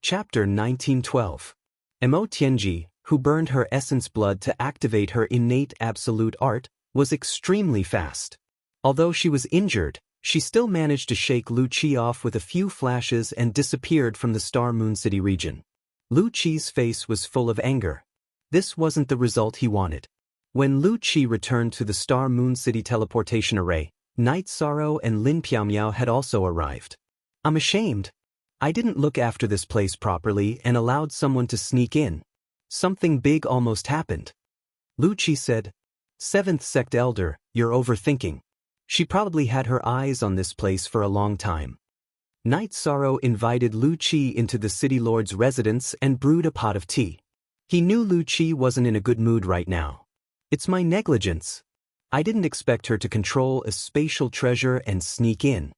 Chapter 1912. Mo Tianji, who burned her essence blood to activate her innate absolute art, was extremely fast. Although she was injured, she still managed to shake Lu Qi off with a few flashes and disappeared from the Star Moon City region. Lu Qi's face was full of anger. This wasn't the result he wanted. When Lu Qi returned to the Star Moon City teleportation array, Night Sorrow and Lin Piaomiao had also arrived. "I'm ashamed. I didn't look after this place properly and allowed someone to sneak in. Something big almost happened." Lu Qi said, "Seventh Sect Elder, you're overthinking. She probably had her eyes on this place for a long time." Night Sorrow invited Lu Qi into the City Lord's residence and brewed a pot of tea. He knew Lu Qi wasn't in a good mood right now. "It's my negligence. I didn't expect her to control a spatial treasure and sneak in."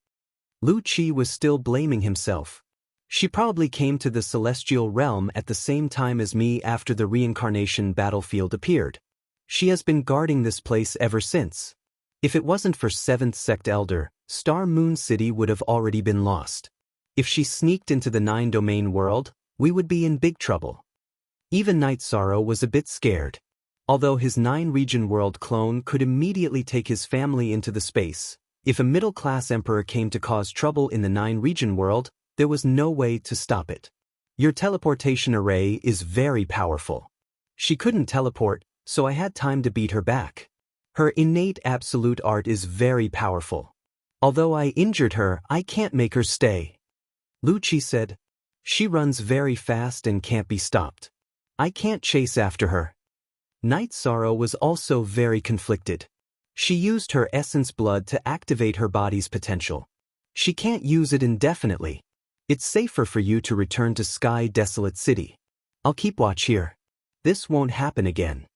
Lu Qi was still blaming himself. "She probably came to the celestial realm at the same time as me after the reincarnation battlefield appeared. She has been guarding this place ever since. If it wasn't for Seventh Sect Elder, Star Moon City would have already been lost. If she sneaked into the 9-domain world, we would be in big trouble." Even Night Sorrow was a bit scared. Although his 9-region world clone could immediately take his family into the space, if a middle-class emperor came to cause trouble in the 9-region world, there was no way to stop it. "Your teleportation array is very powerful. She couldn't teleport, so I had time to beat her back. Her innate absolute art is very powerful. Although I injured her, I can't make her stay." Lu Qi said, "She runs very fast and can't be stopped. I can't chase after her." Night Sorrow was also very conflicted. She used her essence blood to activate her body's potential. "She can't use it indefinitely. It's safer for you to return to Sky Desolate City. I'll keep watch here. This won't happen again."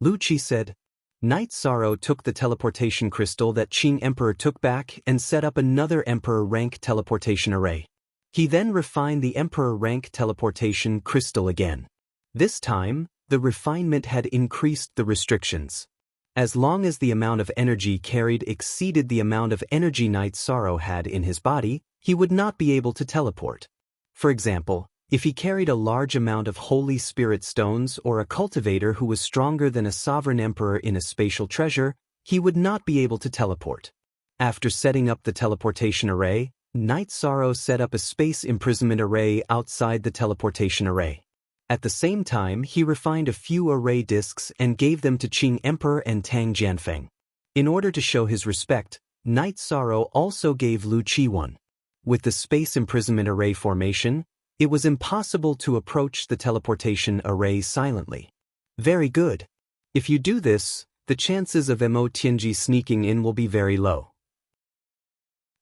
Lu Qi said. Night Sorrow took the teleportation crystal that Qing Emperor took back and set up another Emperor rank teleportation array. He then refined the Emperor rank teleportation crystal again. This time, the refinement had increased the restrictions. As long as the amount of energy carried exceeded the amount of energy Night Sorrow had in his body, he would not be able to teleport. For example, if he carried a large amount of Holy Spirit stones or a cultivator who was stronger than a sovereign emperor in a spatial treasure, he would not be able to teleport. After setting up the teleportation array, Night Sorrow set up a space imprisonment array outside the teleportation array. At the same time, he refined a few array discs and gave them to Qing Emperor and Tang Jianfeng. In order to show his respect, Night Sorrow also gave Lu Qi one. With the space imprisonment array formation, it was impossible to approach the teleportation array silently. "Very good. If you do this, the chances of Mo Tianji sneaking in will be very low.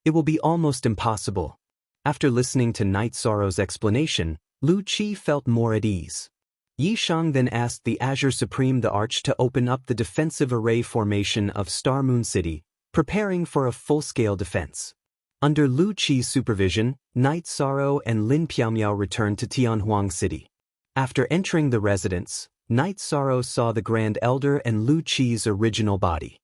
It will be almost impossible." After listening to Night Sorrow's explanation, Lu Qi felt more at ease. Yi Shang then asked the Azure Supreme the Arch to open up the defensive array formation of Star Moon City, preparing for a full-scale defense. Under Lu Qi's supervision, Night Sorrow and Lin Piaomiao returned to Tianhuang City. After entering the residence, Night Sorrow saw the Grand Elder and Lu Qi's original body.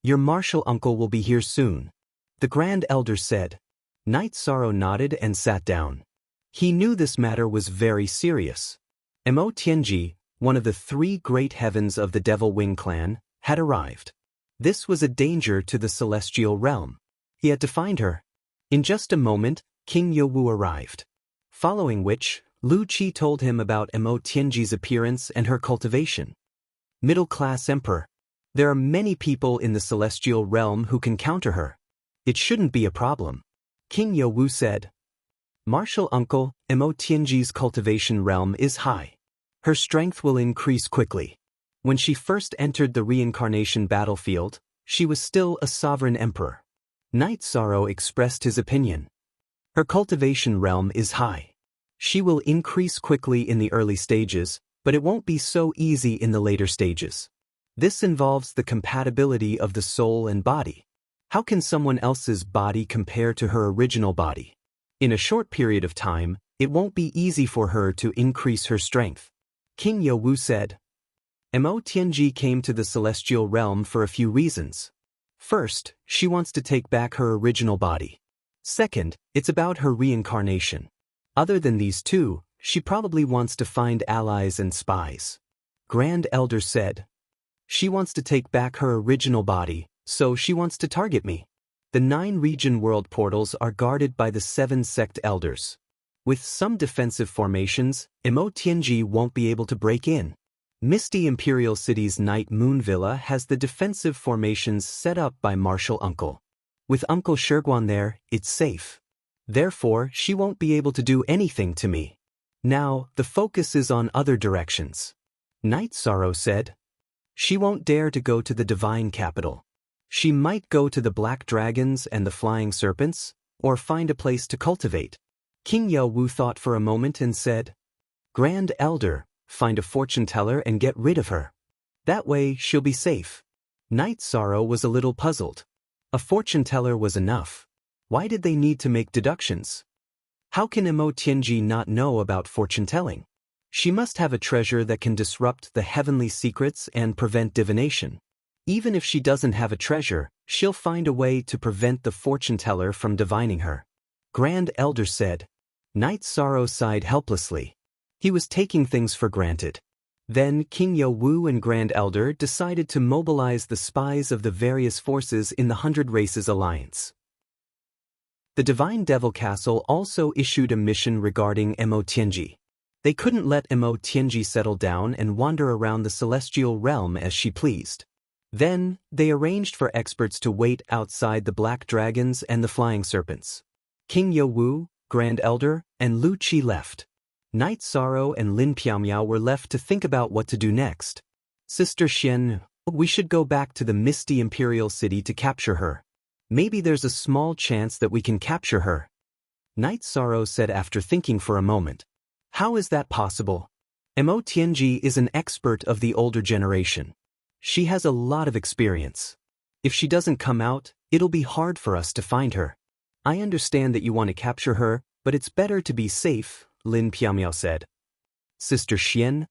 "Your martial uncle will be here soon," the Grand Elder said. Night Sorrow nodded and sat down. He knew this matter was very serious. Mo Tianji, one of the 3 great heavens of the Devil Wing clan, had arrived. This was a danger to the celestial realm. He had to find her. In just a moment, King Youwu arrived. Following which, Lu Qi told him about Mo Tianji's appearance and her cultivation. "Middle-class emperor. There are many people in the celestial realm who can counter her. It shouldn't be a problem." King Youwu said. "Martial uncle, Mo Tianji's cultivation realm is high. Her strength will increase quickly. When she first entered the reincarnation battlefield, she was still a sovereign emperor." Night Sorrow expressed his opinion. "Her cultivation realm is high. She will increase quickly in the early stages, but it won't be so easy in the later stages. This involves the compatibility of the soul and body. How can someone else's body compare to her original body? In a short period of time, it won't be easy for her to increase her strength." King Youwu said. Mo Tianji came to the celestial realm for a few reasons. First, she wants to take back her original body. Second, it's about her reincarnation. Other than these two, she probably wants to find allies and spies. Grand Elder said. She wants to take back her original body, so she wants to target me. The 9 region world portals are guarded by the 7 sect elders. With some defensive formations, Emotianji won't be able to break in. Misty Imperial City's Night Moon Villa has the defensive formations set up by Marshal Uncle. With Uncle Sherguan there, it's safe. Therefore, she won't be able to do anything to me. Now, the focus is on other directions. Night Sorrow said. She won't dare to go to the Divine Capital. She might go to the Black Dragons and the Flying Serpents, or find a place to cultivate. King Yao Wu thought for a moment and said, Grand Elder, find a fortune teller and get rid of her. That way she'll be safe. Night Sorrow was a little puzzled. A fortune teller was enough. Why did they need to make deductions? How can Emotianji not know about fortune telling? She must have a treasure that can disrupt the heavenly secrets and prevent divination. Even if she doesn't have a treasure, she'll find a way to prevent the fortune teller from divining her. Grand Elder said. Night Sorrow sighed helplessly. He was taking things for granted. Then King Yao Wu and Grand Elder decided to mobilize the spies of the various forces in the 100 Races Alliance. The Divine Devil Castle also issued a mission regarding Emotianji. They couldn't let Emotianji settle down and wander around the celestial realm as she pleased. Then, they arranged for experts to wait outside the Black Dragons and the Flying Serpents. King Yao Wu, Grand Elder, and Lu Qi left. Night Sorrow and Lin Piaomiao were left to think about what to do next. Sister Xian, we should go back to the Misty Imperial City to capture her. Maybe there's a small chance that we can capture her. Night Sorrow said after thinking for a moment. How is that possible? Emotianji is an expert of the older generation. She has a lot of experience. If she doesn't come out, it'll be hard for us to find her. I understand that you want to capture her, but it's better to be safe, Lin Piaomiao said. Sister Xian,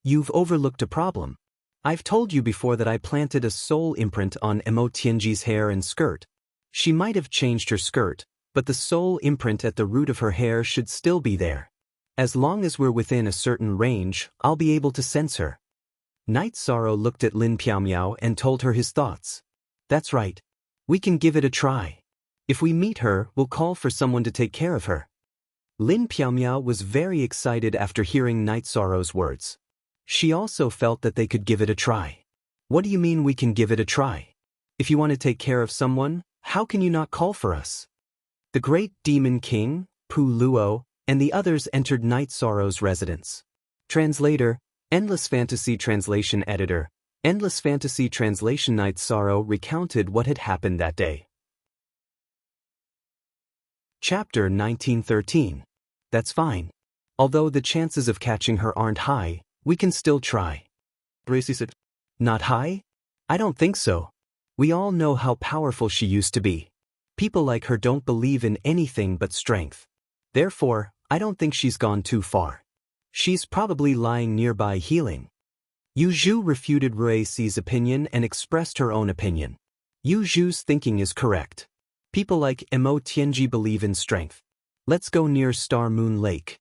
you've overlooked a problem. I've told you before that I planted a soul imprint on Emotianji's hair and skirt. She might have changed her skirt, but the soul imprint at the root of her hair should still be there. As long as we're within a certain range, I'll be able to sense her. Night Sorrow looked at Lin Piaomiao and told her his thoughts. That's right. We can give it a try. If we meet her, we'll call for someone to take care of her. Lin Piaomiao was very excited after hearing Night Sorrow's words. She also felt that they could give it a try. What do you mean we can give it a try? If you want to take care of someone, how can you not call for us? The great Demon King, Pu Luo, and the others entered Night Sorrow's residence. Translator, Endless Fantasy Translation Editor, Endless Fantasy Translation. Night Sorrow recounted what had happened that day. Chapter 1913. That's fine. Although the chances of catching her aren't high, we can still try. Gracie said, Not high? I don't think so. We all know how powerful she used to be. People like her don't believe in anything but strength. Therefore, I don't think she's gone too far. She's probably lying nearby healing. Yu Zhu refuted Rui Si's opinion and expressed her own opinion. Yu Zhu's thinking is correct. People like Emotianji believe in strength. Let's go near Star Moon Lake.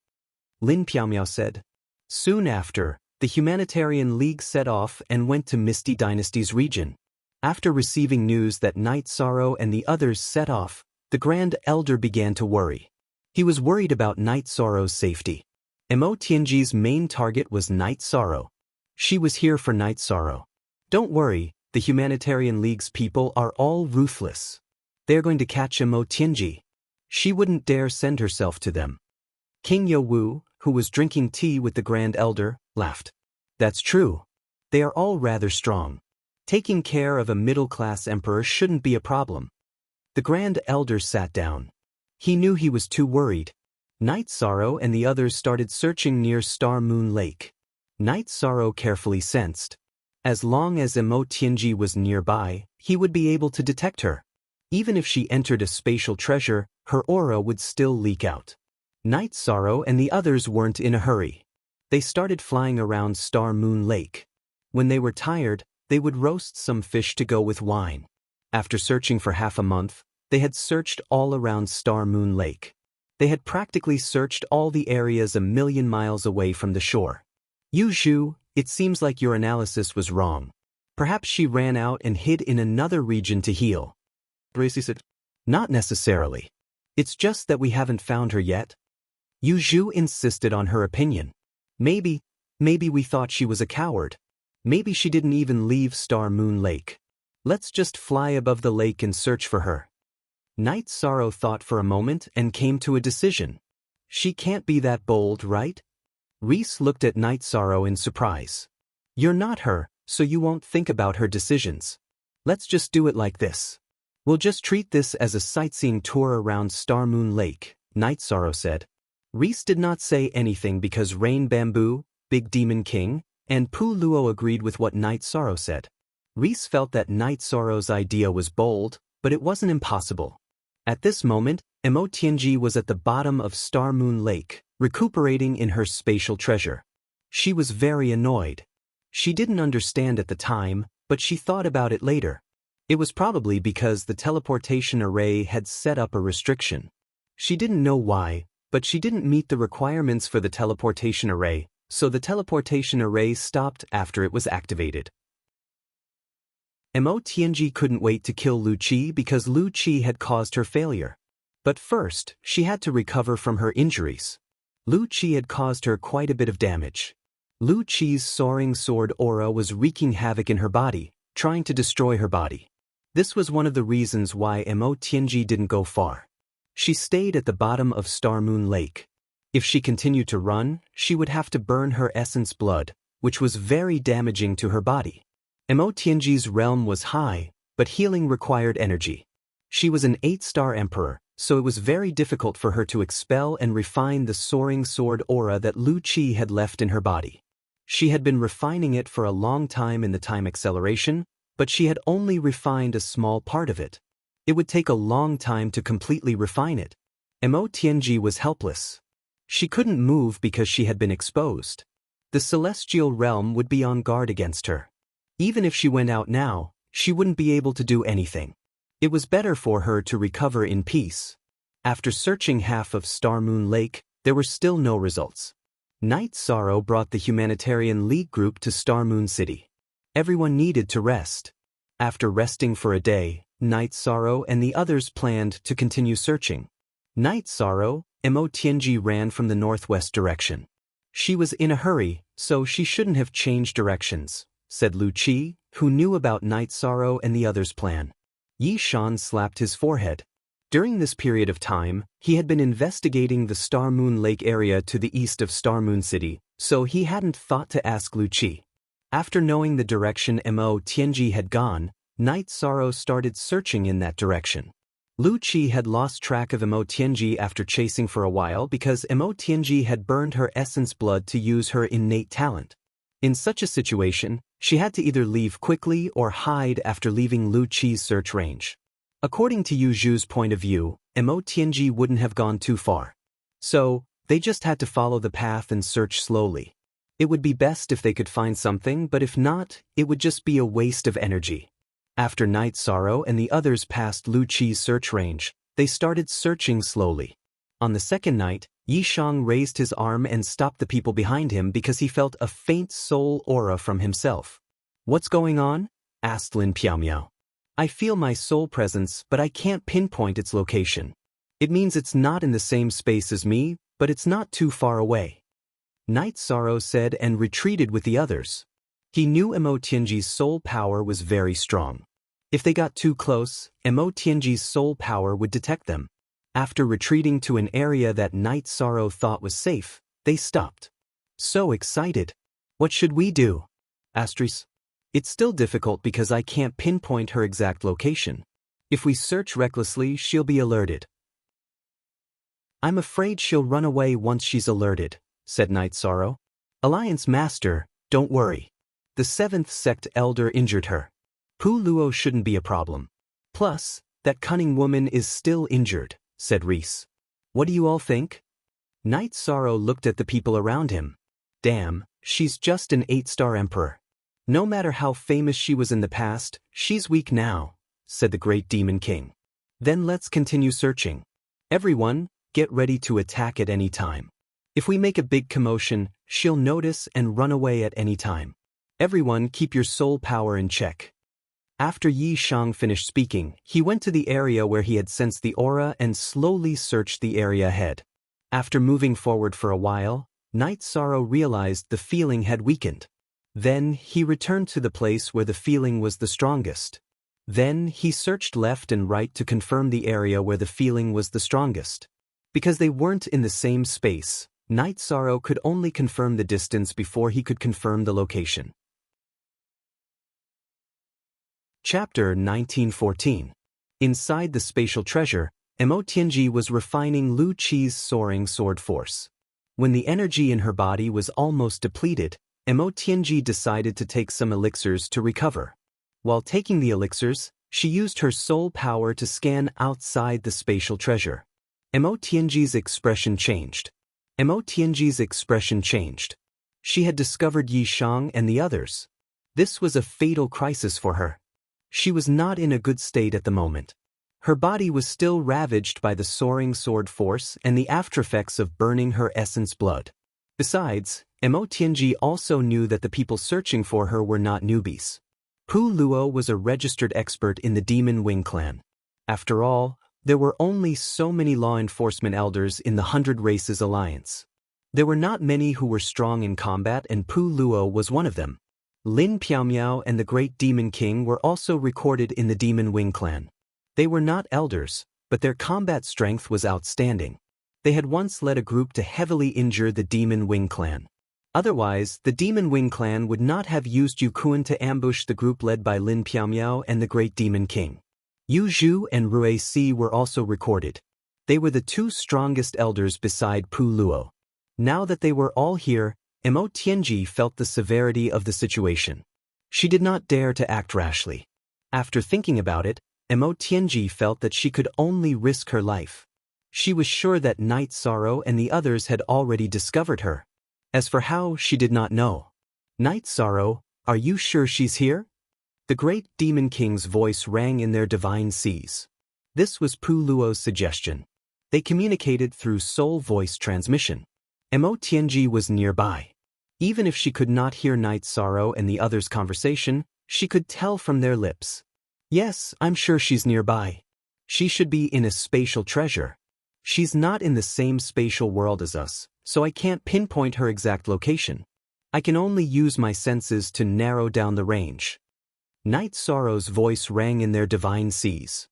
Lin Piaomiao said. Soon after, the Humanitarian League set off and went to Misty Dynasty's region. After receiving news that Night Sorrow and the others set off, the Grand Elder began to worry. He was worried about Night Sorrow's safety. Emotianji's main target was Night Sorrow. She was here for Night Sorrow. Don't worry, the Humanitarian League's people are all ruthless. They're going to catch Emotianji. She wouldn't dare send herself to them. King Yao Wu, who was drinking tea with the Grand Elder, laughed. That's true. They are all rather strong. Taking care of a middle-class emperor shouldn't be a problem. The Grand Elder sat down. He knew he was too worried. Night Sorrow and the others started searching near Star Moon Lake. Night Sorrow carefully sensed. As long as Emotianji was nearby, he would be able to detect her. Even if she entered a spatial treasure, her aura would still leak out. Night Sorrow and the others weren't in a hurry. They started flying around Star Moon Lake. When they were tired, they would roast some fish to go with wine. After searching for half a month, they had searched all around Star Moon Lake. They had practically searched all the areas a million miles away from the shore. Yu Zhu, it seems like your analysis was wrong. Perhaps she ran out and hid in another region to heal. Gracie said, not necessarily. It's just that we haven't found her yet. Yu Zhu insisted on her opinion. Maybe we thought she was a coward. Maybe she didn't even leave Star Moon Lake. Let's just fly above the lake and search for her. Night Sorrow thought for a moment and came to a decision. She can't be that bold, right? Reese looked at Night Sorrow in surprise. You're not her, so you won't think about her decisions. Let's just do it like this. We'll just treat this as a sightseeing tour around Star Moon Lake, Night Sorrow said. Reese did not say anything because Rain Bamboo, Big Demon King, and Pu Luo agreed with what Night Sorrow said. Reese felt that Night Sorrow's idea was bold, but it wasn't impossible. At this moment, Mo Tianji was at the bottom of Star Moon Lake, recuperating in her spatial treasure. She was very annoyed. She didn't understand at the time, but she thought about it later. It was probably because the teleportation array had set up a restriction. She didn't know why, but she didn't meet the requirements for the teleportation array, so the teleportation array stopped after it was activated. Mo Tianji couldn't wait to kill Lu Qi because Lu Qi had caused her failure. But first, she had to recover from her injuries. Lu Qi had caused her quite a bit of damage. Lu Qi's soaring sword aura was wreaking havoc in her body, trying to destroy her body. This was one of the reasons why Mo Tianji didn't go far. She stayed at the bottom of Star Moon Lake. If she continued to run, she would have to burn her essence blood, which was very damaging to her body. Mo Tianji's realm was high, but healing required energy. She was an 8-star emperor, so it was very difficult for her to expel and refine the soaring sword aura that Lu Qi had left in her body. She had been refining it for a long time in the time acceleration, but she had only refined a small part of it. It would take a long time to completely refine it. Mo Tianji was helpless. She couldn't move because she had been exposed. The celestial realm would be on guard against her. Even if she went out now, she wouldn't be able to do anything. It was better for her to recover in peace. After searching half of Star Moon Lake, there were still no results. Night Sorrow brought the Humanitarian League group to Star Moon City. Everyone needed to rest. After resting for a day, Night Sorrow and the others planned to continue searching. Night Sorrow, Mo Tianji ran from the northwest direction. She was in a hurry, so she shouldn't have changed directions, said Lu Qi, who knew about Night Sorrow and the others' plan. Yi Shan slapped his forehead. During this period of time, he had been investigating the Star Moon Lake area to the east of Star Moon City, so he hadn't thought to ask Lu Qi. After knowing the direction Mo Tianji had gone, Night Sorrow started searching in that direction. Lu Qi had lost track of Mo Tianji after chasing for a while because Mo Tianji had burned her essence blood to use her innate talent. In such a situation, she had to either leave quickly or hide after leaving Lu Qi's search range. According to Yu Zhu's point of view, Mo Tianji wouldn't have gone too far. So, they just had to follow the path and search slowly. It would be best if they could find something, but if not, it would just be a waste of energy. After Night Sorrow and the others passed Lu Qi's search range, they started searching slowly. On the second night, Yi Shang raised his arm and stopped the people behind him because he felt a faint soul aura from himself. What's going on? Asked Lin Piaomiao. I feel my soul presence, but I can't pinpoint its location. It means it's not in the same space as me, but it's not too far away. Night Sorrow said and retreated with the others. He knew Mo Tianji's soul power was very strong. If they got too close, Mo Tianji's soul power would detect them. After retreating to an area that Night Sorrow thought was safe, they stopped. So excited. What should we do? Asterisk. It's still difficult because I can't pinpoint her exact location. If we search recklessly, she'll be alerted. I'm afraid she'll run away once she's alerted, said Night Sorrow. Alliance Master, don't worry. The 7th Sect Elder injured her. Pu Luo shouldn't be a problem. Plus, that cunning woman is still injured, said Reese. What do you all think? Night Sorrow looked at the people around him. Damn, she's just an 8-star emperor. No matter how famous she was in the past, she's weak now, said the Great Demon King. Then let's continue searching. Everyone, get ready to attack at any time. If we make a big commotion, she'll notice and run away at any time. Everyone keep your soul power in check." After Yi Shang finished speaking, he went to the area where he had sensed the aura and slowly searched the area ahead. After moving forward for a while, Night Sorrow realized the feeling had weakened. Then he returned to the place where the feeling was the strongest. Then he searched left and right to confirm the area where the feeling was the strongest. Because they weren't in the same space, Night Sorrow could only confirm the distance before he could confirm the location. Chapter 1914. Inside the spatial treasure, Mo Tianji was refining Lu Qi's soaring sword force. When the energy in her body was almost depleted, Mo Tianji decided to take some elixirs to recover. While taking the elixirs, she used her soul power to scan outside the spatial treasure. Mo Tianji's expression changed. Mo Tianji's expression changed. She had discovered Yi Shang and the others. This was a fatal crisis for her. She was not in a good state at the moment. Her body was still ravaged by the soaring sword force and the aftereffects of burning her essence blood. Besides, Mo Tianji also knew that the people searching for her were not newbies. Pu Luo was a registered expert in the Demon Wing clan. After all, there were only so many law enforcement elders in the 100 Races Alliance. There were not many who were strong in combat, and Pu Luo was one of them. Lin Piaomiao and the Great Demon King were also recorded in the Demon Wing clan. They were not elders, but their combat strength was outstanding. They had once led a group to heavily injure the Demon Wing clan. Otherwise, the Demon Wing clan would not have used Yu Kuan to ambush the group led by Lin Piaomiao and the Great Demon King. Yu Zhu and Rui Si were also recorded. They were the two strongest elders beside Pu Luo. Now that they were all here, Mo Tianji felt the severity of the situation. She did not dare to act rashly. After thinking about it, Mo Tianji felt that she could only risk her life. She was sure that Night Sorrow and the others had already discovered her. As for how, she did not know. "Night Sorrow, are you sure she's here?" The Great Demon King's voice rang in their divine seas. This was Pu Luo's suggestion. They communicated through soul voice transmission. Mo Tianji was nearby. Even if she could not hear Night Sorrow and the others' conversation, she could tell from their lips. "Yes, I'm sure she's nearby. She should be in a spatial treasure. She's not in the same spatial world as us, so I can't pinpoint her exact location. I can only use my senses to narrow down the range." Night Sorrow's voice rang in their divine seas.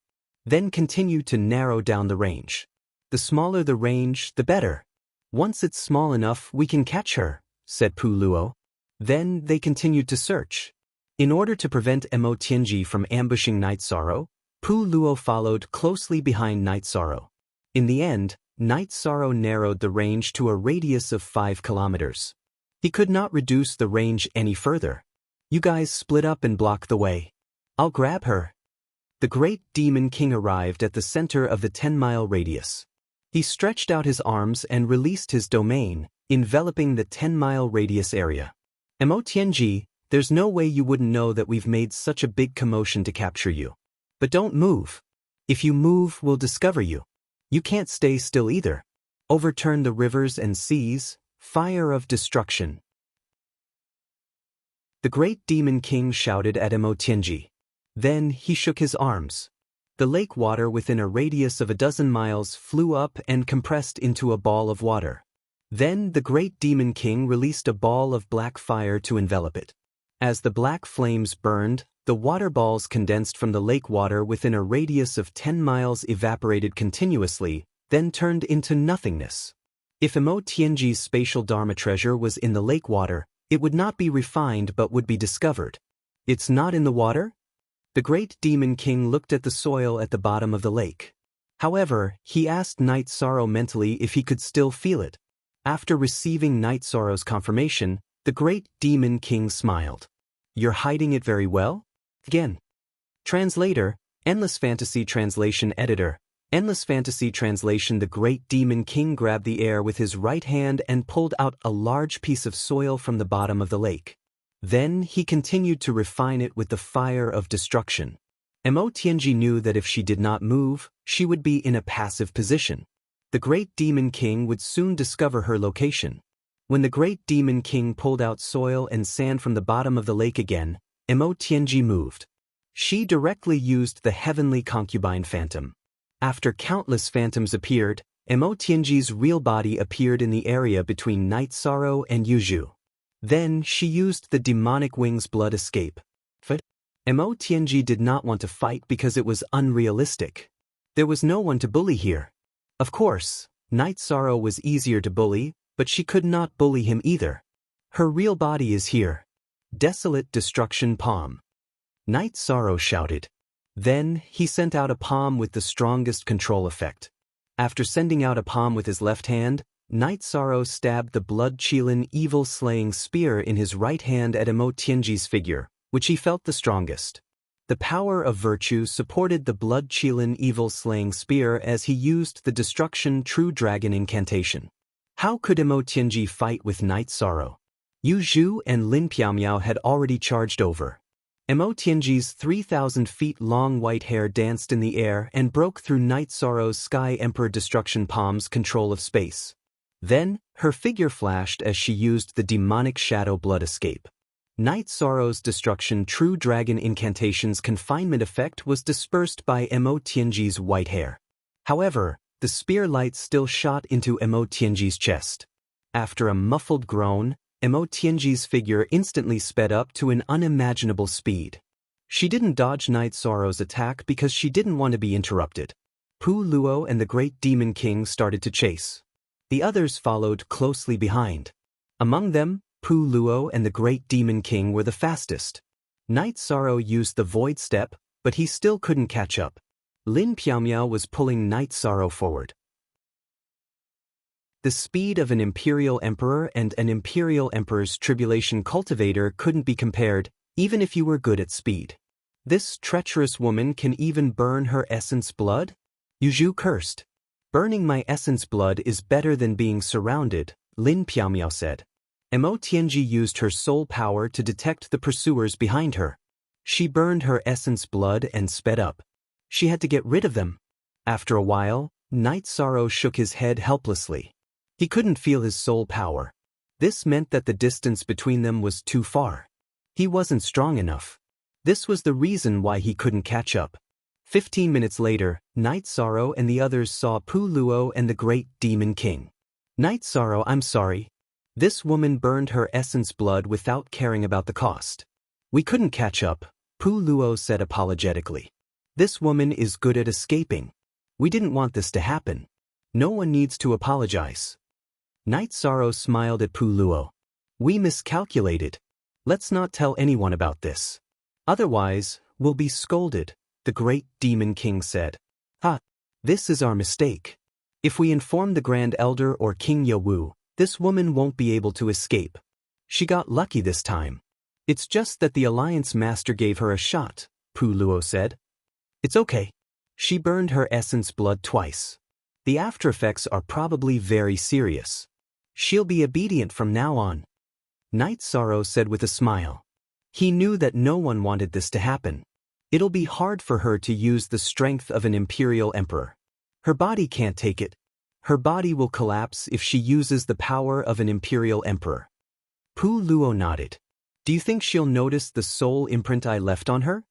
Then continued to narrow down the range. "The smaller the range, the better. Once it's small enough, we can catch her," said Pu Luo. Then they continued to search. In order to prevent Mo Tianji from ambushing Night Sorrow, Pu Luo followed closely behind Night Sorrow. In the end, Night Sorrow narrowed the range to a radius of 5 kilometers. He could not reduce the range any further. "You guys split up and block the way. I'll grab her." The Great Demon King arrived at the center of the 10-mile radius. He stretched out his arms and released his domain, enveloping the 10-mile radius area. "Mo Tianji, there's no way you wouldn't know that we've made such a big commotion to capture you. But don't move. If you move, we'll discover you. You can't stay still either. Overturn the rivers and seas, fire of destruction." The Great Demon King shouted at Mo Tianji. Then he shook his arms. The lake water within a radius of 12 miles flew up and compressed into a ball of water. Then the Great Demon King released a ball of black fire to envelop it. As the black flames burned, the water balls condensed from the lake water within a radius of 10 miles evaporated continuously, then turned into nothingness. If Mo Tianji's spatial Dharma treasure was in the lake water, it would not be refined but would be discovered. "It's not in the water?" The Great Demon King looked at the soil at the bottom of the lake. However, he asked Night Sorrow mentally if he could still feel it. After receiving Night Sorrow's confirmation, the Great Demon King smiled. "You're hiding it very well?" Again. Translator, Endless Fantasy Translation Editor, Endless Fantasy Translation. The Great Demon King grabbed the air with his right hand and pulled out a large piece of soil from the bottom of the lake. Then he continued to refine it with the fire of destruction. Mo Tianji knew that if she did not move, she would be in a passive position. The Great Demon King would soon discover her location. When the Great Demon King pulled out soil and sand from the bottom of the lake again, Mo Tianji moved. She directly used the heavenly concubine phantom. After countless phantoms appeared, Mo Tianji's real body appeared in the area between Night Sorrow and Yuzhu. Then she used the demonic wings blood escape. Mo Tianji did not want to fight because it was unrealistic. There was no one to bully here. Of course, Night Sorrow was easier to bully, but she could not bully him either. Her real body is here. Desolate Destruction Palm. Night Sorrow shouted. Then, he sent out a palm with the strongest control effect. After sending out a palm with his left hand, Night Sorrow stabbed the blood-Qilin evil-slaying spear in his right hand at Mo Tianji's figure, which he felt the strongest. The power of virtue supported the blood-Qilin evil-slaying spear as he used the Destruction True Dragon incantation. How could Mo Tianji fight with Night Sorrow? Yu Zhu and Lin Piaomiao had already charged over. Mo Tianji's 3,000 feet long white hair danced in the air and broke through Night Sorrow's Sky Emperor Destruction Palm's control of space. Then, her figure flashed as she used the demonic shadow blood escape. Night Sorrow's Destruction True Dragon incantation's confinement effect was dispersed by Mo Tianji's white hair. However, the spear light still shot into Mo Tianji's chest. After a muffled groan, Mo Tianji's figure instantly sped up to an unimaginable speed. She didn't dodge Night Sorrow's attack because she didn't want to be interrupted. Pu Luo and the Great Demon King started to chase. The others followed closely behind. Among them, Pu Luo and the Great Demon King were the fastest. Night Sorrow used the Void Step, but he still couldn't catch up. Lin Piaomiao was pulling Night Sorrow forward. The speed of an Imperial Emperor and an Imperial Emperor's Tribulation Cultivator couldn't be compared, even if you were good at speed. This treacherous woman can even burn her essence blood? Yu Zhu cursed. Burning my essence blood is better than being surrounded, Lin Piaomiao said. Mo Tianji used her soul power to detect the pursuers behind her. She burned her essence blood and sped up. She had to get rid of them. After a while, Night Sorrow shook his head helplessly. He couldn't feel his soul power. This meant that the distance between them was too far. He wasn't strong enough. This was the reason why he couldn't catch up. 15 minutes later, Night Sorrow and the others saw Pu Luo and the Great Demon King. Night Sorrow, I'm sorry. This woman burned her essence blood without caring about the cost. We couldn't catch up, Pu Luo said apologetically. This woman is good at escaping. We didn't want this to happen. No one needs to apologize. Night Sorrow smiled at Pu Luo. We miscalculated. Let's not tell anyone about this. Otherwise, we'll be scolded, the Great Demon King said. This is our mistake. If we inform the Grand Elder or King Yowu, this woman won't be able to escape. She got lucky this time. It's just that the Alliance Master gave her a shot, Pu Luo said. It's okay. She burned her essence blood twice. The aftereffects are probably very serious. She'll be obedient from now on. Night Sorrow said with a smile. He knew that no one wanted this to happen. It'll be hard for her to use the strength of an Imperial Emperor. Her body can't take it. Her body will collapse if she uses the power of an Imperial Emperor. Pu Luo nodded. Do you think she'll notice the soul imprint I left on her?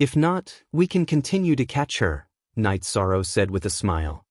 If not, we can continue to catch her, Night Sorrow said with a smile.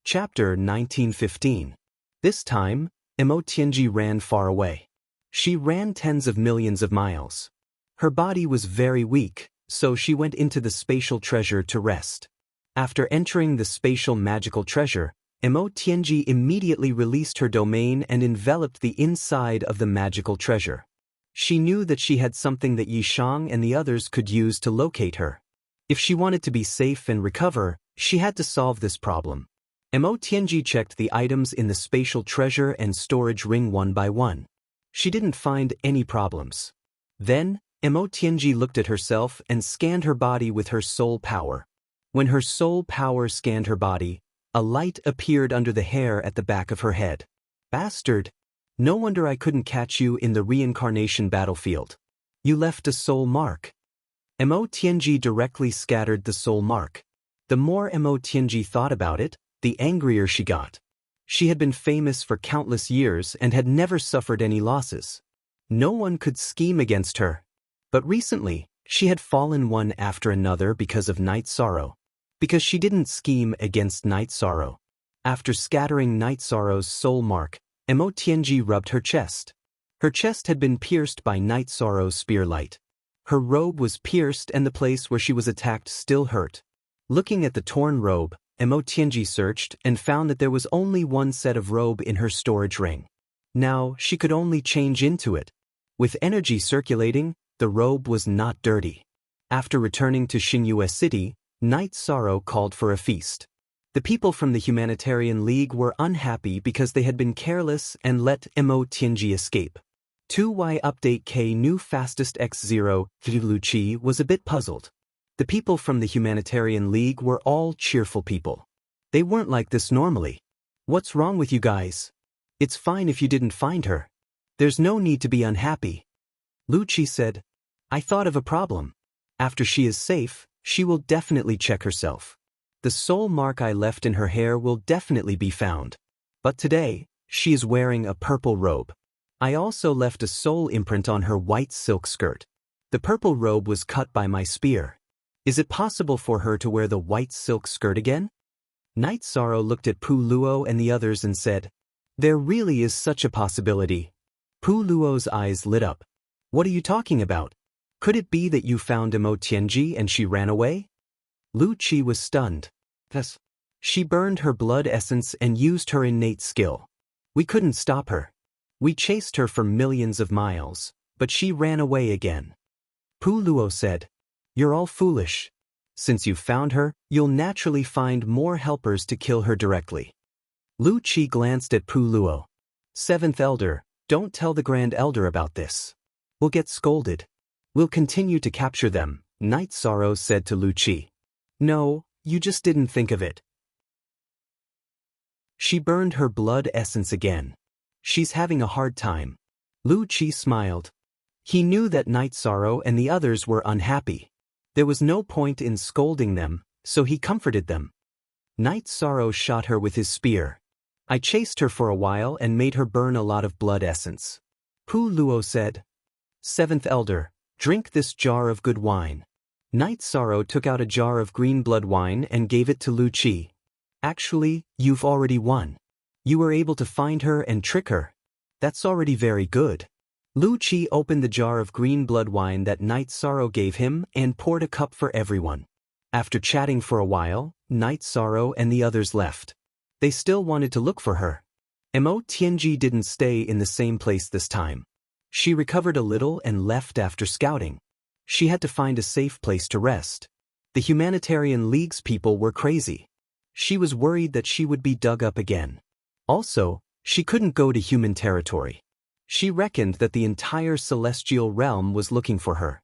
Chapter 1915. This time, Mo Tianji ran far away. She ran tens of millions of miles. Her body was very weak, so she went into the spatial treasure to rest. After entering the spatial magical treasure, Mo Tianji immediately released her domain and enveloped the inside of the magical treasure. She knew that she had something that Yi Shang and the others could use to locate her. If she wanted to be safe and recover, she had to solve this problem. Mo Tianji checked the items in the spatial treasure and storage ring one by one. She didn't find any problems. Then, Mo Tianji looked at herself and scanned her body with her soul power. When her soul power scanned her body, a light appeared under the hair at the back of her head. Bastard! No wonder I couldn't catch you in the reincarnation battlefield. You left a soul mark. Mo Tianji directly scattered the soul mark. The more Mo Tianji thought about it, the angrier she got. She had been famous for countless years and had never suffered any losses. No one could scheme against her. But recently, she had fallen one after another because of Night Sorrow. Because she didn't scheme against Night Sorrow. After scattering Night Sorrow's soul mark, Mo Tianji rubbed her chest. Her chest had been pierced by Night Sorrow's spearlight. Her robe was pierced and the place where she was attacked still hurt. Looking at the torn robe, Mo Tianji searched and found that there was only one set of robe in her storage ring. Now, she could only change into it. With energy circulating, the robe was not dirty. After returning to Xingyue City, Night Sorrow called for a feast. The people from the Humanitarian League were unhappy because they had been careless and let Mo Tianji escape. 2Y Update K New Fastest X0 Lu was a bit puzzled. The people from the Humanitarian League were all cheerful people. They weren't like this normally. What's wrong with you guys? It's fine if you didn't find her. There's no need to be unhappy. Lu Qi said, I thought of a problem. After she is safe, she will definitely check herself. The soul mark I left in her hair will definitely be found. But today, she is wearing a purple robe. I also left a soul imprint on her white silk skirt. The purple robe was cut by my spear. Is it possible for her to wear the white silk skirt again? Night Sorrow looked at Pu Luo and the others and said, There really is such a possibility. Pu Luo's eyes lit up. What are you talking about? Could it be that you found Mo Tianji and she ran away? Lu Qi was stunned. Yes. She burned her blood essence and used her innate skill. We couldn't stop her. We chased her for millions of miles, but she ran away again. Pu Luo said, You're all foolish. Since you found her, you'll naturally find more helpers to kill her directly. Lu Qi glanced at Pu Luo. Seventh Elder, don't tell the Grand Elder about this. We'll get scolded. We'll continue to capture them, Night Sorrow said to Lu Qi. No, you just didn't think of it. She burned her blood essence again. She's having a hard time. Lu Qi smiled. He knew that Night Sorrow and the others were unhappy. There was no point in scolding them, so he comforted them. Night Sorrow shot her with his spear. I chased her for a while and made her burn a lot of blood essence. Pu Luo said, Seventh Elder, drink this jar of good wine. Night Sorrow took out a jar of green blood wine and gave it to Lu Qi. Actually, you've already won. You were able to find her and trick her. That's already very good. Lu Qi opened the jar of green blood wine that Night Sorrow gave him and poured a cup for everyone. After chatting for a while, Night Sorrow and the others left. They still wanted to look for her. Mo Tianji didn't stay in the same place this time. She recovered a little and left after scouting. She had to find a safe place to rest. The Humanitarian League's people were crazy. She was worried that she would be dug up again. Also, she couldn't go to human territory. She reckoned that the entire celestial realm was looking for her.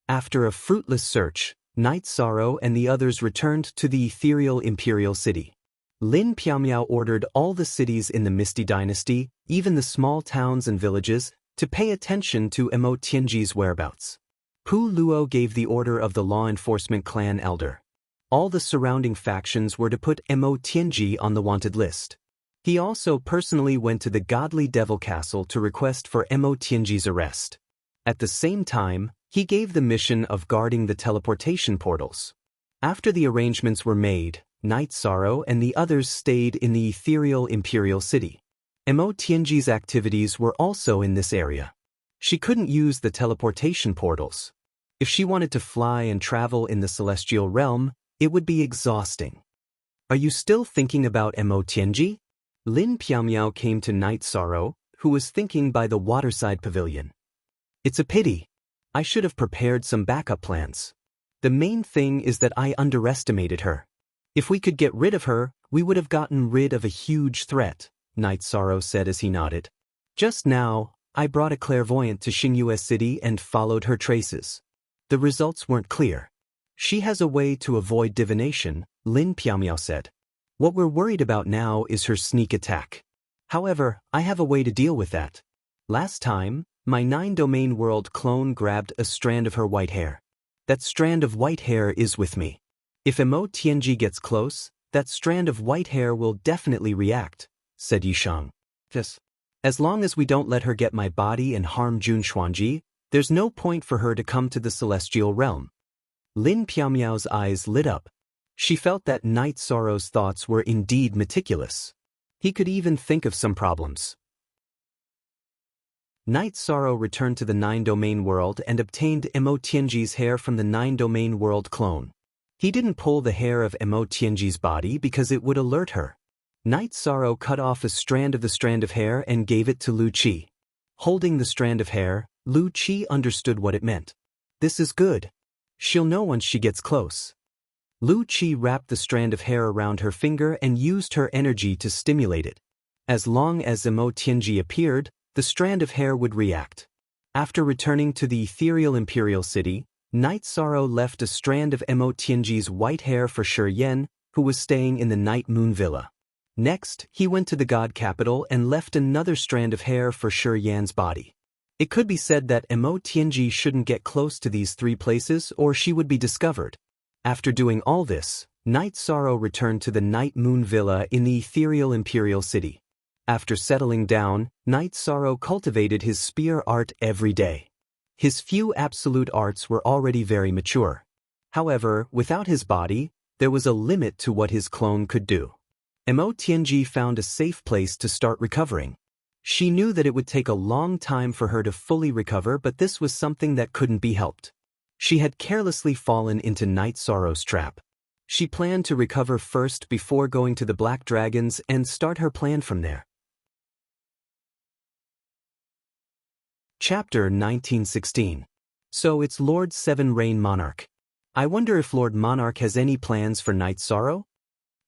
After a fruitless search, Night Sorrow and the others returned to the ethereal imperial city. Lin Piaomiao ordered all the cities in the Misty Dynasty, even the small towns and villages, to pay attention to Mo Tianji's whereabouts. Pu Luo gave the order of the law enforcement clan elder. All the surrounding factions were to put Mo Tianji on the wanted list. He also personally went to the Godly Devil Castle to request for Mo Tianji's arrest. At the same time, he gave the mission of guarding the teleportation portals. After the arrangements were made, Night Sorrow and the others stayed in the ethereal imperial city. Mo Tianji's activities were also in this area. She couldn't use the teleportation portals. If she wanted to fly and travel in the celestial realm, it would be exhausting. Are you still thinking about Mo Tianji? Lin Piaomiao came to Night Sorrow, who was thinking by the waterside pavilion. It's a pity. I should have prepared some backup plans. The main thing is that I underestimated her. If we could get rid of her, we would have gotten rid of a huge threat, Night Sorrow said as he nodded. Just now, I brought a clairvoyant to Xingyue City and followed her traces. The results weren't clear. She has a way to avoid divination, Lin Piaomiao said. What we're worried about now is her sneak attack. However, I have a way to deal with that. Last time, my 9-domain world clone grabbed a strand of her white hair. That strand of white hair is with me. If Mo gets close, that strand of white hair will definitely react, said Yishang. Yes. As long as we don't let her get my body and harm Jun Xuanji, there's no point for her to come to the celestial realm. Lin Piaomiao's eyes lit up. She felt that Night Sorrow's thoughts were indeed meticulous. He could even think of some problems. Night Sorrow returned to the Nine-Domain world and obtained Mo Tianji's hair from the Nine-Domain world clone. He didn't pull the hair of Mo Tianji's body because it would alert her. Night Sorrow cut off a strand of the strand of hair and gave it to Lu Qi. Holding the strand of hair, Lu Qi understood what it meant. This is good. She'll know once she gets close. Lu Qi wrapped the strand of hair around her finger and used her energy to stimulate it. As long as Mo Tianji appeared, the strand of hair would react. After returning to the ethereal imperial city, Night Sorrow left a strand of Mo Tianji's white hair for Shi Yan, who was staying in the Night Moon Villa. Next, he went to the God capital and left another strand of hair for Shi Yan's body. It could be said that Mo Tianji shouldn't get close to these three places or she would be discovered. After doing all this, Night Sorrow returned to the Night Moon Villa in the ethereal imperial city. After settling down, Night Sorrow cultivated his spear art every day. His few absolute arts were already very mature. However, without his body, there was a limit to what his clone could do. Mo Tianji found a safe place to start recovering. She knew that it would take a long time for her to fully recover, but this was something that couldn't be helped. She had carelessly fallen into Night Sorrow's trap. She planned to recover first before going to the Black Dragons and start her plan from there. Chapter 1916. So it's Lord Seven Rain Monarch. I wonder if Lord Monarch has any plans for Night Sorrow?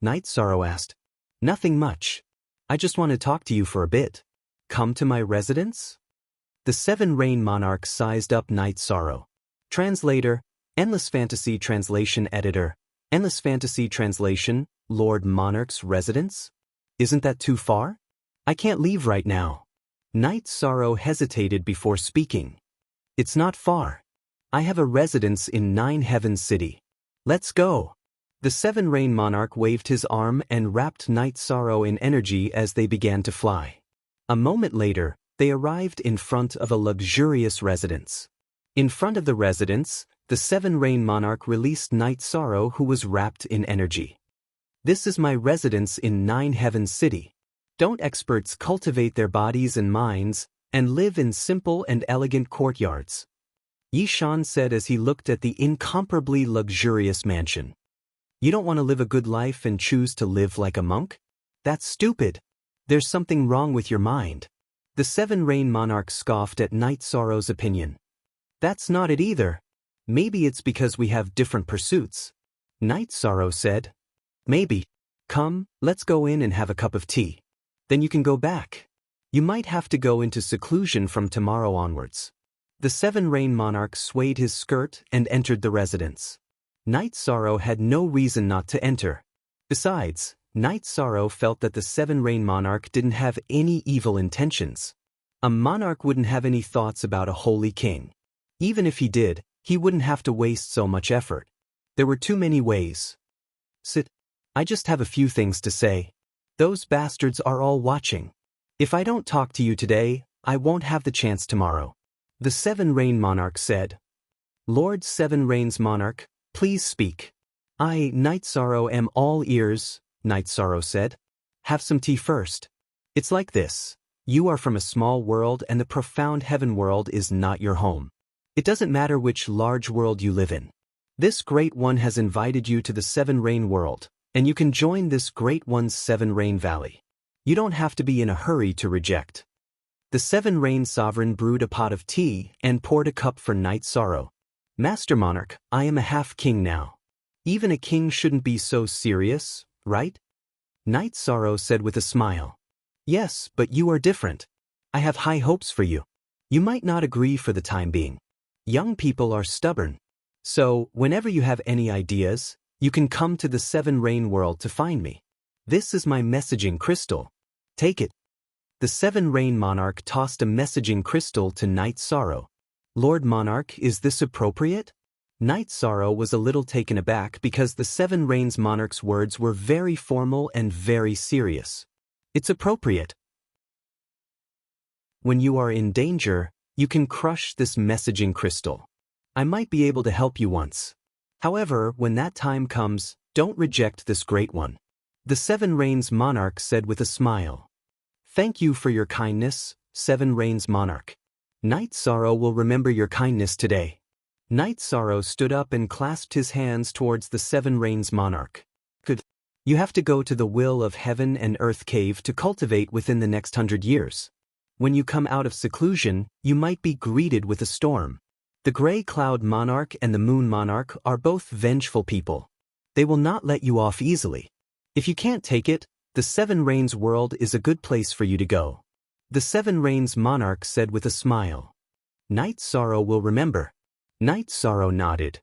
Night Sorrow asked. Nothing much. I just want to talk to you for a bit. Come to my residence? The Seven Rain Monarch sized up Night Sorrow. Translator, Endless Fantasy Translation Editor, Endless Fantasy Translation, Lord Monarch's residence? Isn't that too far? I can't leave right now. Night Sorrow hesitated before speaking. It's not far. I have a residence in Nine Heavens City. Let's go. The Seven Rain Monarch waved his arm and wrapped Night Sorrow in energy as they began to fly. A moment later, they arrived in front of a luxurious residence. In front of the residence, the Seven Rain Monarch released Night Sorrow, who was wrapped in energy. This is my residence in Nine Heavens City. Don't experts cultivate their bodies and minds and live in simple and elegant courtyards? Yishan said as he looked at the incomparably luxurious mansion. You don't want to live a good life and choose to live like a monk? That's stupid. There's something wrong with your mind. The Seven Rain Monarch scoffed at Night Sorrow's opinion. That's not it either. Maybe it's because we have different pursuits. Night Sorrow said. Maybe. Come, let's go in and have a cup of tea. Then you can go back. You might have to go into seclusion from tomorrow onwards. The Seven Rain Monarch swayed his skirt and entered the residence. Night Sorrow had no reason not to enter. Besides, Night Sorrow felt that the Seven Rain Monarch didn't have any evil intentions. A monarch wouldn't have any thoughts about a holy king. Even if he did, he wouldn't have to waste so much effort. There were too many ways. Sit. I just have a few things to say. Those bastards are all watching. If I don't talk to you today, I won't have the chance tomorrow. The Seven Rain Monarch said. Lord Seven Rain's Monarch, please speak. I, Night Sorrow, am all ears, Night Sorrow said. Have some tea first. It's like this. You are from a small world and the profound heaven world is not your home. It doesn't matter which large world you live in. This Great One has invited you to the Seven Rain world, and you can join this Great One's Seven Rain Valley. You don't have to be in a hurry to reject. The Seven Rain Sovereign brewed a pot of tea and poured a cup for Night Sorrow. Master Monarch, I am a half-king now. Even a king shouldn't be so serious, right? Night Sorrow said with a smile. Yes, but you are different. I have high hopes for you. You might not agree for the time being. Young people are stubborn. So, whenever you have any ideas, you can come to the Seven Rain world to find me. This is my messaging crystal. Take it. The Seven Rain Monarch tossed a messaging crystal to Night Sorrow. Lord Monarch, is this appropriate? Night Sorrow was a little taken aback because the Seven Rains monarch's words were very formal and very serious. It's appropriate. When you are in danger, you can crush this messaging crystal. I might be able to help you once. However, when that time comes, don't reject this great one. The Seven Rains monarch said with a smile. Thank you for your kindness, Seven Rains monarch. Night Sorrow will remember your kindness today. Night Sorrow stood up and clasped his hands towards the Seven Rains monarch. Good. You have to go to the Will of Heaven and Earth cave to cultivate within the next 100 years. When you come out of seclusion, you might be greeted with a storm. The Gray Cloud Monarch and the Moon Monarch are both vengeful people. They will not let you off easily. If you can't take it, the Seven Rains world is a good place for you to go. The Seven Rains monarch said with a smile. Night Sorrow will remember. Night Sorrow nodded.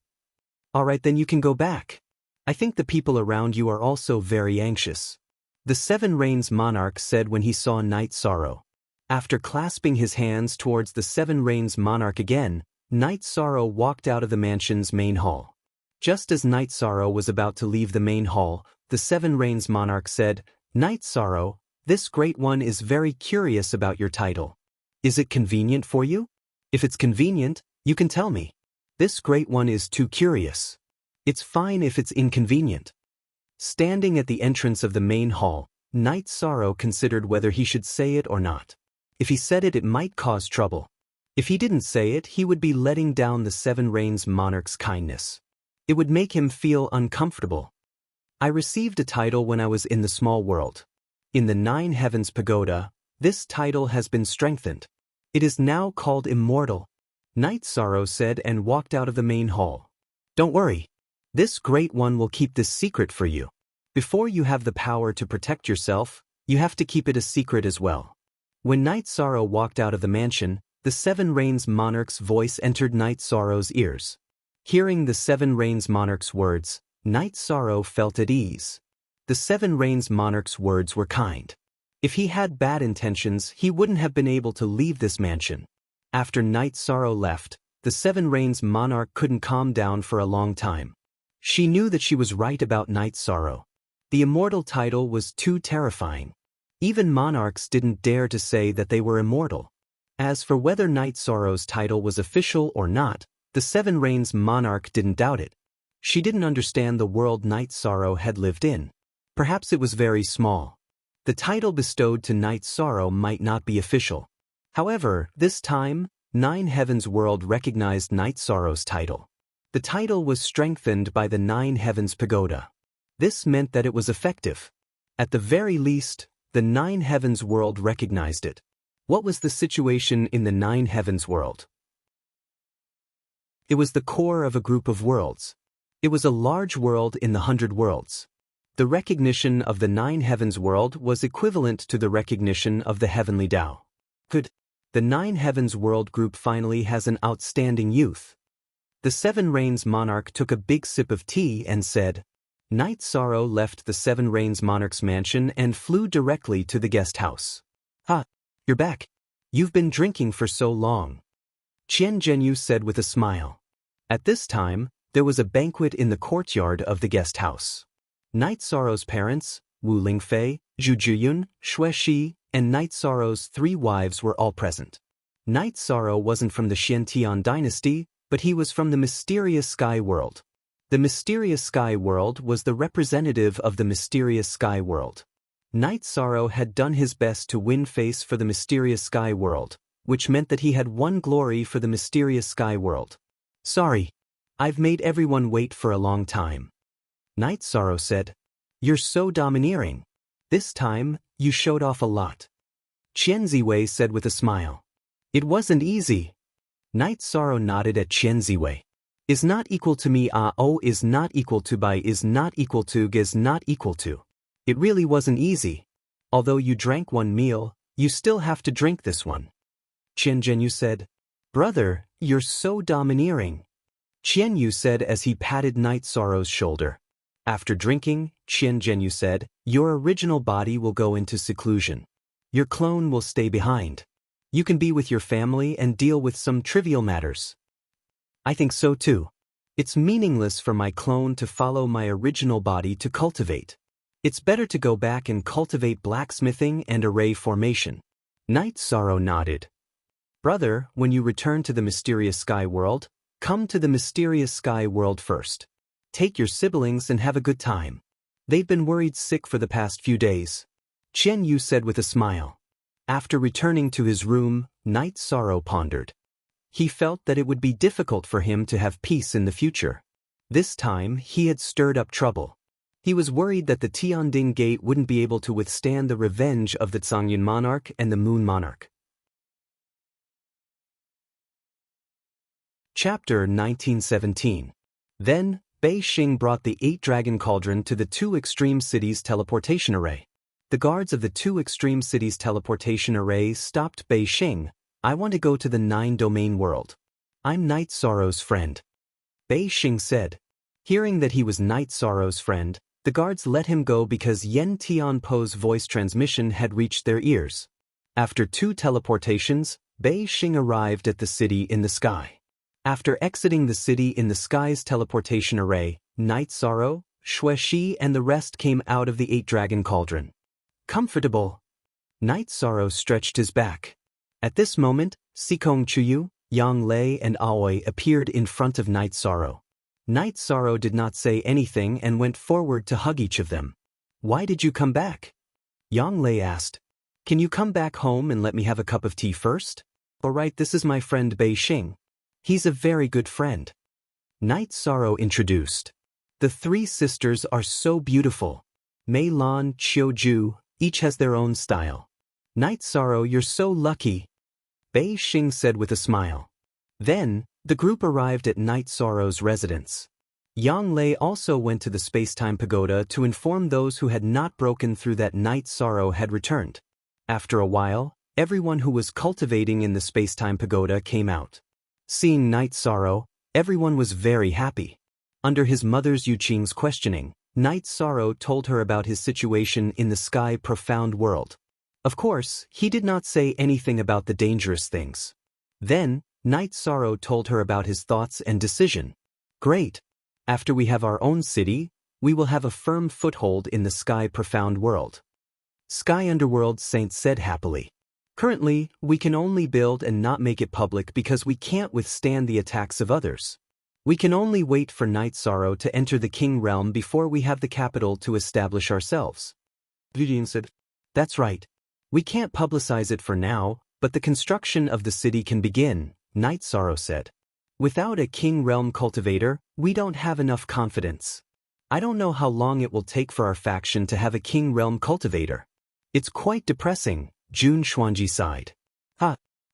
All right, then you can go back. I think the people around you are also very anxious. The Seven Rains monarch said when he saw Night Sorrow. After clasping his hands towards the Seven Rains monarch again, Night Sorrow walked out of the mansion's main hall. Just as Night Sorrow was about to leave the main hall, the Seven Rains monarch said, Night Sorrow, this great one is very curious about your title. Is it convenient for you? If it's convenient, you can tell me. This great one is too curious. It's fine if it's inconvenient. Standing at the entrance of the main hall, Night Sorrow considered whether he should say it or not. If he said it, it might cause trouble. If he didn't say it, he would be letting down the Seven Rains monarch's kindness. It would make him feel uncomfortable. I received a title when I was in the small world. In the Nine Heavens Pagoda, this title has been strengthened. It is now called Immortal. Night Sorrow said and walked out of the main hall. Don't worry. This great one will keep this secret for you. Before you have the power to protect yourself, you have to keep it a secret as well. When Night Sorrow walked out of the mansion, the Seven Rains monarch's voice entered Night Sorrow's ears. Hearing the Seven Rains monarch's words, Night Sorrow felt at ease. The Seven Rains monarch's words were kind. If he had bad intentions, he wouldn't have been able to leave this mansion. After Night Sorrow left, the Seven Rains monarch couldn't calm down for a long time. She knew that she was right about Night Sorrow. The immortal title was too terrifying. Even monarchs didn't dare to say that they were immortal. As for whether Night Sorrow's title was official or not, the Seven Rains monarch didn't doubt it. She didn't understand the world Night Sorrow had lived in. Perhaps it was very small. The title bestowed to Night Sorrow might not be official. However, this time, Nine Heavens world recognized Night Sorrow's title. The title was strengthened by the Nine Heavens Pagoda. This meant that it was effective. At the very least, the Nine Heavens world recognized it. What was the situation in the Nine Heavens world? It was the core of a group of worlds. It was a large world in the 100 worlds. The recognition of the Nine Heavens world was equivalent to the recognition of the heavenly Tao. Good. The Nine Heavens world group finally has an outstanding youth. The Seven Rains monarch took a big sip of tea and said, Night Sorrow left the Seven Rains monarch's mansion and flew directly to the guest house. Ha! You're back. You've been drinking for so long. Qian Zhenyu said with a smile. At this time, there was a banquet in the courtyard of the guest house. Night Sorrow's parents, Wu Lingfei, Zhu Juyun, Xue Shi, and Night Sorrow's 3 wives were all present. Night Sorrow wasn't from the Xiantian dynasty, but he was from the mysterious sky world. The mysterious sky world was the representative of the mysterious sky world. Night Sorrow had done his best to win face for the mysterious sky world, which meant that he had won glory for the mysterious sky world. Sorry. I've made everyone wait for a long time. Night Sorrow said, You're so domineering. This time, you showed off a lot. Qian Ziwei said with a smile. It wasn't easy. Night Sorrow nodded at Qian Ziwei. Is not equal to me o is not equal to by is not equal to g is not equal to. It really wasn't easy. Although you drank one meal, you still have to drink this one. Qian Zhenyu said, Brother, you're so domineering. Qian Yu said as he patted Night Sorrow's shoulder. After drinking, Qian Zhenyu said, Your original body will go into seclusion. Your clone will stay behind. You can be with your family and deal with some trivial matters. I think so too. It's meaningless for my clone to follow my original body to cultivate. It's better to go back and cultivate blacksmithing and array formation. Night Sorrow nodded. Brother, when you return to the mysterious sky world, come to the mysterious sky world first. Take your siblings and have a good time. They've been worried sick for the past few days. Qian Yu said with a smile. After returning to his room, Night Sorrow pondered. He felt that it would be difficult for him to have peace in the future. This time, he had stirred up trouble. He was worried that the Tianding Gate wouldn't be able to withstand the revenge of the Zhangyan monarch and the Moon monarch. Chapter 1917. Then, Bei Xing brought the 8-dragon cauldron to the 2 extreme cities teleportation array. The guards of the 2 extreme cities teleportation array stopped Bei Xing. I want to go to the 9-domain world. I'm Night Sorrow's friend. Bei Xing said. Hearing that he was Night Sorrow's friend, the guards let him go because Yen Tianpo's voice transmission had reached their ears. After 2 teleportations, Bei Xing arrived at the city in the sky. After exiting the city in the sky's teleportation array, Night Sorrow, Xueshi and the rest came out of the 8-dragon cauldron. Comfortable. Night Sorrow stretched his back. At this moment, Sikong Chuyu, Yang Lei and Aoi appeared in front of Night Sorrow. Night Sorrow did not say anything and went forward to hug each of them. Why did you come back? Yang Lei asked. Can you come back home and let me have a cup of tea first? Alright, this is my friend Bei Xing. He's a very good friend. Night Sorrow introduced. The 3 sisters are so beautiful. Mei Lan, Qiu Ju, each has their own style. Night Sorrow, you're so lucky. Bei Xing said with a smile. Then, the group arrived at Night Sorrow's residence. Yang Lei also went to the Space-Time Pagoda to inform those who had not broken through that Night Sorrow had returned. After a while, everyone who was cultivating in the Space-Time Pagoda came out. Seeing Night Sorrow, everyone was very happy. Under his mother's Yuqing's questioning, Night Sorrow told her about his situation in the sky profound world. Of course, he did not say anything about the dangerous things. Then, Night Sorrow told her about his thoughts and decision. Great. After we have our own city, we will have a firm foothold in the sky profound world. Sky Underworld Saint said happily. Currently, we can only build and not make it public because we can't withstand the attacks of others. We can only wait for Night Sorrow to enter the King Realm before we have the capital to establish ourselves. Vidian said. That's right. We can't publicize it for now, but the construction of the city can begin, Night Sorrow said. Without a King Realm cultivator, we don't have enough confidence. I don't know how long it will take for our faction to have a King Realm cultivator. It's quite depressing, Jun Xuanji sighed.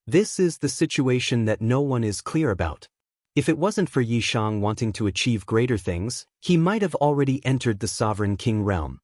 This is the situation that no one is clear about. If it wasn't for Yi Shang wanting to achieve greater things, he might have already entered the sovereign King Realm.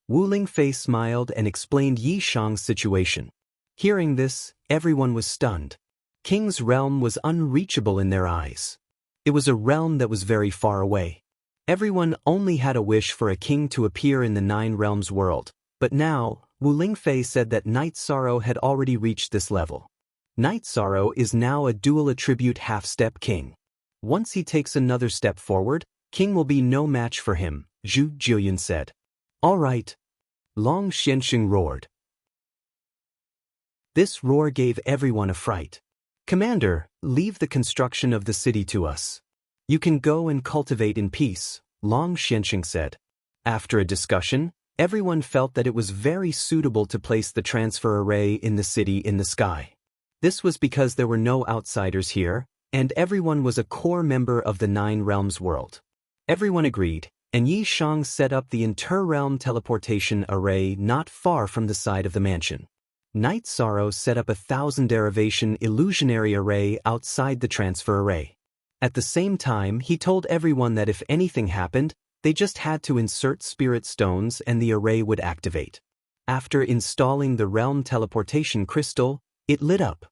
Wu Lingfei smiled and explained Yi Shang's situation. Hearing this, everyone was stunned. King's realm was unreachable in their eyes. It was a realm that was very far away. Everyone only had a wish for a king to appear in the 9 realms world, but now, Wu Lingfei said that Night Sorrow had already reached this level. Night Sorrow is now a dual attribute half-step king. Once he takes another step forward, king will be no match for him, Zhu Jiuyan said. All right. Long Xianxing roared. This roar gave everyone a fright. Commander, leave the construction of the city to us. You can go and cultivate in peace, Long Xianxing said. After a discussion, everyone felt that it was very suitable to place the transfer array in the city in the sky. This was because there were no outsiders here, and everyone was a core member of the 9 realms world. Everyone agreed, and Yi Shang set up the inter-realm teleportation array not far from the side of the mansion. Night Sorrow set up a 1000 derivation illusionary array outside the transfer array. At the same time, he told everyone that if anything happened, they just had to insert spirit stones and the array would activate. After installing the realm teleportation crystal, it lit up.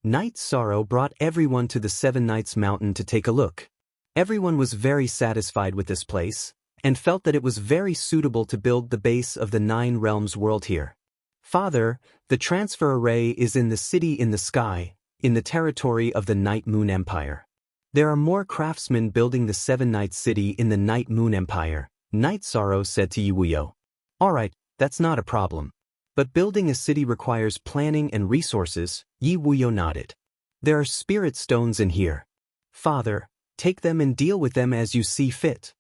Night Sorrow brought everyone to the 7 Nights Mountain to take a look. Everyone was very satisfied with this place, and felt that it was very suitable to build the base of the 9 realms world here. Father, the transfer array is in the city in the sky, in the territory of the Night Moon Empire. There are more craftsmen building the Seven Nights City in the Night Moon Empire, Night Sorrow said to Yiwuyo. Alright, that's not a problem. But building a city requires planning and resources, Yiwuyo nodded. There are spirit stones in here. Father, take them and deal with them as you see fit.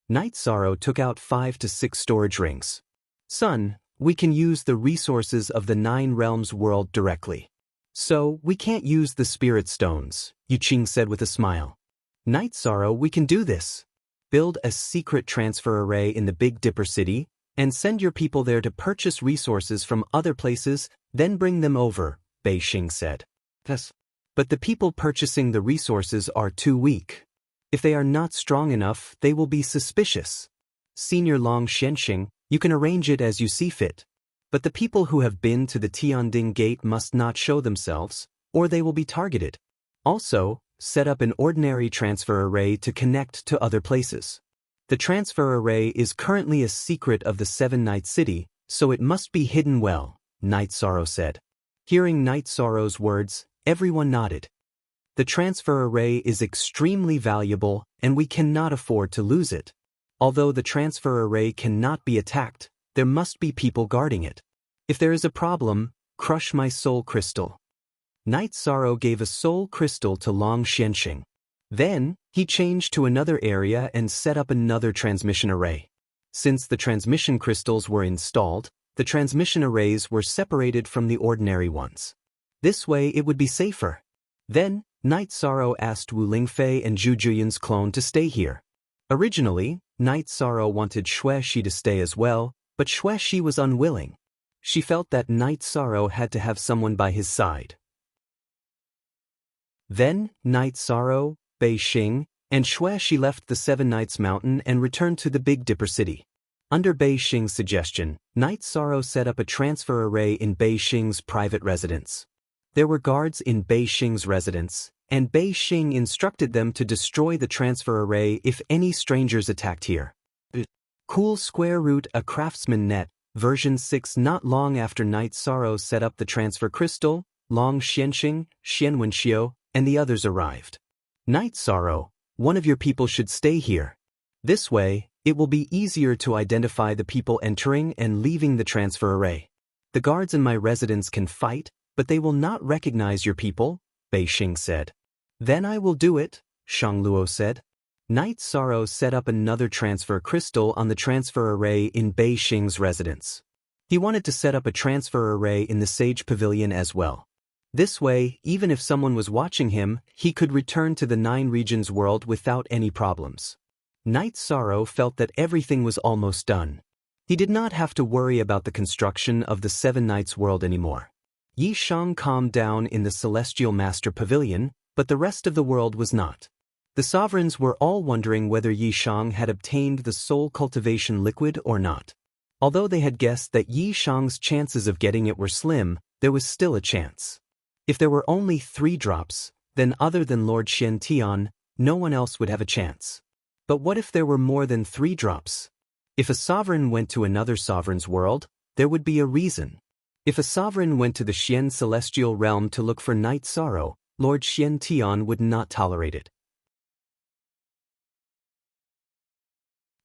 Night Sorrow took out 5 to 6 storage rings. Son, we can use the resources of the 9 realms world directly. So, we can't use the spirit stones, Yuqing said with a smile. Night Sorrow, we can do this. Build a secret transfer array in the Big Dipper City, and send your people there to purchase resources from other places, then bring them over, Bei Xing said. Yes. But the people purchasing the resources are too weak. If they are not strong enough, they will be suspicious. Senior Long Xianxing, you can arrange it as you see fit. But the people who have been to the Tianding Gate must not show themselves, or they will be targeted. Also, set up an ordinary transfer array to connect to other places. The transfer array is currently a secret of the Seven Nights City, so it must be hidden well, Night Sorrow said. Hearing Night Sorrow's words, everyone nodded. The transfer array is extremely valuable, and we cannot afford to lose it. Although the transfer array cannot be attacked, there must be people guarding it. If there is a problem, crush my soul crystal. Night Sorrow gave a soul crystal to Long Xianxing. Then, he changed to another area and set up another transmission array. Since the transmission crystals were installed, the transmission arrays were separated from the ordinary ones. This way it would be safer. Then, Night Sorrow asked Wu Lingfei and Zhu Juyan's clone to stay here. Originally, Night Sorrow wanted Xueshi to stay as well, but Xueshi was unwilling. She felt that Night Sorrow had to have someone by his side. Then, Night Sorrow, Bei Xing, and Xueshi left the Seven Nights Mountain and returned to the Big Dipper City. Under Bei Xing's suggestion, Night Sorrow set up a transfer array in Bei Xing's private residence. There were guards in Bei Xing's residence, and Bei Xing instructed them to destroy the transfer array if any strangers attacked here. Cool Square Root a Craftsman Net, version 6. Not long after Night Sorrow set up the transfer crystal, Long Xianxing, Xian Wenxiu, and the others arrived. Night Sorrow, one of your people should stay here. This way, it will be easier to identify the people entering and leaving the transfer array. The guards in my residence can fight, but they will not recognize your people, Bei Xing said. Then I will do it, Shang Luo said. Night Sorrow set up another transfer crystal on the transfer array in Bei Xing's residence. He wanted to set up a transfer array in the Sage Pavilion as well. This way, even if someone was watching him, he could return to the 9 regions world without any problems. Night Sorrow felt that everything was almost done. He did not have to worry about the construction of the 7 Nights world anymore. Yi Shang calmed down in the Celestial Master Pavilion, but the rest of the world was not. The sovereigns were all wondering whether Yi Shang had obtained the soul cultivation liquid or not. Although they had guessed that Yi Shang's chances of getting it were slim, there was still a chance. If there were only 3 drops, then other than Lord Xian Tian, no one else would have a chance. But what if there were more than 3 drops? If a sovereign went to another sovereign's world, there would be a reason. If a sovereign went to the Xian Celestial Realm to look for Night Sorrow, Lord Xian Tian would not tolerate it.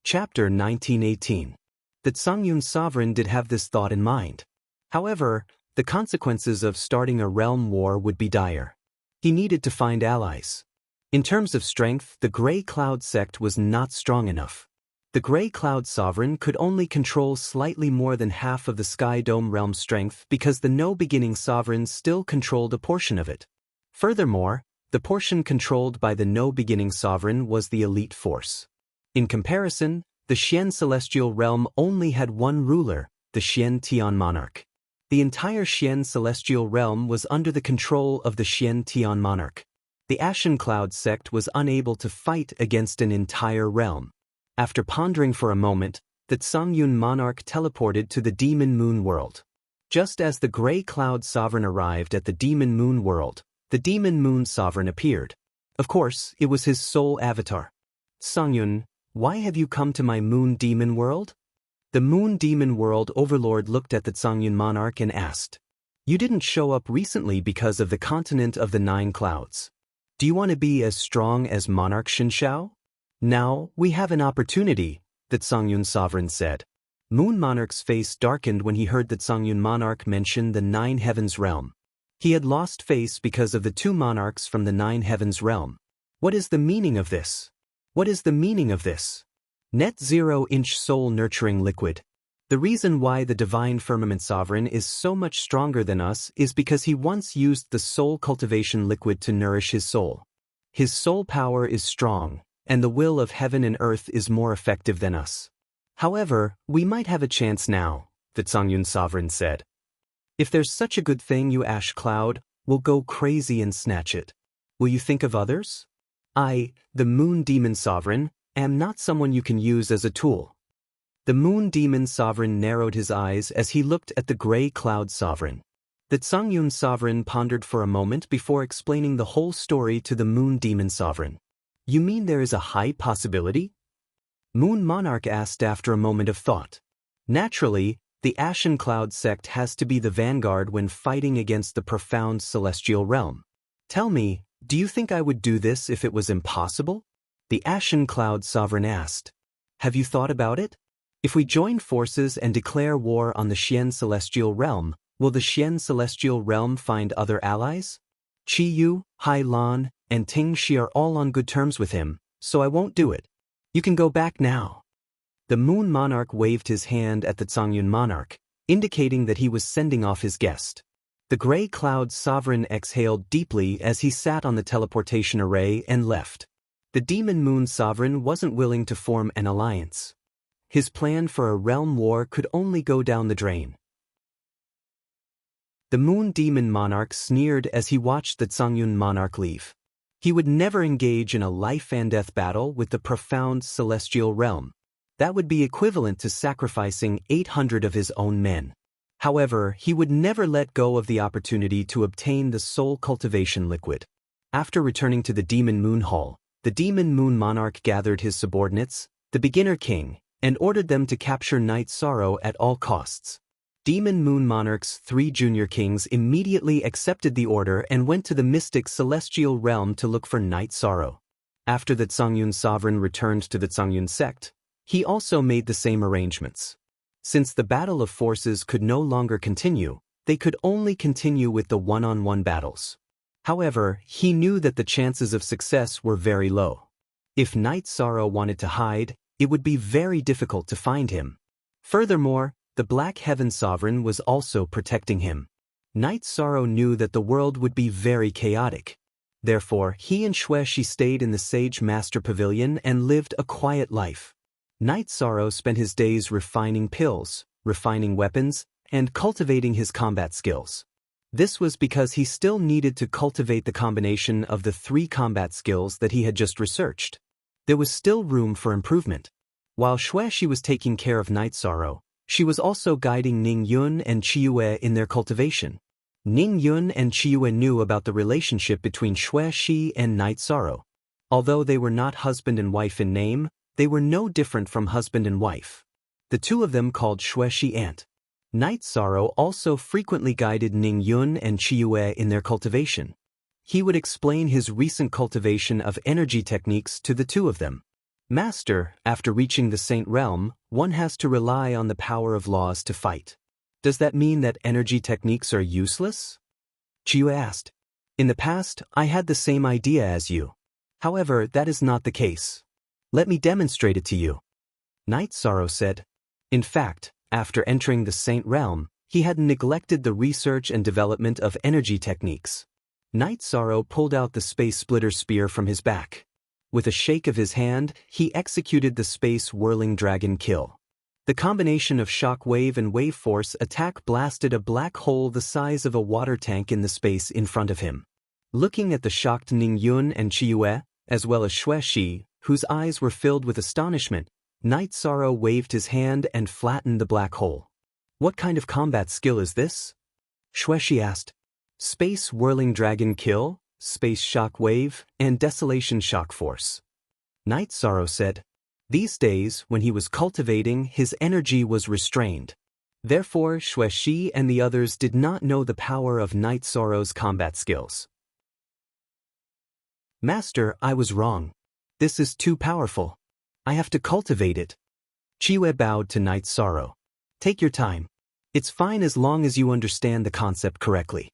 Chapter 1918. The Tsangyun sovereign did have this thought in mind. However, the consequences of starting a realm war would be dire. He needed to find allies. In terms of strength, the Grey Cloud sect was not strong enough. The Grey Cloud sovereign could only control slightly more than half of the Sky Dome realm's strength because the No Beginning sovereign still controlled a portion of it. Furthermore, the portion controlled by the No Beginning sovereign was the elite force. In comparison, the Xian Celestial Realm only had one ruler, the Xian Tian monarch. The entire Xian Celestial Realm was under the control of the Xian Tian monarch. The Ashen Cloud sect was unable to fight against an entire realm. After pondering for a moment, the Tsangyun monarch teleported to the Demon Moon world. Just as the Grey Cloud sovereign arrived at the Demon Moon world, the Demon Moon sovereign appeared. Of course, it was his soul avatar. Tsangyun, why have you come to my Moon Demon world? The Moon Demon world overlord looked at the Tsangyun monarch and asked. You didn't show up recently because of the continent of the 9 clouds. Do you want to be as strong as Monarch Shinshao? Now, we have an opportunity, that Songyun sovereign said. Moon Monarch's face darkened when he heard that Songyun Monarch mention the Nine Heavens realm. He had lost face because of the two monarchs from the Nine Heavens realm. What is the meaning of this? What is the meaning of this? Net zero-inch soul-nurturing liquid. The reason why the Divine Firmament Sovereign is so much stronger than us is because he once used the soul cultivation liquid to nourish his soul. His soul power is strong, and the will of heaven and earth is more effective than us. However, we might have a chance now, the Songyun Sovereign said. If there's such a good thing, you ash cloud, we'll go crazy and snatch it. Will you think of others? I, the Moon Demon Sovereign, am not someone you can use as a tool. The Moon Demon Sovereign narrowed his eyes as he looked at the Gray Cloud Sovereign. The Songyun Sovereign pondered for a moment before explaining the whole story to the Moon Demon Sovereign. You mean there is a high possibility? Moon Monarch asked after a moment of thought. Naturally, the Ashen Cloud sect has to be the vanguard when fighting against the profound celestial realm. Tell me, do you think I would do this if it was impossible? The Ashen Cloud Sovereign asked. Have you thought about it? If we join forces and declare war on the Xian Celestial Realm, will the Xian Celestial Realm find other allies? Qi Yu, Hai Lan, and Ting Shi are all on good terms with him, so I won't do it. You can go back now. The Moon Monarch waved his hand at the Songyun Monarch, indicating that he was sending off his guest. The Gray Cloud Sovereign exhaled deeply as he sat on the teleportation array and left. The Demon Moon Sovereign wasn't willing to form an alliance. His plan for a realm war could only go down the drain. The Moon Demon Monarch sneered as he watched the Songyun Monarch leave. He would never engage in a life-and-death battle with the profound celestial realm. That would be equivalent to sacrificing 800 of his own men. However, he would never let go of the opportunity to obtain the soul cultivation liquid. After returning to the Demon Moon Hall, the Demon Moon Monarch gathered his subordinates, the Beginner King, and ordered them to capture Night Sorrow at all costs. Demon Moon Monarch's 3 junior kings immediately accepted the order and went to the mystic celestial realm to look for Night Sorrow. After the Songyun Sovereign returned to the Songyun sect, he also made the same arrangements. Since the battle of forces could no longer continue, they could only continue with the one-on-one battles. However, he knew that the chances of success were very low. If Night Sorrow wanted to hide, it would be very difficult to find him. Furthermore, the Black Heaven Sovereign was also protecting him. Night Sorrow knew that the world would be very chaotic. Therefore, he and Xueshi stayed in the Sage Master Pavilion and lived a quiet life. Night Sorrow spent his days refining pills, refining weapons, and cultivating his combat skills. This was because he still needed to cultivate the combination of the 3 combat skills that he had just researched. There was still room for improvement. While Xueshi was taking care of Night Sorrow, she was also guiding Ning Yun and Qiyue in their cultivation. Ning Yun and Qiyue knew about the relationship between Xueshi and Night Sorrow. Although they were not husband and wife in name, they were no different from husband and wife. The two of them called Xueshi Aunt. Night Sorrow also frequently guided Ning Yun and Qiyue in their cultivation. He would explain his recent cultivation of energy techniques to the two of them. Master, after reaching the Saint Realm, one has to rely on the power of laws to fight. Does that mean that energy techniques are useless? Qiyue asked. In the past, I had the same idea as you. However, that is not the case. Let me demonstrate it to you. Night Sorrow said. In fact, after entering the Saint Realm, he had neglected the research and development of energy techniques. Night Sorrow pulled out the Space Splitter Spear from his back. With a shake of his hand, he executed the Space Whirling Dragon Kill. The combination of shock wave and wave force attack blasted a black hole the size of a water tank in the space in front of him. Looking at the shocked Ning Yun and Qiyue, as well as Xueshi, whose eyes were filled with astonishment, Night Sorrow waved his hand and flattened the black hole. What kind of combat skill is this? Xueshi asked. Space Whirling Dragon Kill, Space Shock Wave, and Desolation Shock Force. Night Sorrow said. These days, when he was cultivating, his energy was restrained. Therefore, Xueshi and the others did not know the power of Night Sorrow's combat skills. Master, I was wrong. This is too powerful. I have to cultivate it. Chiyue bowed to Night Sorrow. Take your time. It's fine as long as you understand the concept correctly.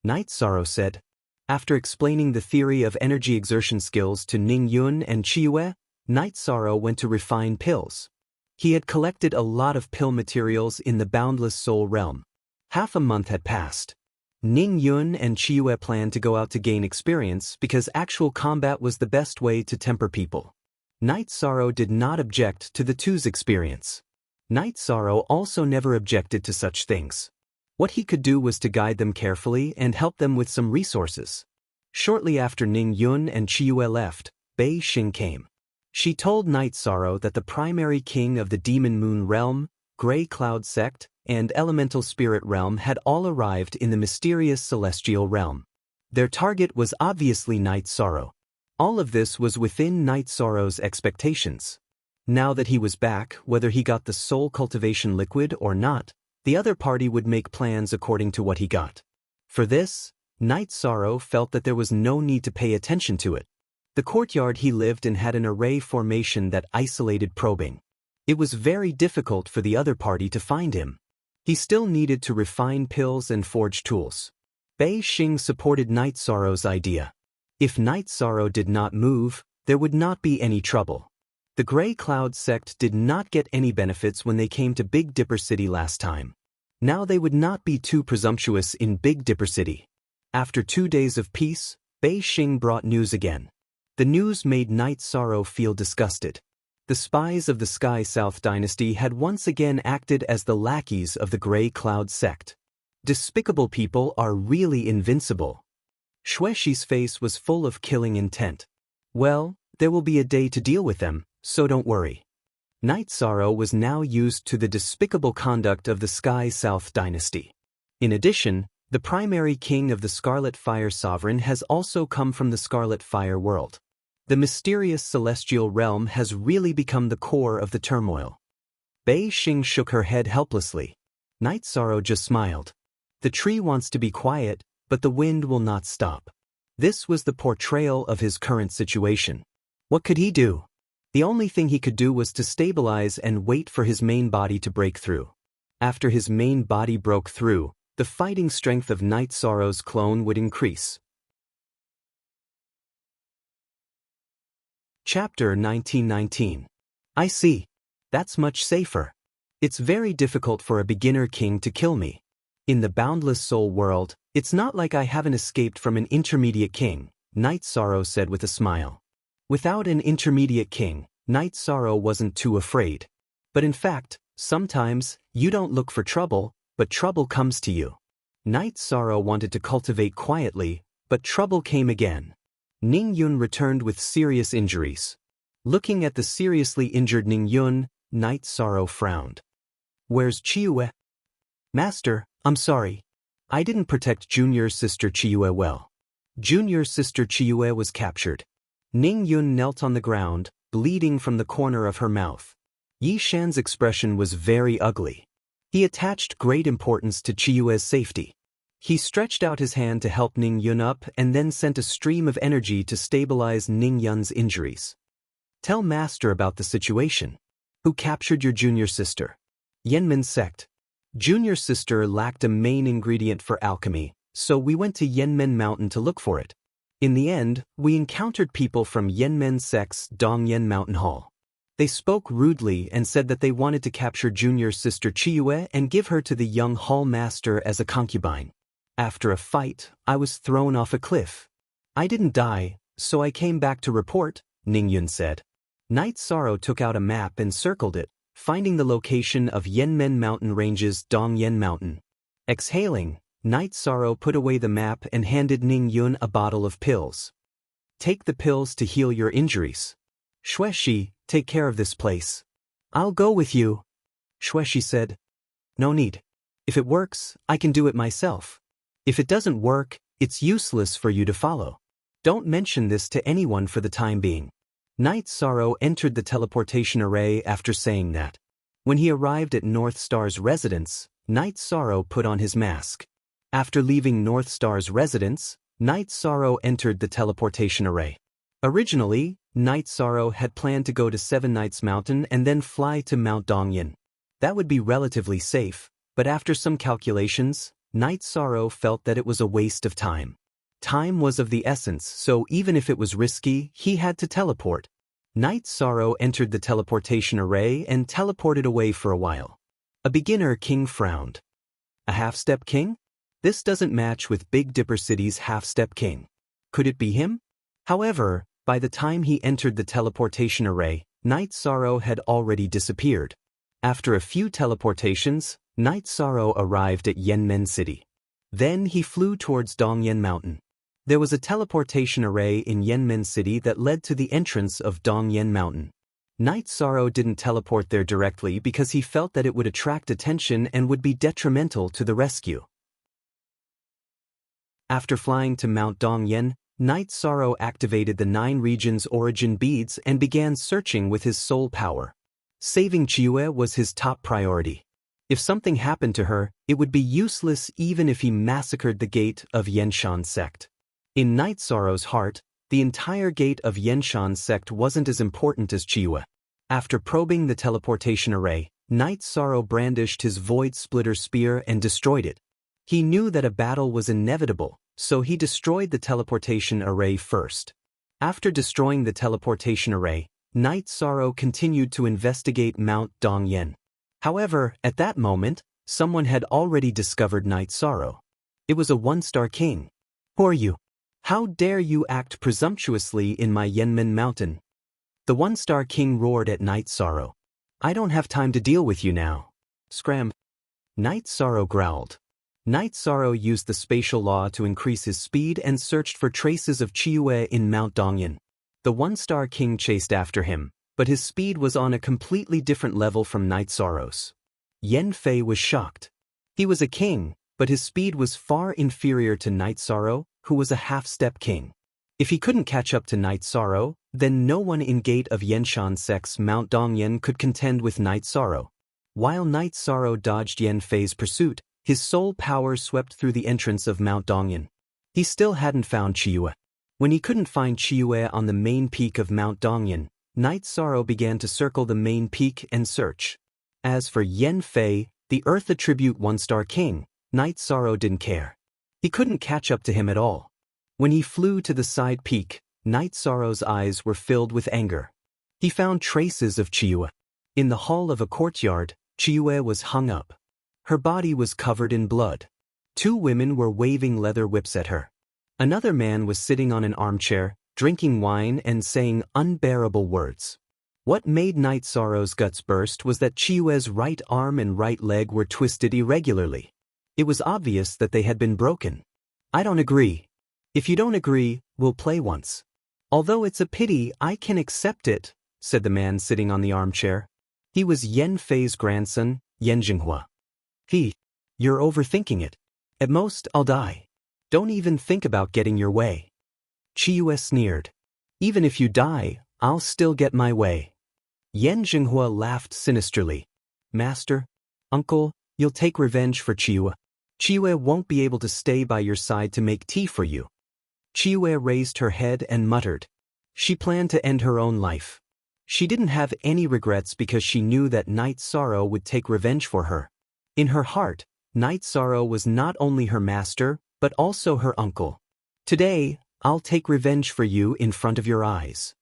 Night Sorrow said. After explaining the theory of energy exertion skills to Ning Yun and Chiyue, Night Sorrow went to refine pills. He had collected a lot of pill materials in the Boundless Soul realm. Half a month had passed. Ning Yun and Chiyue planned to go out to gain experience because actual combat was the best way to temper people. Night Sorrow did not object to the two's experience. Night Sorrow also never objected to such things. What he could do was to guide them carefully and help them with some resources. Shortly after Ning Yun and Chiyue left, Bei Xing came. She told Night Sorrow that the primary king of the Demon Moon realm, Gray Cloud sect, and Elemental Spirit realm had all arrived in the mysterious celestial realm. Their target was obviously Night Sorrow. All of this was within Night Sorrow's expectations. Now that he was back, whether he got the soul cultivation liquid or not, the other party would make plans according to what he got. For this, Night Sorrow felt that there was no need to pay attention to it. The courtyard he lived in had an array formation that isolated probing. It was very difficult for the other party to find him. He still needed to refine pills and forge tools. Bei Xing supported Night Sorrow's idea. If Night Sorrow did not move, there would not be any trouble. The Gray Cloud sect did not get any benefits when they came to Big Dipper City last time. Now they would not be too presumptuous in Big Dipper City. After 2 days of peace, Bei Xing brought news again. The news made Night Sorrow feel disgusted. The spies of the Sky South dynasty had once again acted as the lackeys of the Gray Cloud sect. Despicable people are really invincible. Xuexi's face was full of killing intent. Well, there will be a day to deal with them, so don't worry. Night Sorrow was now used to the despicable conduct of the Sky South dynasty. In addition, the primary king of the Scarlet Fire Sovereign has also come from the Scarlet Fire world. The mysterious celestial realm has really become the core of the turmoil. Bei Xing shook her head helplessly. Night Sorrow just smiled. The tree wants to be quiet, but the wind will not stop. This was the portrayal of his current situation. What could he do? The only thing he could do was to stabilize and wait for his main body to break through. After his main body broke through, the fighting strength of Night Sorrow's clone would increase. Chapter 1919. I see. That's much safer. It's very difficult for a beginner king to kill me. In the Boundless Soul world, it's not like I haven't escaped from an intermediate king, Night Sorrow said with a smile. Without an intermediate king, Night Sorrow wasn't too afraid. But in fact, sometimes, you don't look for trouble, but trouble comes to you. Night Sorrow wanted to cultivate quietly, but trouble came again. Ning Yun returned with serious injuries. Looking at the seriously injured Ning Yun, Night Sorrow frowned. Where's Chiyue? Master, I'm sorry. I didn't protect Junior's sister Chiyue well. Junior's sister Chiyue was captured. Ning Yun knelt on the ground, bleeding from the corner of her mouth. Yi Shan's expression was very ugly. He attached great importance to Chiyue's safety. He stretched out his hand to help Ning Yun up and then sent a stream of energy to stabilize Ning Yun's injuries. Tell Master about the situation. Who captured your junior sister? Yanmen sect. Junior sister lacked a main ingredient for alchemy, so we went to Yanmen Mountain to look for it. In the end, we encountered people from Yanmen sect's Dongyan Mountain Hall. They spoke rudely and said that they wanted to capture junior sister Chiyue and give her to the young hall master as a concubine. After a fight, I was thrown off a cliff. I didn't die, so I came back to report, Ning Yun said. Night Sorrow took out a map and circled it, finding the location of Yanmen Mountain Range's Dongyan Mountain. Exhaling, Night Sorrow put away the map and handed Ning Yun a bottle of pills. Take the pills to heal your injuries. Xuexi, take care of this place. I'll go with you. Xuexi said. No need. If it works, I can do it myself. If it doesn't work, it's useless for you to follow. Don't mention this to anyone for the time being. Night Sorrow entered the teleportation array after saying that. When he arrived at North Star's residence, Night Sorrow put on his mask. After leaving North Star's residence, Night Sorrow entered the teleportation array. Originally, Night Sorrow had planned to go to Seven Nights Mountain and then fly to Mount Dongyin. That would be relatively safe, but after some calculations, Night Sorrow felt that it was a waste of time. Time was of the essence, so even if it was risky, he had to teleport. Night Sorrow entered the teleportation array and teleported away for a while. A beginner king frowned. A half-step king? This doesn't match with Big Dipper City's half-step king. Could it be him? However, by the time he entered the teleportation array, Night Sorrow had already disappeared. After a few teleportations, Night Sorrow arrived at Yanmen City. Then he flew towards Dongyan Mountain. There was a teleportation array in Yanmen City that led to the entrance of Dongyan Mountain. Night Sorrow didn't teleport there directly because he felt that it would attract attention and would be detrimental to the rescue. After flying to Mount Dongyan, Night Sorrow activated the 9 regions' origin beads and began searching with his soul power. Saving Chiyue was his top priority. If something happened to her, it would be useless even if he massacred the gate of Yenshan sect. In Night Sorrow's heart, the entire gate of Yenshan sect wasn't as important as Chiyue. After probing the teleportation array, Night Sorrow brandished his Void Splitter spear and destroyed it. He knew that a battle was inevitable, so he destroyed the teleportation array first. After destroying the teleportation array, Night Sorrow continued to investigate Mount Dongyan. However, at that moment, someone had already discovered Night Sorrow. It was a 1-star king. Who are you? How dare you act presumptuously in my Yanmen Mountain? The 1-star king roared at Night Sorrow. I don't have time to deal with you now. Scram. Night Sorrow growled. Night Sorrow used the spatial law to increase his speed and searched for traces of Chiyue in Mount Dongyan. The 1-star king chased after him, but his speed was on a completely different level from Night Sorrow's. Yen Fei was shocked. He was a king, but his speed was far inferior to Night Sorrow, who was a half-step king. If he couldn't catch up to Night Sorrow, then no one in gate of Yenshan sect's Mount Dongyan could contend with Night Sorrow. While Night Sorrow dodged Yen Fei's pursuit, his soul power swept through the entrance of Mount Dongyan. He still hadn't found Chiyue. When he couldn't find Chiyue on the main peak of Mount Dongyan, Night Sorrow began to circle the main peak and search. As for Yen Fei, the Earth Attribute 1-star king, Night Sorrow didn't care. He couldn't catch up to him at all. When he flew to the side peak, Night Sorrow's eyes were filled with anger. He found traces of Chiyue. In the hall of a courtyard, Chiyue was hung up. Her body was covered in blood. 2 women were waving leather whips at her. Another man was sitting on an armchair, drinking wine and saying unbearable words. What made Night Sorrow's guts burst was that Chiyue's right arm and right leg were twisted irregularly. It was obvious that they had been broken. I don't agree. If you don't agree, we'll play once. Although it's a pity, I can accept it, said the man sitting on the armchair. He was Yen Fei's grandson, Yen Jinghua. You're overthinking it. At most, I'll die. Don't even think about getting your way. Chiyue sneered. Even if you die, I'll still get my way. Yen Jinghua laughed sinisterly. Master, uncle, you'll take revenge for Chiyue. Chiyue won't be able to stay by your side to make tea for you. Chiyue raised her head and muttered. She planned to end her own life. She didn't have any regrets because she knew that Night Sorrow would take revenge for her. In her heart, Night Sorrow was not only her master, but also her uncle. Today, I'll take revenge for you in front of your eyes.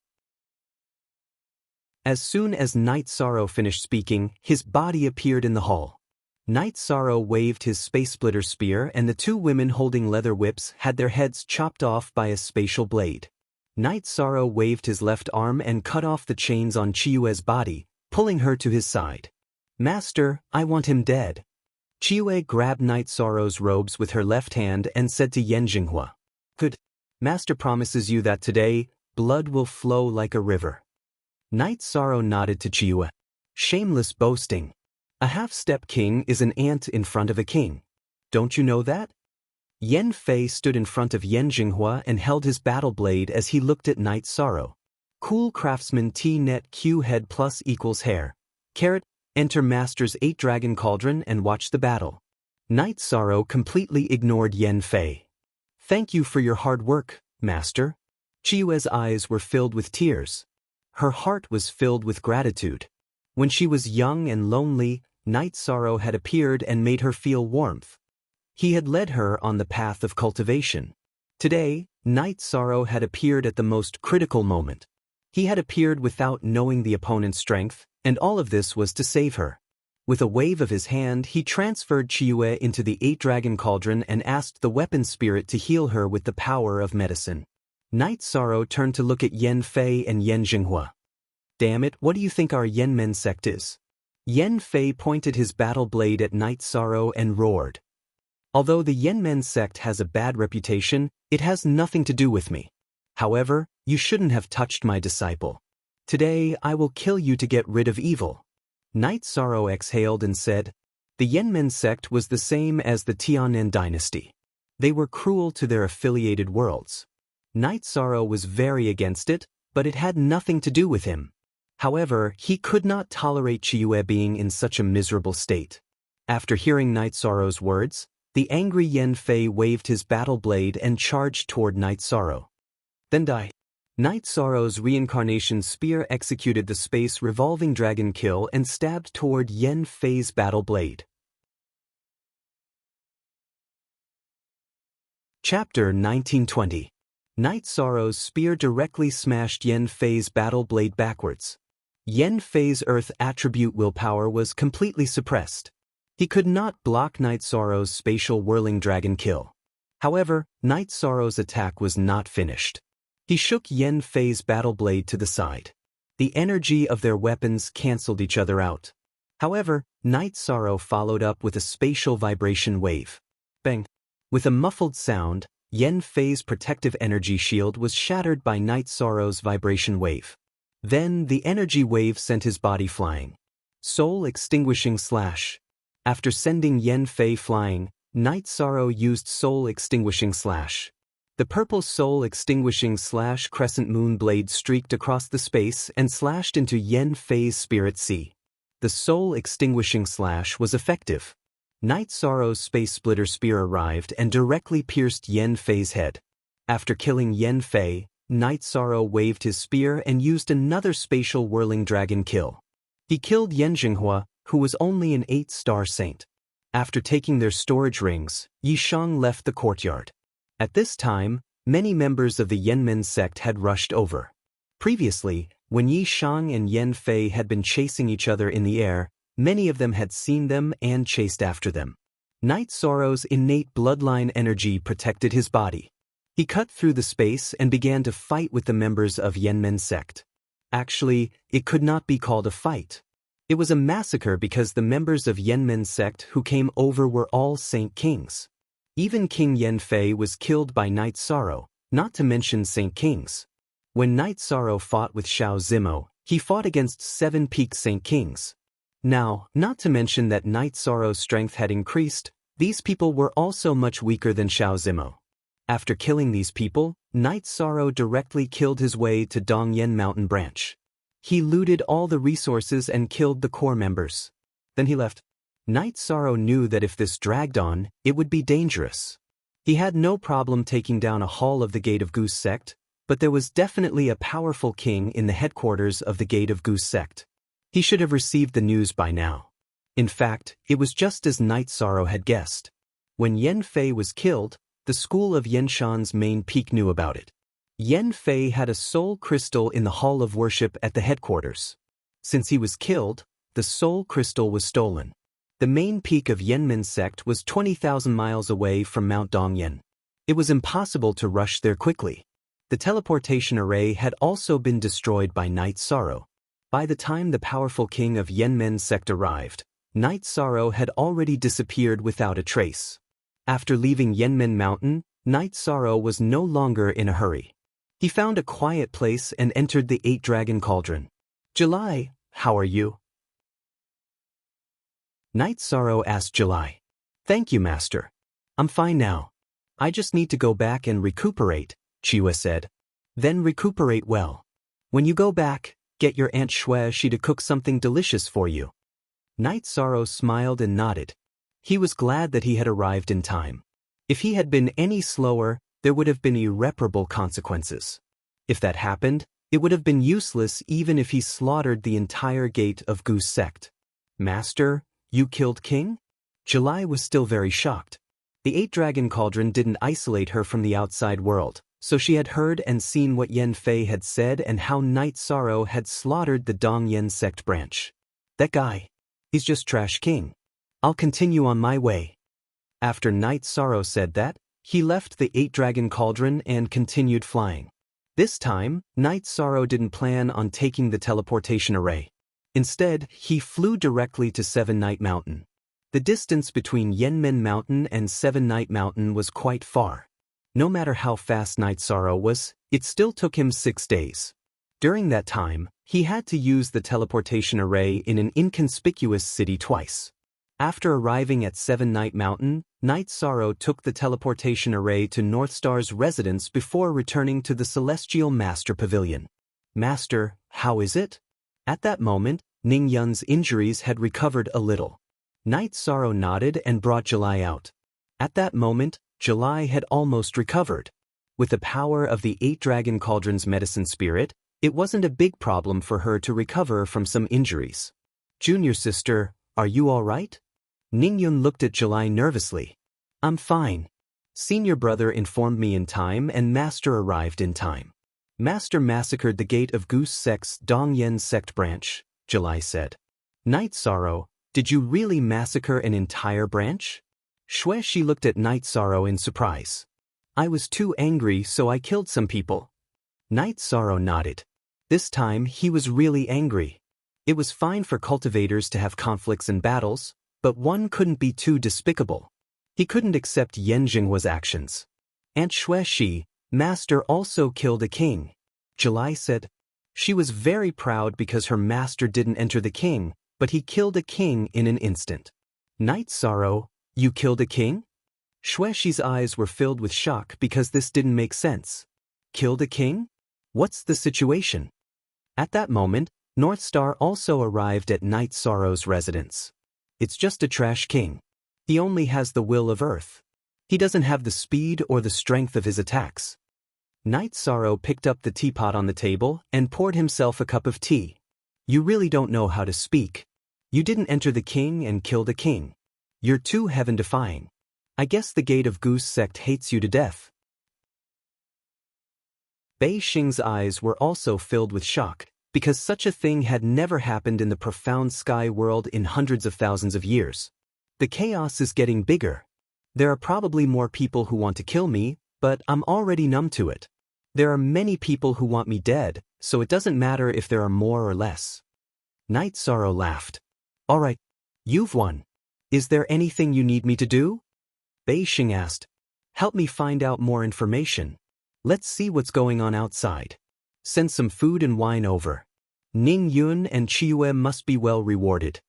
As soon as Night Sorrow finished speaking, his body appeared in the hall. Night Sorrow waved his space splitter spear and the 2 women holding leather whips had their heads chopped off by a spatial blade. Night Sorrow waved his left arm and cut off the chains on Chiyue's body, pulling her to his side. Master, I want him dead. Chiyue grabbed Night Sorrow's robes with her left hand and said to Yen Jinghua. Good. Master promises you that today, blood will flow like a river. Night Sorrow nodded to Chiyue. Shameless boasting. A half-step king is an ant in front of a king. Don't you know that? Yen Fei stood in front of Yen Jinghua and held his battle blade as he looked at Night Sorrow. Cool craftsman T-net Q head plus equals hair. Carrot, enter Master's 8-dragon cauldron and watch the battle. Night Sorrow completely ignored Yen Fei. Thank you for your hard work, Master. Chiyue's eyes were filled with tears. Her heart was filled with gratitude. When she was young and lonely, Night Sorrow had appeared and made her feel warmth. He had led her on the path of cultivation. Today, Night Sorrow had appeared at the most critical moment. He had appeared without knowing the opponent's strength, and all of this was to save her. With a wave of his hand, he transferred Chiyue into the 8-dragon cauldron and asked the weapon spirit to heal her with the power of medicine. Night Sorrow turned to look at Yan Fei and Yan Jinghua. Damn it, what do you think our Yenmen sect is? Yan Fei pointed his battle blade at Night Sorrow and roared. Although the Yenmen sect has a bad reputation, it has nothing to do with me. However, you shouldn't have touched my disciple. Today, I will kill you to get rid of evil. Night Sorrow exhaled and said, the Yenmen sect was the same as the Tianen dynasty. They were cruel to their affiliated worlds. Night Sorrow was very against it, but it had nothing to do with him. However, he could not tolerate Chiyue being in such a miserable state. After hearing Night Sorrow's words, the angry Yan Fei waved his battle blade and charged toward Night Sorrow. Then die. Night Sorrow's reincarnation spear executed the space revolving dragon kill and stabbed toward Yan Fei's battle blade. Chapter 1920. Night Sorrow's spear directly smashed Yan Fei's battle blade backwards. Yan Fei's earth attribute willpower was completely suppressed. He could not block Night Sorrow's spatial whirling dragon kill. However, Night Sorrow's attack was not finished. He shook Yan Fei's battle blade to the side. The energy of their weapons canceled each other out. However, Night Sorrow followed up with a spatial vibration wave. Bang! With a muffled sound, Yan Fei's protective energy shield was shattered by Night Sorrow's vibration wave. Then, the energy wave sent his body flying. Soul Extinguishing Slash. After sending Yan Fei flying, Night Sorrow used Soul Extinguishing Slash. The purple Soul Extinguishing Slash crescent moon blade streaked across the space and slashed into Yan Fei's spirit sea. The Soul Extinguishing Slash was effective. Night Sorrow's Space Splitter Spear arrived and directly pierced Yan Fei's head. After killing Yan Fei, Night Sorrow waved his spear and used another spatial whirling dragon kill. He killed Yan Jinghua, who was only an 8-star saint. After taking their storage rings, Yishang left the courtyard. At this time, many members of the Yenmen sect had rushed over. Previously, when Yishang and Yan Fei had been chasing each other in the air, many of them had seen them and chased after them. Night Sorrow's innate bloodline energy protected his body. He cut through the space and began to fight with the members of Yenmen sect. Actually, it could not be called a fight. It was a massacre because the members of Yenmen sect who came over were all Saint Kings. Even King Yan Fei was killed by Night Sorrow, not to mention Saint Kings. When Night Sorrow fought with Xiao Zimo, he fought against 7 peak Saint Kings. Now, not to mention that Night Sorrow's strength had increased, these people were also much weaker than Xiao Zimo. After killing these people, Night Sorrow directly killed his way to Dongyan Mountain Branch. He looted all the resources and killed the core members. Then he left. Night Sorrow knew that if this dragged on, it would be dangerous. He had no problem taking down a hall of the Gate of Goose sect, but there was definitely a powerful king in the headquarters of the Gate of Goose sect. He should have received the news by now. In fact, it was just as Night Sorrow had guessed. When Yan Fei was killed, the school of Yenshan's main peak knew about it. Yan Fei had a soul crystal in the hall of worship at the headquarters. Since he was killed, the soul crystal was stolen. The main peak of Yenmen sect was 20,000 miles away from Mount Dongyan. It was impossible to rush there quickly. The teleportation array had also been destroyed by Night Sorrow. By the time the powerful king of Yenmen sect arrived, Night Sorrow had already disappeared without a trace. After leaving Yenmen Mountain, Night Sorrow was no longer in a hurry. He found a quiet place and entered the 8-dragon cauldron. July, how are you? Night Sorrow asked July. Thank you, Master. I'm fine now. I just need to go back and recuperate, Chiyue said. Then recuperate well. When you go back, get your Aunt Xue to cook something delicious for you. Night Sorrow smiled and nodded. He was glad that he had arrived in time. If he had been any slower, there would have been irreparable consequences. If that happened, it would have been useless even if he slaughtered the entire gate of Goose sect. Master, you killed King? July was still very shocked. The 8-dragon cauldron didn't isolate her from the outside world, so she had heard and seen what Yen Fei had said and how Night Sorrow had slaughtered the Dong Yen sect branch. That guy. He's just trash King. I'll continue on my way. After Night Sorrow said that, he left the 8-dragon cauldron and continued flying. This time, Night Sorrow didn't plan on taking the teleportation array. Instead, he flew directly to Seven Night Mountain. The distance between Yenmen Mountain and Seven Night Mountain was quite far. No matter how fast Night Sorrow was, it still took him 6 days. During that time, he had to use the teleportation array in an inconspicuous city twice. After arriving at Seven Night Mountain, Night Sorrow took the teleportation array to Northstar's residence before returning to the Celestial Master Pavilion. Master, how is it? At that moment, Ning Yun's injuries had recovered a little. Night Sorrow nodded and brought July out. At that moment, July had almost recovered. With the power of the 8-dragon cauldron's medicine spirit, it wasn't a big problem for her to recover from some injuries. Junior sister, are you all right? Ning Yun looked at July nervously. I'm fine. Senior brother informed me in time and Master arrived in time. Master massacred the gate of Goose sect's Dong Yen sect branch, July said. Night Sorrow, did you really massacre an entire branch? Shi looked at Night Sorrow in surprise. I was too angry so I killed some people. Night Sorrow nodded. This time he was really angry. It was fine for cultivators to have conflicts and battles, but one couldn't be too despicable. He couldn't accept Yan Jinghua's actions. Aunt Shi, Master also killed a king. July said. She was very proud because her master didn't enter the king, but he killed a king in an instant. Night Sorrow, you killed a king? Shi's eyes were filled with shock because this didn't make sense. Killed a king? What's the situation? At that moment, Northstar also arrived at Night Sorrow's residence. It's just a trash king. He only has the will of earth. He doesn't have the speed or the strength of his attacks. Night Sorrow picked up the teapot on the table and poured himself a cup of tea. You really don't know how to speak. You didn't enter the king and kill the king. You're too heaven-defying. I guess the gate of Goose sect hates you to death. Bei Xing's eyes were also filled with shock, because such a thing had never happened in the profound sky world in hundreds of thousands of years. The chaos is getting bigger. There are probably more people who want to kill me, but I'm already numb to it. There are many people who want me dead, so it doesn't matter if there are more or less. Night Sorrow laughed. All right, you've won. Is there anything you need me to do? Bei Xing asked. Help me find out more information. Let's see what's going on outside. Send some food and wine over. Ning Yun and Chiyue must be well rewarded.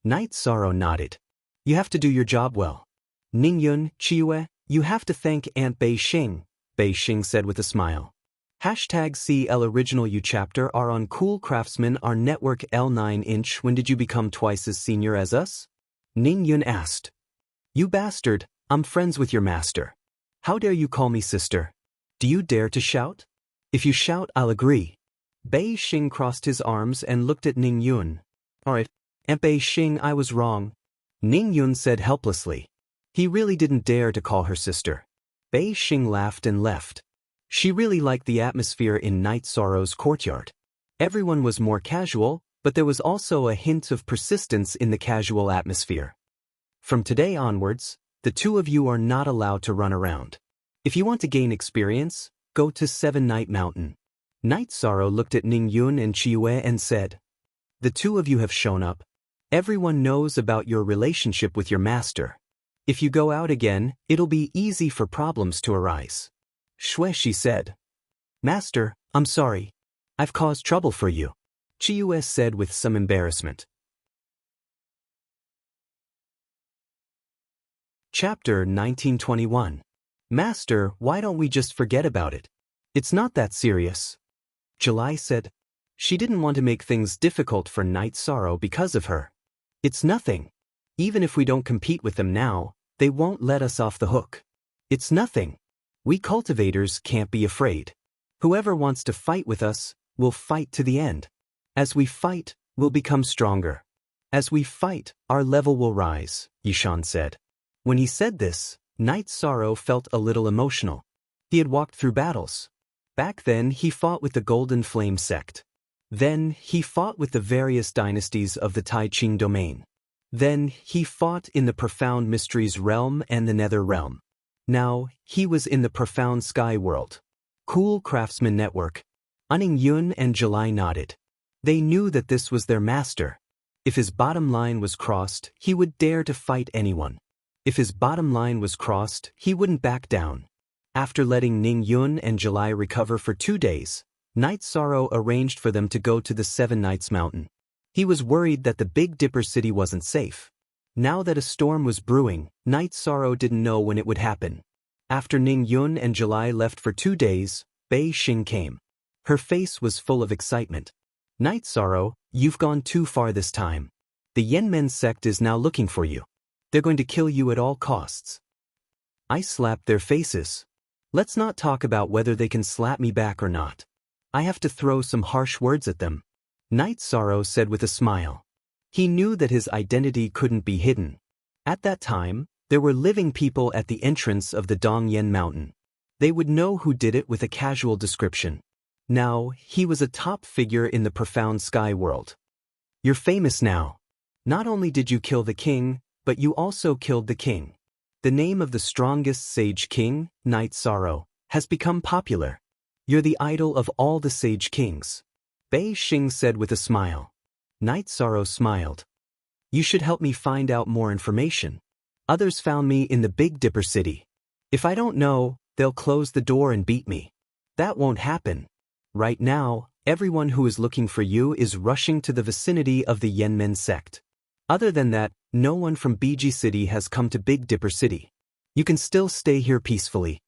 Night Sorrow nodded. You have to do your job well. Ning Yun, Chiyue, you have to thank Aunt Bei Xing, Bei Xing said with a smile. #CL Original U chapter are on Cool Craftsman our network L9-inch. When did you become twice as senior as us? Ning Yun asked. You bastard, I'm friends with your master. How dare you call me sister? Do you dare to shout? If you shout, I'll agree. Bei Xing crossed his arms and looked at Ning Yun. Alright, Aunt Bei Xing, I was wrong. Ning Yun said helplessly. He really didn't dare to call her sister. Bei Xing laughed and left. She really liked the atmosphere in Night Sorrow's courtyard. Everyone was more casual, but there was also a hint of persistence in the casual atmosphere. From today onwards, the two of you are not allowed to run around. If you want to gain experience, go to Seven Night Mountain. Night Sorrow looked at Ning Yun and Chiyue and said, the two of you have shown up. Everyone knows about your relationship with your master. If you go out again, it'll be easy for problems to arise. Shi said. Master, I'm sorry. I've caused trouble for you. Chiyue said with some embarrassment. Chapter 1921. Master, why don't we just forget about it? It's not that serious. July said. She didn't want to make things difficult for Night Sorrow because of her. It's nothing. Even if we don't compete with them now, they won't let us off the hook. It's nothing. We cultivators can't be afraid. Whoever wants to fight with us, will fight to the end. As we fight, we'll become stronger. As we fight, our level will rise, Yishan said. When he said this, Knight Sorrow felt a little emotional. He had walked through battles. Back then he fought with the Golden Flame sect. Then he fought with the various dynasties of the Tai Ching domain. Then he fought in the Profound Mysteries realm and the Nether realm. Now he was in the Profound Sky world. Cool Craftsman Network. Unning Yun and July nodded. They knew that this was their master. If his bottom line was crossed, he would dare to fight anyone. If his bottom line was crossed, he wouldn't back down. After letting Ning Yun and July recover for 2 days, Knight Sorrow arranged for them to go to the Seven Knights Mountain. He was worried that the Big Dipper city wasn't safe. Now that a storm was brewing, Knight Sorrow didn't know when it would happen. After Ning Yun and July left for 2 days, Bei Xing came. Her face was full of excitement. Knight Sorrow, you've gone too far this time. The Yanmen sect is now looking for you. They're going to kill you at all costs. I slapped their faces. Let's not talk about whether they can slap me back or not. I have to throw some harsh words at them. Knight Sorrow said with a smile. He knew that his identity couldn't be hidden. At that time, there were living people at the entrance of the Dongyan Mountain. They would know who did it with a casual description. Now, he was a top figure in the Profound Sky world. You're famous now. Not only did you kill the king, but you also killed the king. The name of the strongest sage king, Knight Sorrow, has become popular. You're the idol of all the sage kings. Bei Xing said with a smile. Knight Sorrow smiled. You should help me find out more information. Others found me in the Big Dipper city. If I don't know, they'll close the door and beat me. That won't happen. Right now, everyone who is looking for you is rushing to the vicinity of the Yanmen sect. Other than that, no one from BG City has come to Big Dipper City. You can still stay here peacefully.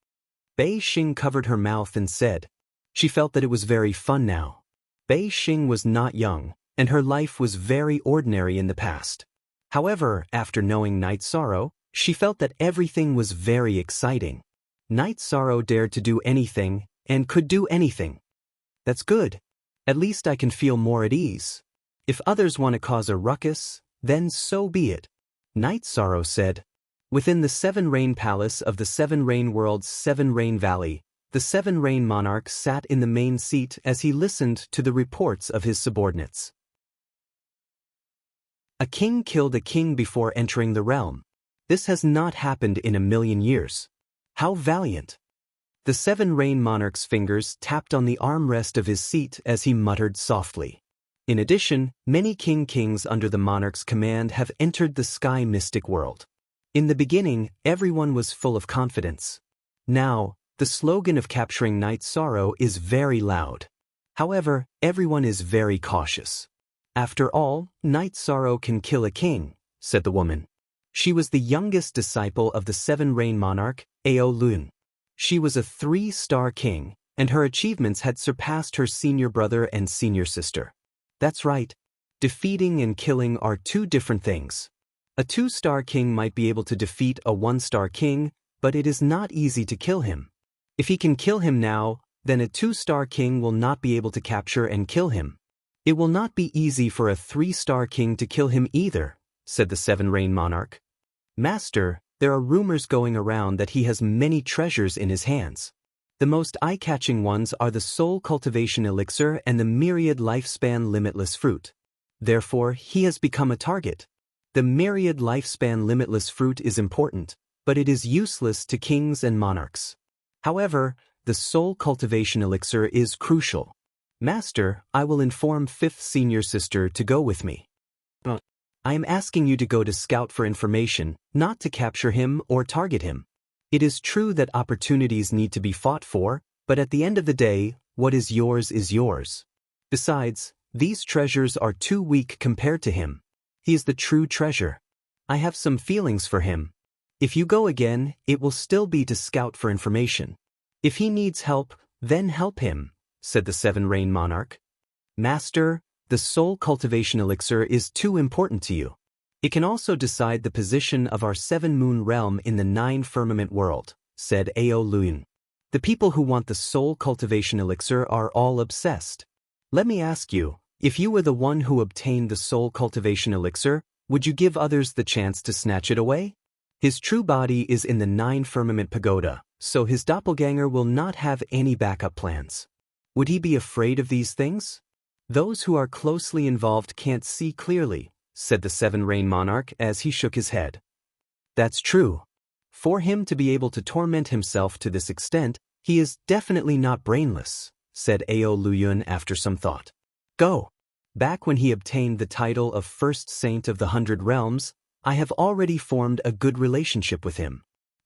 Bei Xing covered her mouth and said. She felt that it was very fun now. Bei Xing was not young, and her life was very ordinary in the past. However, after knowing Knight Sorrow, she felt that everything was very exciting. Knight Sorrow dared to do anything, and could do anything. That's good. At least I can feel more at ease. If others want to cause a ruckus, then so be it. Knight Sorrow said. Within the Seven Rain Palace of the Seven Rain World's Seven Rain Valley, the Seven Rain Monarch sat in the main seat as he listened to the reports of his subordinates. A king killed a king before entering the realm. This has not happened in 1,000,000 years. How valiant! The Seven Rain Monarch's fingers tapped on the armrest of his seat as he muttered softly. In addition, many kings under the monarch's command have entered the sky mystic world. In the beginning, everyone was full of confidence. Now, the slogan of capturing Knight Sorrow is very loud. However, everyone is very cautious. After all, Knight Sorrow can kill a king, said the woman. She was the youngest disciple of the Seven Rain Monarch, Ao Lun. She was a 3-star king, and her achievements had surpassed her senior brother and senior sister. That's right. Defeating and killing are 2 different things. A 2-star king might be able to defeat a 1-star king, but it is not easy to kill him. If he can kill him now, then a 2-star king will not be able to capture and kill him. It will not be easy for a 3-star king to kill him either, said the Seven Rain Monarch. Master, there are rumors going around that he has many treasures in his hands. The most eye-catching ones are the Soul Cultivation Elixir and the Myriad Lifespan Limitless Fruit. Therefore, he has become a target. The Myriad Lifespan Limitless Fruit is important, but it is useless to kings and monarchs. However, the Soul Cultivation Elixir is crucial. Master, I will inform 5th Senior Sister to go with me. I am asking you to go to scout for information, not to capture him or target him. It is true that opportunities need to be fought for, but at the end of the day, what is yours is yours. Besides, these treasures are too weak compared to him. He is the true treasure. I have some feelings for him. If you go again, it will still be to scout for information. If he needs help, then help him, said the Seven Rain Monarch. Master, the Soul Cultivation Elixir is too important to you. It can also decide the position of our 7 Moon realm in the 9 Firmament world, said Ao Lun. The people who want the soul cultivation elixir are all obsessed. Let me ask you, if you were the one who obtained the soul cultivation elixir, would you give others the chance to snatch it away? His true body is in the 9 firmament pagoda, so his doppelganger will not have any backup plans. Would he be afraid of these things? Those who are closely involved can't see clearly, said the 7 Rain Monarch as he shook his head. That's true. For him to be able to torment himself to this extent, he is definitely not brainless, said Ao Luyun after some thought. Go. Back when he obtained the title of First Saint of the 100 Realms, I have already formed a good relationship with him.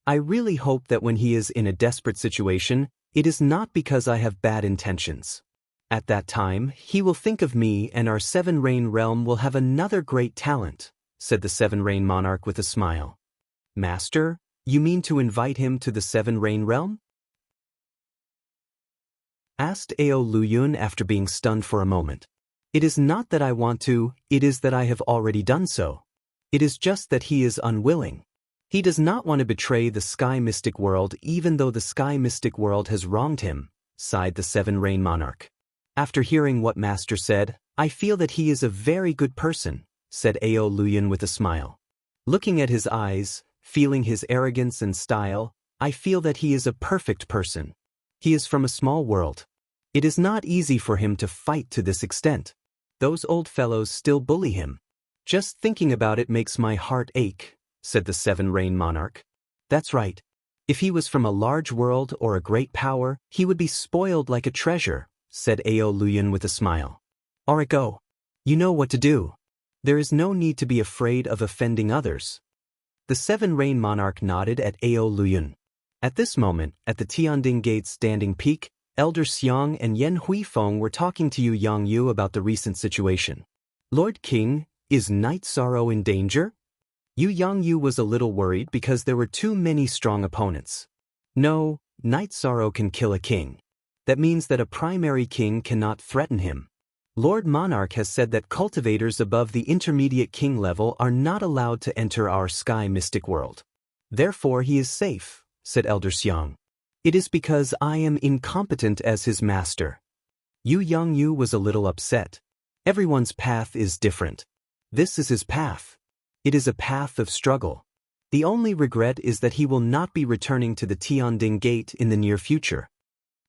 I really hope that when he is in a desperate situation, it is not because I have bad intentions. At that time, he will think of me and our 7 Rain realm will have another great talent, said the 7 Rain Monarch with a smile. Master, you mean to invite him to the 7 Rain realm? Asked Ao Luyun after being stunned for a moment. It is not that I want to, it is that I have already done so. It is just that he is unwilling. He does not want to betray the Sky Mystic World even though the Sky Mystic World has wronged him, sighed the 7 Rain Monarch. After hearing what Master said, I feel that he is a very good person, said Ao Luyun with a smile. Looking at his eyes, feeling his arrogance and style, I feel that he is a perfect person. He is from a small world. It is not easy for him to fight to this extent. Those old fellows still bully him. Just thinking about it makes my heart ache, said the 7 Rain Monarch. That's right. If he was from a large world or a great power, he would be spoiled like a treasure, said Ao Luyun with a smile. Alright, go. You know what to do. There is no need to be afraid of offending others. The 7 Rain Monarch nodded at Ao Luyun. At this moment, at the Tianding Gate's standing peak, Elder Xiang and Yen Huifeng were talking to Yu Yangyu about the recent situation. Lord King, is Night Sorrow in danger? Yu Yangyu was a little worried because there were too many strong opponents. No, Night Sorrow can kill a king. That means that a primary king cannot threaten him. Lord Monarch has said that cultivators above the intermediate king level are not allowed to enter our Sky Mystic World. Therefore he is safe, said Elder Xiang. It is because I am incompetent as his master. Yu Yangyu was a little upset. Everyone's path is different. This is his path. It is a path of struggle. The only regret is that he will not be returning to the Tianding Gate in the near future.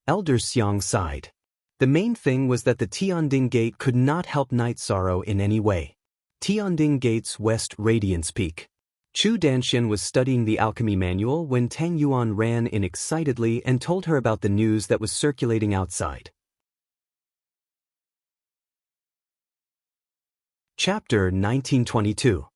Elder Xiang sighed. The main thing was that the Tianding Gate could not help Night Sorrow in any way. Tianding Gate's West Radiance Peak. Chu Danxian was studying the alchemy manual when Tang Yuan ran in excitedly and told her about the news that was circulating outside. Chapter 1922.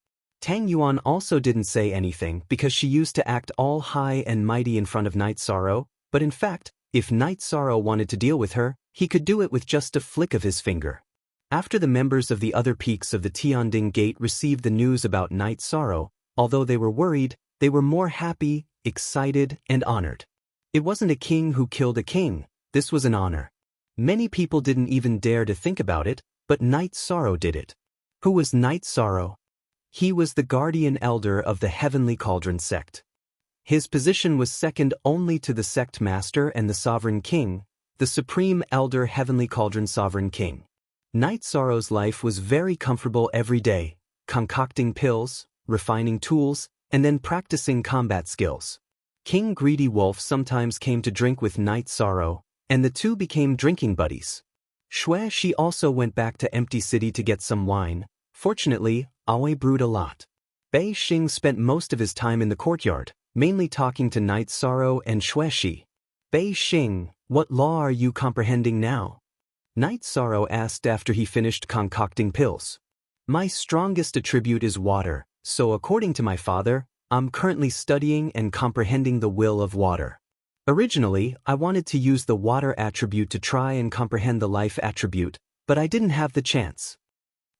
Tang Yuan also didn't say anything because she used to act all high and mighty in front of Night Sorrow, but in fact, if Night Sorrow wanted to deal with her, he could do it with just a flick of his finger. After the members of the other peaks of the Tianding Gate received the news about Night Sorrow, although they were worried, they were more happy, excited, and honored. It wasn't a king who killed a king, this was an honor. Many people didn't even dare to think about it, but Night Sorrow did it. Who was Night Sorrow? He was the guardian elder of the Heavenly Cauldron sect. His position was second only to the sect master and the sovereign king, the supreme elder Heavenly Cauldron sovereign king. Night Sorrow's life was very comfortable every day, concocting pills, refining tools, and then practicing combat skills. King Greedy Wolf sometimes came to drink with Night Sorrow, and the two became drinking buddies. Xue Shi also went back to Empty City to get some wine. Fortunately, Aoi brewed a lot. Bei Xing spent most of his time in the courtyard, mainly talking to Night Sorrow and Xue Shi. Bei Xing, what law are you comprehending now? Night Sorrow asked after he finished concocting pills. My strongest attribute is water. So according to my father, I'm currently studying and comprehending the will of water. Originally, I wanted to use the water attribute to try and comprehend the life attribute, but I didn't have the chance.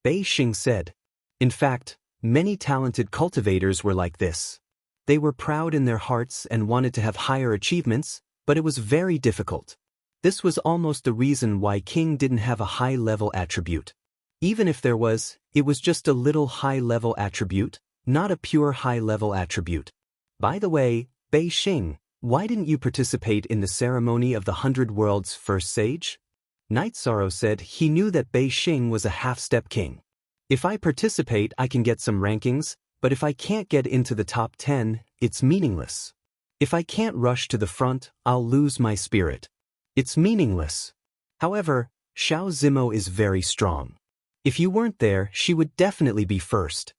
Bei Xing said. In fact, many talented cultivators were like this. They were proud in their hearts and wanted to have higher achievements, but it was very difficult. This was almost the reason why King didn't have a high-level attribute. Even if there was, it was just a little high-level attribute, not a pure high-level attribute. By the way, Bei Xing, Why didn't you participate in the ceremony of the 100 Worlds' first sage? Night Sorrow said he knew that Bei Xing was a half-step king. If I participate I can get some rankings, but if I can't get into the top 10, it's meaningless. If I can't rush to the front, I'll lose my spirit. It's meaningless. However, Xiao Zimo is very strong. If you weren't there, she would definitely be first.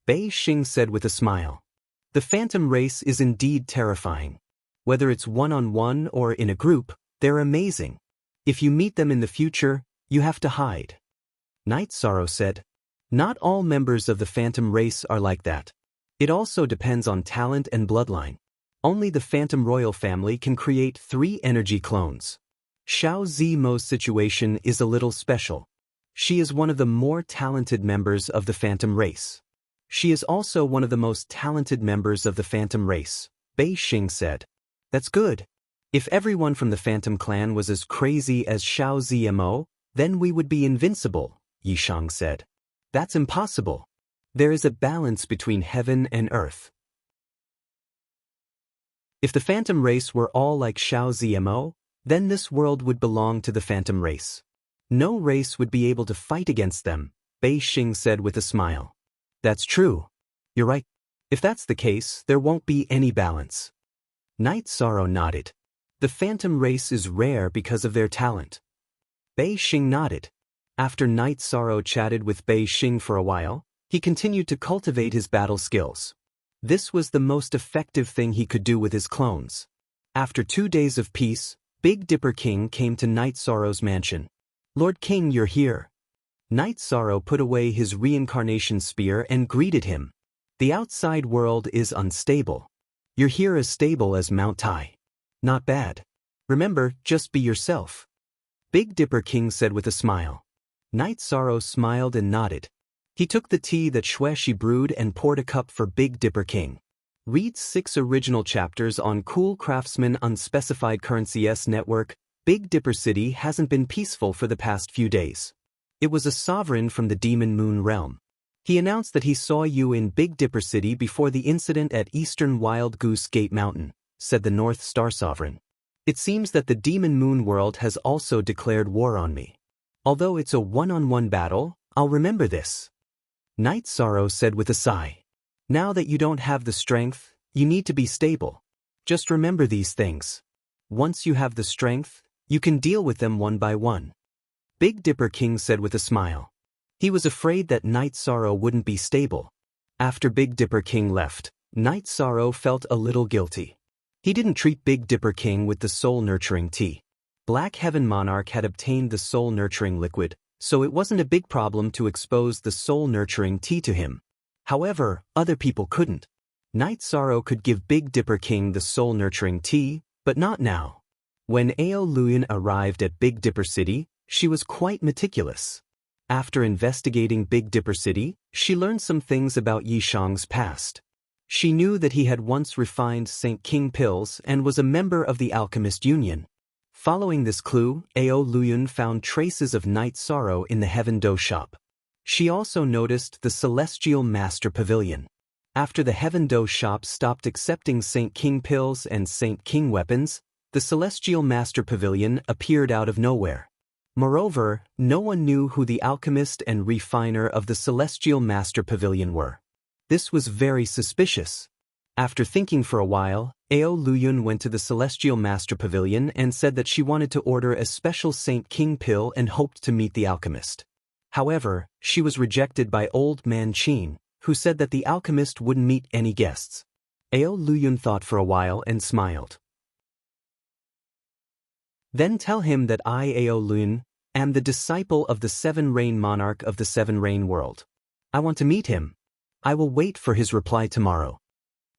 Bei Xing said with a smile. The phantom race is indeed terrifying. Whether it's one-on-one or in a group, they're amazing. If you meet them in the future, you have to hide. Night Sorrow said. Not all members of the phantom race are like that. It also depends on talent and bloodline. Only the phantom royal family can create 3 energy clones. Xiao Zimo's situation is a little special. She is one of the more talented members of the phantom race. She is also one of the most talented members of the phantom race, Bei Xing said. That's good. If everyone from the phantom clan was as crazy as Xiao Zimo, then we would be invincible, Yishang said. That's impossible. There is a balance between heaven and earth. If the phantom race were all like Xiao Zimo, then this world would belong to the phantom race. No race would be able to fight against them, Bei Xing said with a smile. That's true. You're right. If that's the case, there won't be any balance. Night Sorrow nodded. The phantom race is rare because of their talent. Bei Xing nodded. After Night Sorrow chatted with Bei Xing for a while, he continued to cultivate his battle skills. This was the most effective thing he could do with his clones. After 2 days of peace, Big Dipper King came to Night Sorrow's mansion. Lord King, you're here. Night Sorrow put away his reincarnation spear and greeted him. The outside world is unstable. You're here as stable as Mount Tai. Not bad. Remember, just be yourself. Big Dipper King said with a smile. Night Sorrow smiled and nodded. He took the tea that Xueshi brewed and poured a cup for Big Dipper King. Read 6 original chapters on Cool Craftsman Unspecified Currency Network. Big Dipper City hasn't been peaceful for the past few days. It was a sovereign from the Demon Moon realm. He announced that he saw you in Big Dipper City before the incident at Eastern Wild Goose Gate Mountain, said the North Star Sovereign. It seems that the Demon Moon world has also declared war on me. Although it's a one-on-one battle, I'll remember this. Night Sorrow said with a sigh. Now that you don't have the strength, you need to be stable. Just remember these things. Once you have the strength, you can deal with them one by one. Big Dipper King said with a smile. He was afraid that Night Sorrow wouldn't be stable. After Big Dipper King left, Night Sorrow felt a little guilty. He didn't treat Big Dipper King with the soul-nurturing tea. Black Heaven Monarch had obtained the soul-nurturing liquid, so it wasn't a big problem to expose the soul-nurturing tea to him. However, other people couldn't. Night Sorrow could give Big Dipper King the soul-nurturing tea, but not now. When Ao Luyan arrived at Big Dipper City, she was quite meticulous. After investigating Big Dipper City, she learned some things about Yishang's past. She knew that he had once refined St. King pills and was a member of the Alchemist Union. Following this clue, Ao Luyan found traces of Night Sorrow in the Heaven Do shop. She also noticed the Celestial Master Pavilion. After the Heaven Do shop stopped accepting St. King pills and St. King weapons, the Celestial Master Pavilion appeared out of nowhere. Moreover, no one knew who the alchemist and refiner of the Celestial Master Pavilion were. This was very suspicious. After thinking for a while, Ao Luyan went to the Celestial Master Pavilion and said that she wanted to order a special St. King pill and hoped to meet the alchemist. However, she was rejected by Old Man Qin, who said that the alchemist wouldn't meet any guests. Ao Luyan thought for a while and smiled. Then tell him that I, Ao Luyan, am the disciple of the Seven Rain Monarch of the Seven Rain world. I want to meet him. I will wait for his reply tomorrow.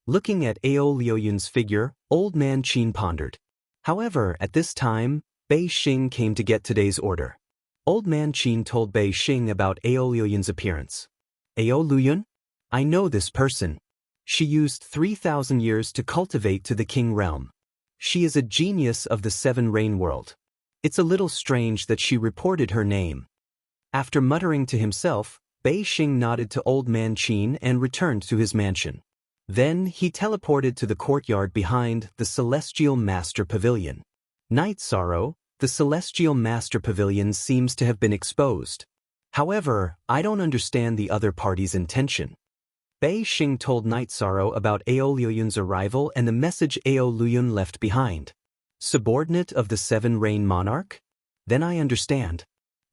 Looking at Ao Luyan's figure, Old Man Qin pondered. However, at this time, Bei Xing came to get today's order. Old Man Qin told Bei Xing about Ao Luyan's appearance. Ao Luyan? I know this person. She used 3,000 years to cultivate to the King realm. She is a genius of the Seven Rain world. It's a little strange that she reported her name. After muttering to himself, Bei Xing nodded to Old Man Qin and returned to his mansion. Then he teleported to the courtyard behind the Celestial Master Pavilion. Night Sorrow, the Celestial Master Pavilion seems to have been exposed. However, I don't understand the other party's intention. Bei Xing told Night Sorrow about Ao Luyun's arrival and the message Ao Luyun left behind. Subordinate of the Seven Rain Monarch? Then I understand.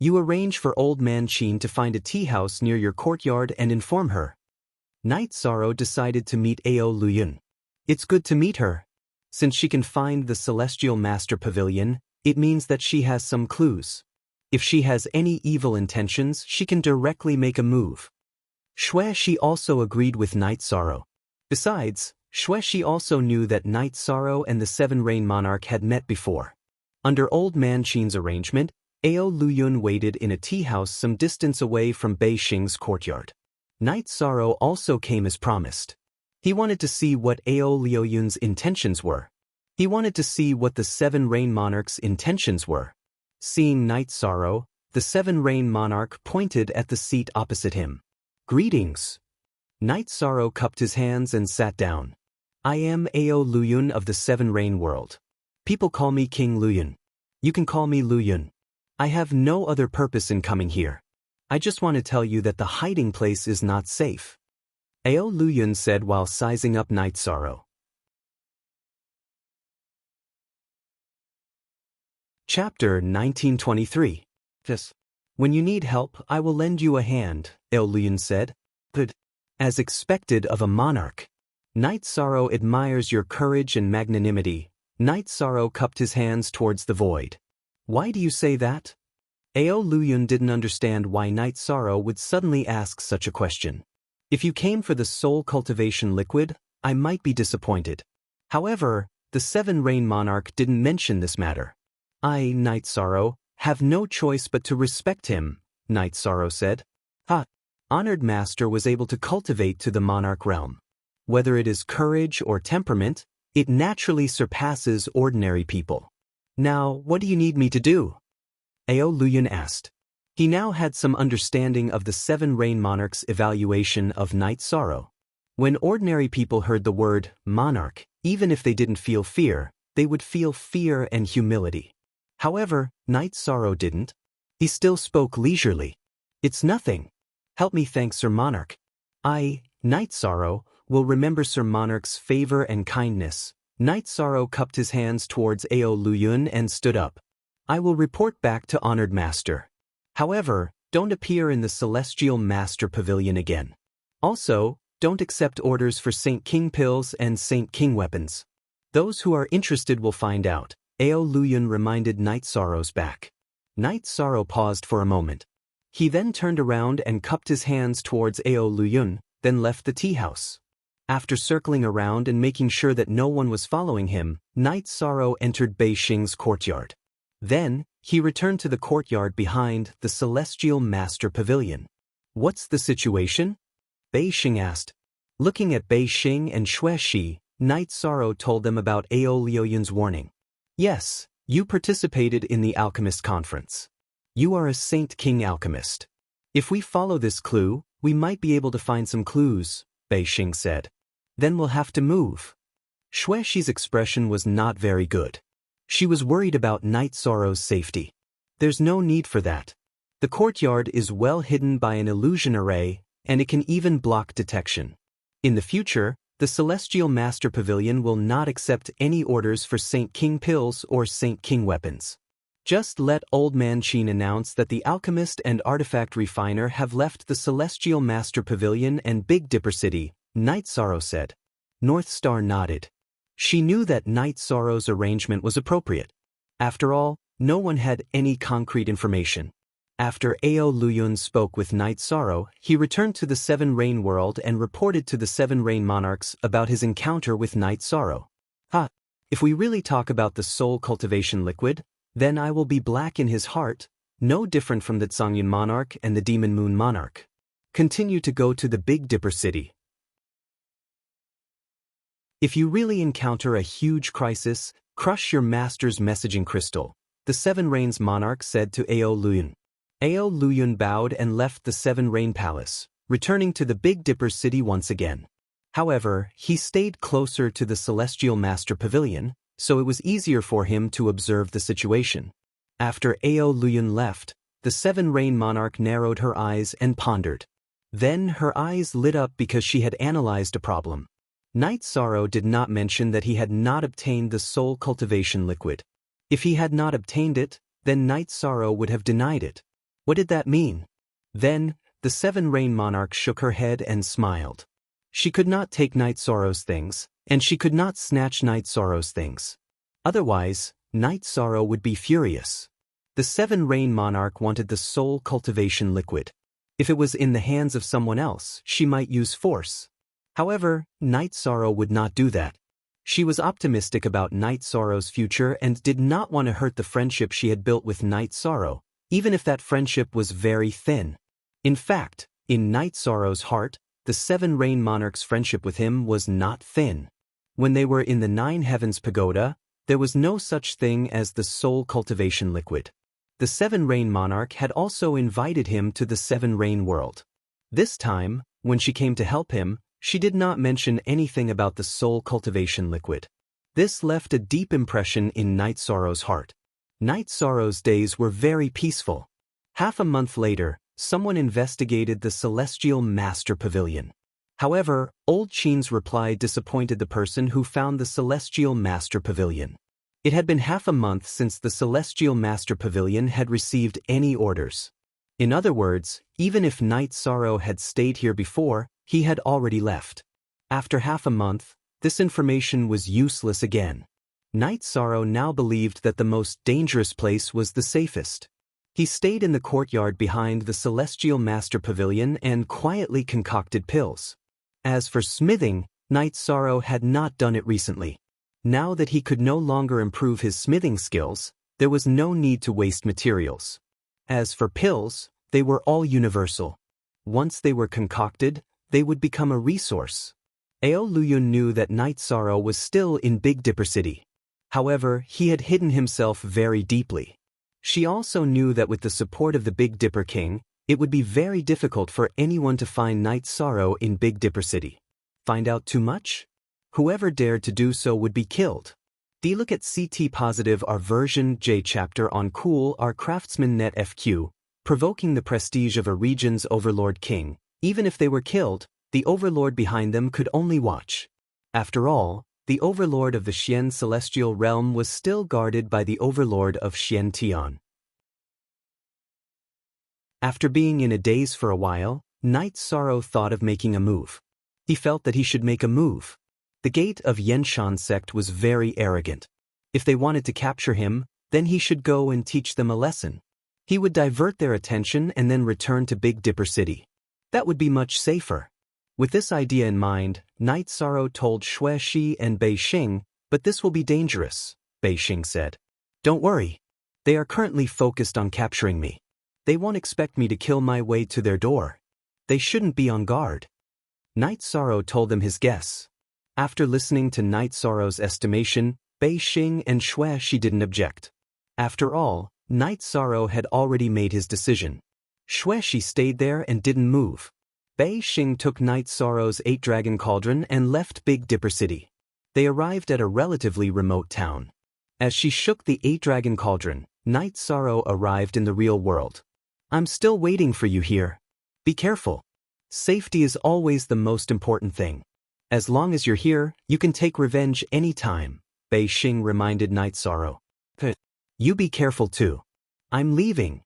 You arrange for Old Man Qin to find a tea house near your courtyard and inform her. Night Sorrow decided to meet Ao Luyun. It's good to meet her. Since she can find the Celestial Master Pavilion, it means that she has some clues. If she has any evil intentions, she can directly make a move. Xueshi also agreed with Night Sorrow. Besides, Xueshi also knew that Night Sorrow and the Seven Rain Monarch had met before. Under Old Man Qin's arrangement, Ao Luyun waited in a tea house some distance away from Bei Xing's courtyard. Night Sorrow also came as promised. He wanted to see what Ao Luyun's intentions were. He wanted to see what the Seven Rain Monarch's intentions were. Seeing Night Sorrow, the Seven Rain Monarch pointed at the seat opposite him. Greetings. Night Sorrow cupped his hands and sat down. I am Ao Luyun of the Seven Rain World. People call me King Luyun. You can call me Luyun. I have no other purpose in coming here. I just want to tell you that the hiding place is not safe. Ao Luyun said while sizing up Night Sorrow. Chapter 1923. Yes. When you need help, I will lend you a hand, Ao Luyun said. But, as expected of a monarch. Night Sorrow admires your courage and magnanimity. Night Sorrow cupped his hands towards the void. Why do you say that? Ao Luyun didn't understand why Night Sorrow would suddenly ask such a question. If you came for the soul cultivation liquid, I might be disappointed. However, the Seven Rain Monarch didn't mention this matter. I, Night Sorrow, have no choice but to respect him, Night Sorrow said. Honored Master was able to cultivate to the monarch realm. Whether it is courage or temperament, it naturally surpasses ordinary people. Now, what do you need me to do? Ao Luyun asked. He now had some understanding of the Seven Rain Monarch's evaluation of Night Sorrow. When ordinary people heard the word monarch, even if they didn't feel fear, they would feel fear and humility. However, Night Sorrow didn't. He still spoke leisurely. It's nothing. Help me thank Sir Monarch. I, Night Sorrow, will remember Sir Monarch's favor and kindness. Night Sorrow cupped his hands towards Ao Luyun and stood up. I will report back to Honored Master. However, don't appear in the Celestial Master Pavilion again. Also, don't accept orders for Saint King pills and Saint King weapons. Those who are interested will find out. Ao Luyun reminded Night Sorrow's back. Night Sorrow paused for a moment. He then turned around and cupped his hands towards Ao Luyun, then left the tea house. After circling around and making sure that no one was following him, Night Sorrow entered Bei Xing's courtyard. Then, he returned to the courtyard behind the Celestial Master Pavilion. What's the situation? Bei Xing asked. Looking at Bei Xing and Xueshi, Night Sorrow told them about Ao Luyun's warning. Yes, you participated in the Alchemist Conference. You are a Saint King alchemist. If we follow this clue, we might be able to find some clues, Bei Xing said. Then we'll have to move. Xueshi's expression was not very good. She was worried about Night Sorrow's safety. There's no need for that. The courtyard is well hidden by an illusion array, and it can even block detection. In the future, the Celestial Master Pavilion will not accept any orders for Saint King pills or Saint King weapons. Just let Old Man Qin announce that the alchemist and artifact refiner have left the Celestial Master Pavilion and Big Dipper City, Night Sorrow said. North Star nodded. She knew that Night Sorrow's arrangement was appropriate. After all, no one had any concrete information. After Ao Luyun spoke with Night Sorrow, he returned to the Seven Rain World and reported to the Seven Rain Monarchs about his encounter with Night Sorrow. If we really talk about the soul cultivation liquid, then I will be black in his heart, no different from the Zhongyun Monarch and the Demon Moon Monarch. Continue to go to the Big Dipper City. If you really encounter a huge crisis, crush your master's messaging crystal, the Seven Rains Monarch said to Ao Luyun. Ao Luyun bowed and left the Seven Rain Palace, returning to the Big Dipper City once again. However, he stayed closer to the Celestial Master Pavilion, so it was easier for him to observe the situation. After Ao Luyun left, the Seven Rain Monarch narrowed her eyes and pondered. Then her eyes lit up because she had analyzed a problem. Night Sorrow did not mention that he had not obtained the soul cultivation liquid. If he had not obtained it, then Night Sorrow would have denied it. What did that mean? Then, the Seven Rain Monarch shook her head and smiled. She could not take Night Sorrow's things, and she could not snatch Night Sorrow's things. Otherwise, Night Sorrow would be furious. The Seven Rain Monarch wanted the soul cultivation liquid. If it was in the hands of someone else, she might use force. However, Night Sorrow would not do that. She was optimistic about Night Sorrow's future and did not want to hurt the friendship she had built with Night Sorrow, even if that friendship was very thin. In fact, in Night Sorrow's heart, the Seven Rain Monarch's friendship with him was not thin. When they were in the Nine Heavens Pagoda, there was no such thing as the soul cultivation liquid. The Seven Rain Monarch had also invited him to the Seven Rain world. This time, when she came to help him, she did not mention anything about the soul cultivation liquid. This left a deep impression in Night Sorrow's heart. Night Sorrow's days were very peaceful. Half a month later, someone investigated the Celestial Master Pavilion. However, Old Chin's reply disappointed the person who found the Celestial Master Pavilion. It had been half a month since the Celestial Master Pavilion had received any orders. In other words, even if Night Sorrow had stayed here before, he had already left. After half a month, this information was useless again. Night Sorrow now believed that the most dangerous place was the safest. He stayed in the courtyard behind the Celestial Master Pavilion and quietly concocted pills. As for smithing, Night Sorrow had not done it recently. Now that he could no longer improve his smithing skills, there was no need to waste materials. As for pills, they were all universal. Once they were concocted, they would become a resource. Ao Luyun knew that Night Sorrow was still in Big Dipper City. However, he had hidden himself very deeply. She also knew that with the support of the Big Dipper King, it would be very difficult for anyone to find Night Sorrow in Big Dipper City. Find out too much? Whoever dared to do so would be killed. Look at CT Positive our version J chapter on Cool our Craftsman Net FQ, provoking the prestige of a region's overlord king. Even if they were killed, the overlord behind them could only watch. After all, the overlord of the Xian celestial realm was still guarded by the overlord of Xian Tian. After being in a daze for a while, Night Sorrow thought of making a move. He felt that he should make a move. The gate of Yenshan sect was very arrogant. If they wanted to capture him, then he should go and teach them a lesson. He would divert their attention and then return to Big Dipper City. That would be much safer. With this idea in mind, Night Sorrow told Xue Shi and Bei Xing, but this will be dangerous, Bei Xing said. Don't worry. They are currently focused on capturing me. They won't expect me to kill my way to their door. They shouldn't be on guard. Night Sorrow told them his guess. After listening to Night Sorrow's estimation, Bei Xing and Xue Shi didn't object. After all, Night Sorrow had already made his decision. Xue Shi stayed there and didn't move. Bei Xing took Night Sorrow's 8-dragon cauldron and left Big Dipper City. They arrived at a relatively remote town. As she shook the 8-dragon cauldron, Night Sorrow arrived in the real world. I'm still waiting for you here. Be careful. Safety is always the most important thing. As long as you're here, you can take revenge any time, Bei Xing reminded Night Sorrow. You be careful too. I'm leaving.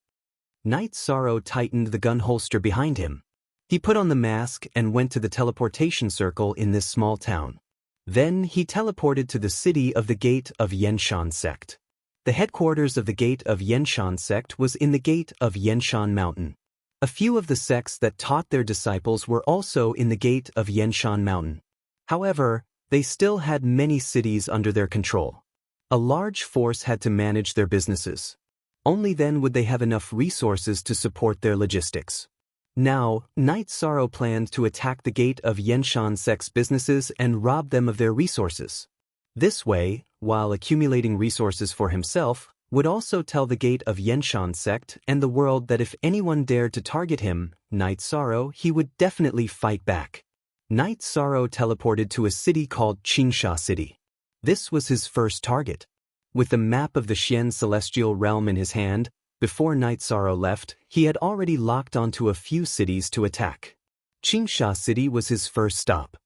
Night Sorrow tightened the gun holster behind him. He put on the mask and went to the teleportation circle in this small town. Then he teleported to the city of the Gate of Yenshan sect. The headquarters of the Gate of Yenshan sect was in the Gate of Yenshan Mountain. A few of the sects that taught their disciples were also in the Gate of Yenshan Mountain. However, they still had many cities under their control. A large force had to manage their businesses. Only then would they have enough resources to support their logistics. Now, Night Sorrow planned to attack the Gate of Yenshan sect's businesses and rob them of their resources. This way, while accumulating resources for himself, would also tell the Gate of Yenshan sect and the world that if anyone dared to target him, Night Sorrow, he would definitely fight back. Night Sorrow teleported to a city called Qingsha City. This was his first target. With the map of the Xian celestial realm in his hand, before Night Sorrow left, he had already locked onto a few cities to attack. Qingsha City was his first stop.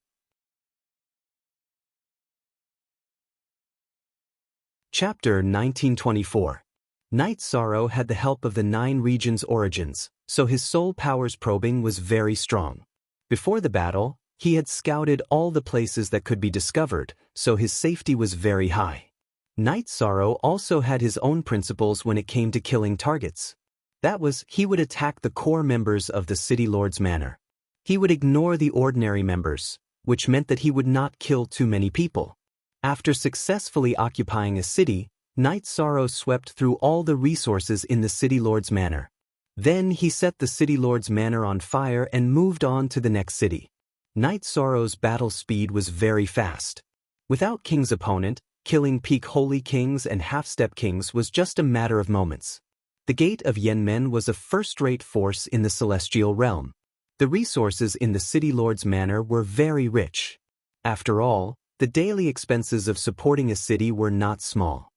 Chapter 1924. Night Sorrow had the help of the 9 regions' origins, so his soul powers probing was very strong. Before the battle, he had scouted all the places that could be discovered, so his safety was very high. Night Sorrow also had his own principles when it came to killing targets. That was, he would attack the core members of the City Lord's manor. He would ignore the ordinary members, which meant that he would not kill too many people. After successfully occupying a city, Night Sorrow swept through all the resources in the City Lord's manor. Then he set the City Lord's manor on fire and moved on to the next city. Night Sorrow's battle speed was very fast. Without King's opponent, killing peak Holy Kings and half-step kings was just a matter of moments. The Gate of Yenmen was a first-rate force in the celestial realm. The resources in the City Lord's manor were very rich. After all, the daily expenses of supporting a city were not small.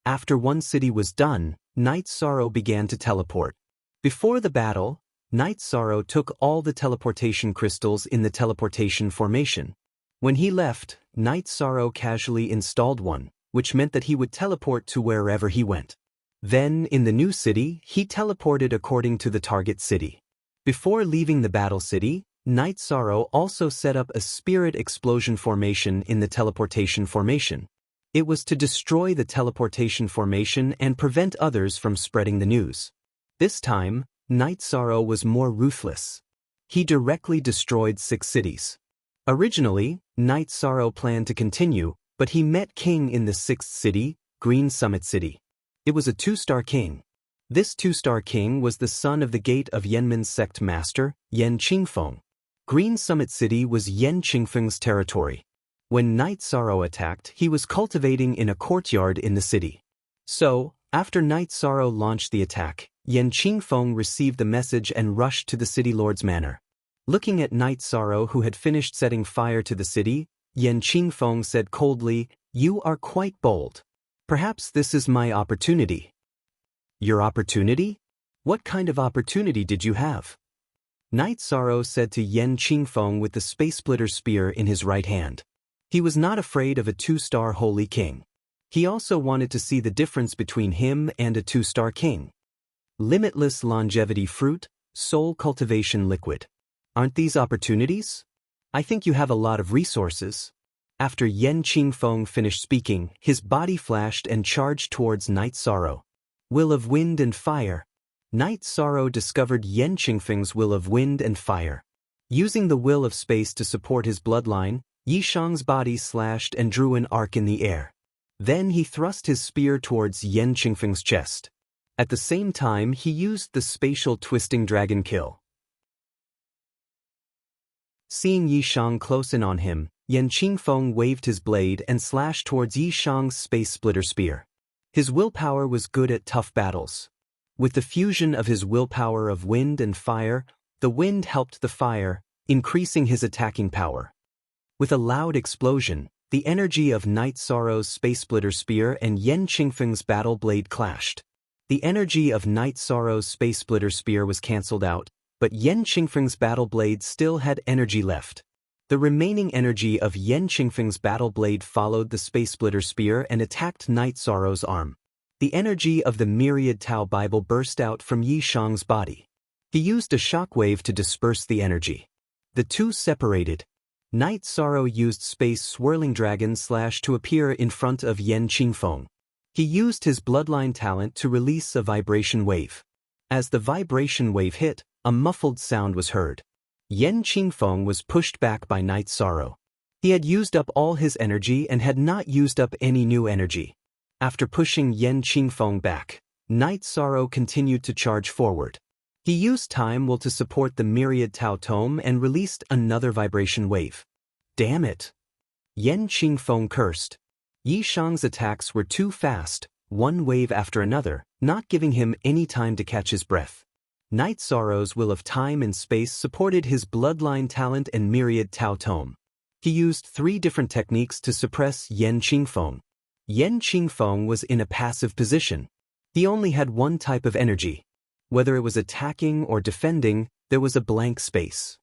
After one city was done, Night Sorrow began to teleport. Before the battle, Night Sorrow took all the teleportation crystals in the teleportation formation. When he left, Night Sorrow casually installed one, which meant that he would teleport to wherever he went. Then, in the new city, he teleported according to the target city. Before leaving the battle city, Night Sorrow also set up a spirit explosion formation in the teleportation formation. It was to destroy the teleportation formation and prevent others from spreading the news. This time, Night Sorrow was more ruthless. He directly destroyed 6 cities. Originally, Night Sorrow planned to continue, but he met King in the 6th city, Green Summit City. It was a 2-star king. This 2-star king was the son of the Gate of Yenmen's sect master, Yen Qingfeng. Green Summit City was Yen Qingfeng's territory. When Night Sorrow attacked, he was cultivating in a courtyard in the city. So, after Night Sorrow launched the attack, Yen Qingfeng received the message and rushed to the City Lord's manor. Looking at Night Sorrow, who had finished setting fire to the city, Yen Qingfeng said coldly, "You are quite bold. Perhaps this is my opportunity." "Your opportunity? What kind of opportunity did you have?" Night Sorrow said to Yen Qingfeng with the Space Splitter Spear in his right hand. He was not afraid of a 2-star Holy King. He also wanted to see the difference between him and a 2-star king. Limitless longevity fruit, soul cultivation liquid. Aren't these opportunities? I think you have a lot of resources. After Yen Qingfeng finished speaking, his body flashed and charged towards Night Sorrow. Will of Wind and Fire. Night Sorrow discovered Yen Qingfeng's Will of Wind and Fire. Using the Will of Space to support his bloodline, Yishang's body slashed and drew an arc in the air. Then he thrust his spear towards Yen Qingfeng's chest. At the same time, he used the spatial twisting dragon kill. Seeing Yishang close in on him, Yen Qingfeng waved his blade and slashed towards Yishang's space splitter spear. His willpower was good at tough battles. With the fusion of his willpower of wind and fire, the wind helped the fire, increasing his attacking power. With a loud explosion, the energy of Night Sorrow's space splitter spear and Yen Qingfeng's battle blade clashed. The energy of Night Sorrow's space splitter spear was cancelled out, but Yen Qingfeng's battle blade still had energy left. The remaining energy of Yen Qingfeng's battle blade followed the space splitter spear and attacked Night Sorrow's arm. The energy of the Myriad Tao Bible burst out from Yishang's body. He used a shockwave to disperse the energy. The two separated. Night Sorrow used Space Swirling Dragon Slash to appear in front of Yen Qingfeng. He used his bloodline talent to release a vibration wave. As the vibration wave hit, a muffled sound was heard. Yen Qingfeng was pushed back by Night Sorrow. He had used up all his energy and had not used up any new energy. After pushing Yen Qingfeng back, Night Sorrow continued to charge forward. He used Time Will to support the Myriad Tao Tome and released another vibration wave. Damn it! Yen Qingfeng cursed. Yishang's attacks were too fast, one wave after another, not giving him any time to catch his breath. Night Sorrow's will of time and space supported his bloodline talent and myriad Tao Tome. He used 3 different techniques to suppress Yen Qingfeng. Yen Qingfeng was in a passive position. He only had one type of energy. Whether it was attacking or defending, there was a blank space.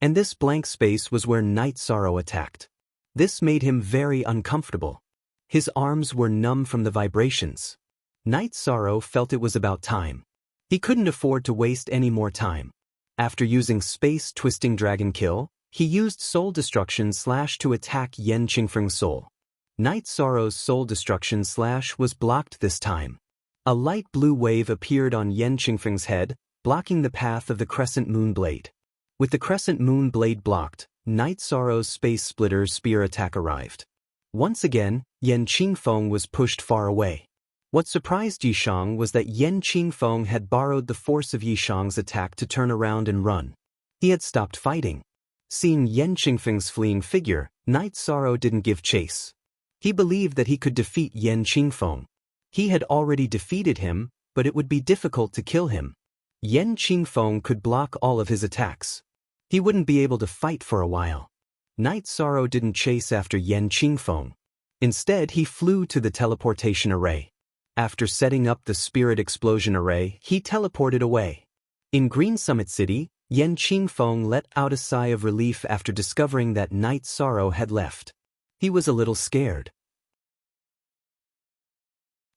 And this blank space was where Night Sorrow attacked. This made him very uncomfortable. His arms were numb from the vibrations. Night Sorrow felt it was about time. He couldn't afford to waste any more time. After using Space Twisting Dragon Kill, he used Soul Destruction Slash to attack Yen Qingfeng's soul. Night Sorrow's Soul Destruction Slash was blocked this time. A light blue wave appeared on Yen Qingfeng's head, blocking the path of the Crescent Moon Blade. With the Crescent Moon Blade blocked, Night Sorrow's Space Splitter Spear attack arrived. Once again, Yen Qingfeng was pushed far away. What surprised Yishang was that Yen Qingfeng had borrowed the force of Yishang's attack to turn around and run. He had stopped fighting. Seeing Yen Qingfeng's fleeing figure, Night Sorrow didn't give chase. He believed that he could defeat Yen Qingfeng. He had already defeated him, but it would be difficult to kill him. Yen Qingfeng could block all of his attacks. He wouldn't be able to fight for a while. Night Sorrow didn't chase after Yen Qingfeng. Instead, he flew to the teleportation array. After setting up the Spirit Explosion Array, he teleported away. In Green Summit City, Yen Qingfeng let out a sigh of relief after discovering that Night Sorrow had left. He was a little scared.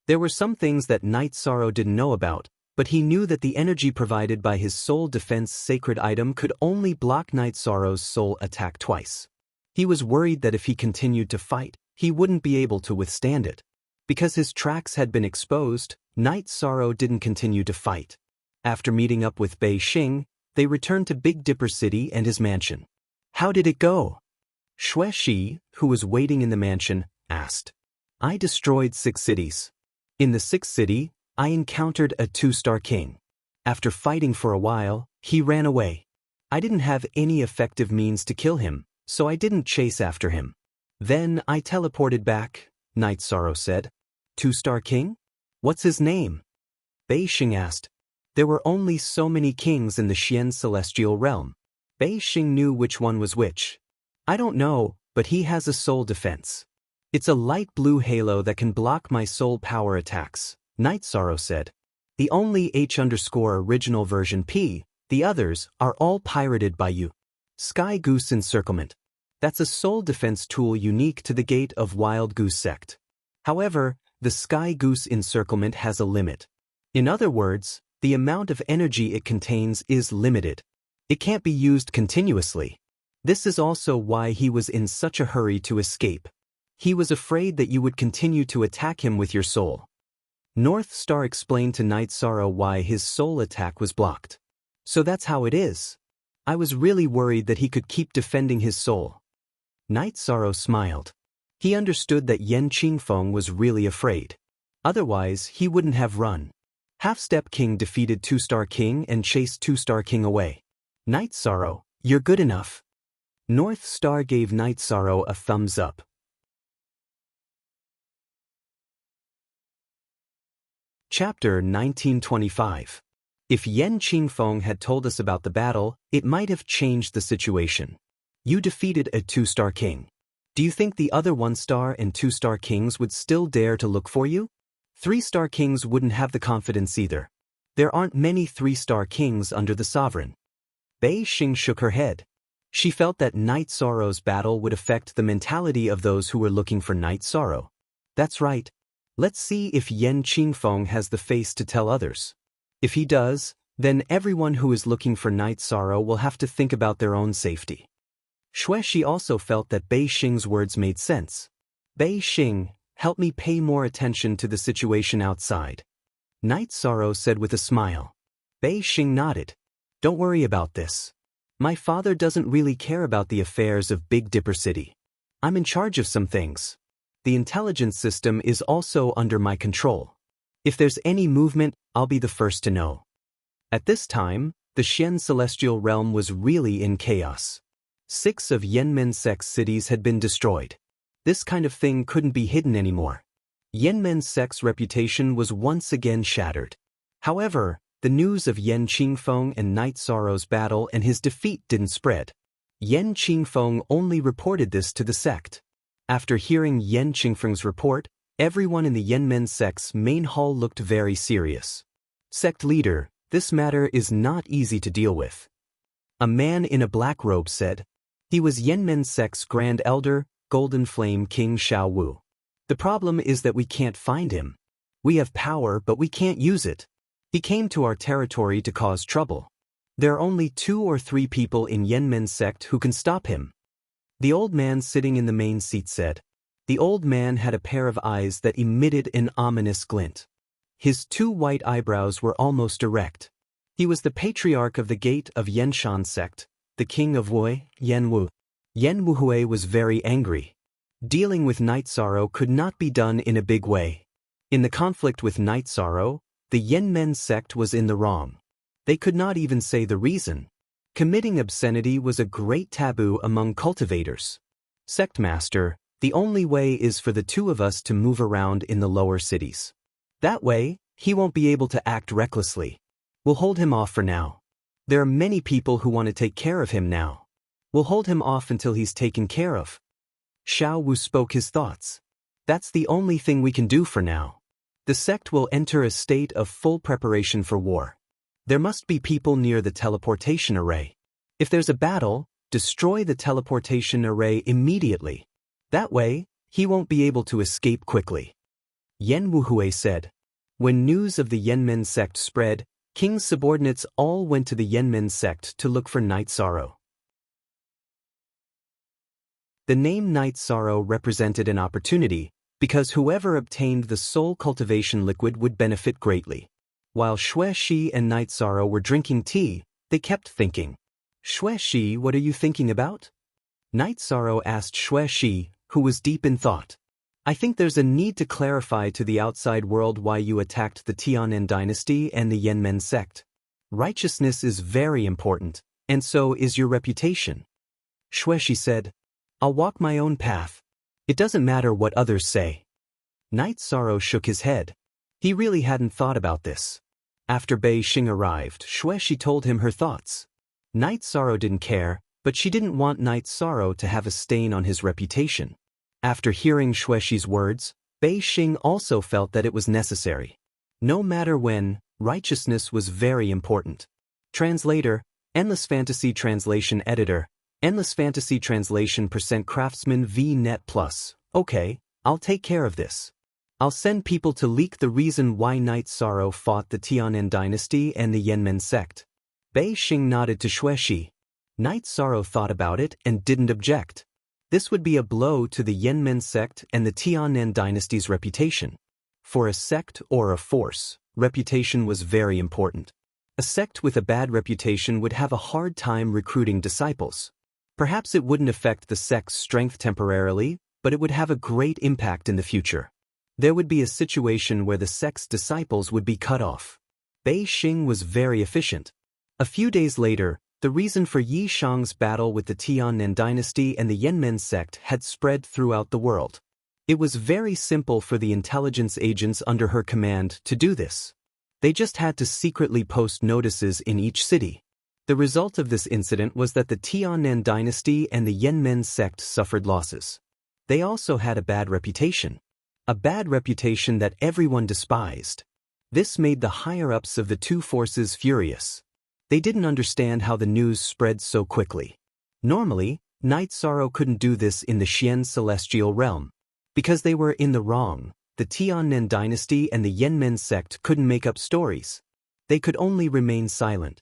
There were some things that Night Sorrow didn't know about, but he knew that the energy provided by his soul defense sacred item could only block Night Sorrow's soul attack twice. He was worried that if he continued to fight, he wouldn't be able to withstand it. Because his tracks had been exposed, Night Sorrow didn't continue to fight. After meeting up with Bei Xing, they returned to Big Dipper City and his mansion. How did it go? Xue Shi, who was waiting in the mansion, asked. I destroyed 6 cities. In the 6th city, I encountered a 2-star king. After fighting for a while, he ran away. I didn't have any effective means to kill him, so I didn't chase after him. Then I teleported back, Night Sorrow said. 2-star king? What's his name? Bei Xing asked. There were only so many kings in the Xian celestial realm. Bei Xing knew which one was which. I don't know, but he has a soul defense. It's a light blue halo that can block my soul power attacks, Night Sorrow said. The only H_original version P, the others, are all pirated by you. Sky Goose Encirclement. That's a soul defense tool unique to the Gate of Wild Goose Sect. However, the Sky Goose Encirclement has a limit. In other words, the amount of energy it contains is limited. It can't be used continuously. This is also why he was in such a hurry to escape. He was afraid that you would continue to attack him with your soul. North Star explained to Night Sorrow why his soul attack was blocked. So that's how it is. I was really worried that he could keep defending his soul. Night Sorrow smiled. He understood that Yen Qingfeng was really afraid. Otherwise, he wouldn't have run. Half-Step King defeated 2-star King and chased 2-star King away. Night Sorrow, you're good enough. North Star gave Night Sorrow a thumbs up. Chapter 1925. If Yen Qingfeng had told us about the battle, it might have changed the situation. You defeated a 2-star king. Do you think the other 1-star and 2-star kings would still dare to look for you? 3-star kings wouldn't have the confidence either. There aren't many 3-star kings under the sovereign. Bei Xing shook her head. She felt that Night Sorrow's battle would affect the mentality of those who were looking for Night Sorrow. That's right. Let's see if Yen Qingfeng has the face to tell others. If he does, then everyone who is looking for Night Sorrow will have to think about their own safety. Xue Shi also felt that Bei Xing's words made sense. Bei Xing, help me pay more attention to the situation outside. Night Sorrow said with a smile. Bei Xing nodded. Don't worry about this. My father doesn't really care about the affairs of Big Dipper City. I'm in charge of some things. The intelligence system is also under my control. If there's any movement, I'll be the first to know. At this time, the Xian celestial realm was really in chaos. 6 of Yanmen-Sec's cities had been destroyed. This kind of thing couldn't be hidden anymore. Yanmen-Sec's reputation was once again shattered. However, the news of Yen Qingfeng and Night Sorrow's battle and his defeat didn't spread. Yen Qingfeng only reported this to the sect. After hearing Yen Qingfeng's report, everyone in the Yenmen sect's main hall looked very serious. Sect leader, this matter is not easy to deal with. A man in a black robe said. He was Yenmen sect's Grand Elder, Golden Flame King Xiao Wu. The problem is that we can't find him. We have power but we can't use it. He came to our territory to cause trouble. There are only 2 or 3 people in Yenmen's sect who can stop him. The old man sitting in the main seat said. The old man had a pair of eyes that emitted an ominous glint. His 2 white eyebrows were almost erect. He was the patriarch of the gate of Yenshan sect, the king of Wei, Yen Wu. Yen Wuhui was very angry. Dealing with Night Sorrow could not be done in a big way. In the conflict with Night Sorrow, the Yenmen sect was in the wrong. They could not even say the reason. Committing obscenity was a great taboo among cultivators. Sect master, the only way is for the 2 of us to move around in the lower cities. That way, he won't be able to act recklessly. We'll hold him off for now. There are many people who want to take care of him now. We'll hold him off until he's taken care of. Xiao Wu spoke his thoughts. That's the only thing we can do for now. The sect will enter a state of full preparation for war. There must be people near the teleportation array. If there's a battle, destroy the teleportation array immediately. That way, he won't be able to escape quickly. Yen Wuhui said. When news of the Yenmen sect spread, King's subordinates all went to the Yenmen sect to look for Night Sorrow. The name Night Sorrow represented an opportunity, because whoever obtained the soul cultivation liquid would benefit greatly. While Xue Shi and Night Sorrow were drinking tea, they kept thinking. Xue Shi, what are you thinking about? Night Sorrow asked Xue Shi, who was deep in thought. I think there's a need to clarify to the outside world why you attacked the Tianen dynasty and the Yenmen sect. Righteousness is very important, and so is your reputation. Xue Shi said. I'll walk my own path. It doesn't matter what others say. Night Sorrow shook his head. He really hadn't thought about this. After Bei Xing arrived, Xue Shi told him her thoughts. Night Sorrow didn't care, but she didn't want Night Sorrow to have a stain on his reputation. After hearing Xue Shi's words, Bei Xing also felt that it was necessary. No matter when, righteousness was very important. Translator, Endless Fantasy Translation Editor, Endless Fantasy Translation %Craftsman v Net Plus. Okay, I'll take care of this. I'll send people to leak the reason why Night Sorrow fought the Tianen dynasty and the Yenmen sect. Bei Xing nodded to Xue Shi. Night Sorrow thought about it and didn't object. This would be a blow to the Yenmen sect and the Tianen dynasty's reputation. For a sect or a force, reputation was very important. A sect with a bad reputation would have a hard time recruiting disciples. Perhaps it wouldn't affect the sect's strength temporarily, but it would have a great impact in the future. There would be a situation where the sect's disciples would be cut off. Bei Xing was very efficient. A few days later, the reason for Yi Shang's battle with the Tianen dynasty and the Yenmen sect had spread throughout the world. It was very simple for the intelligence agents under her command to do this. They just had to secretly post notices in each city. The result of this incident was that the Tianen dynasty and the Yenmen sect suffered losses. They also had a bad reputation. A bad reputation that everyone despised. This made the higher-ups of the 2 forces furious. They didn't understand how the news spread so quickly. Normally, Night Sorrow couldn't do this in the Xian celestial realm. Because they were in the wrong, the Tianen dynasty and the Yenmen sect couldn't make up stories. They could only remain silent.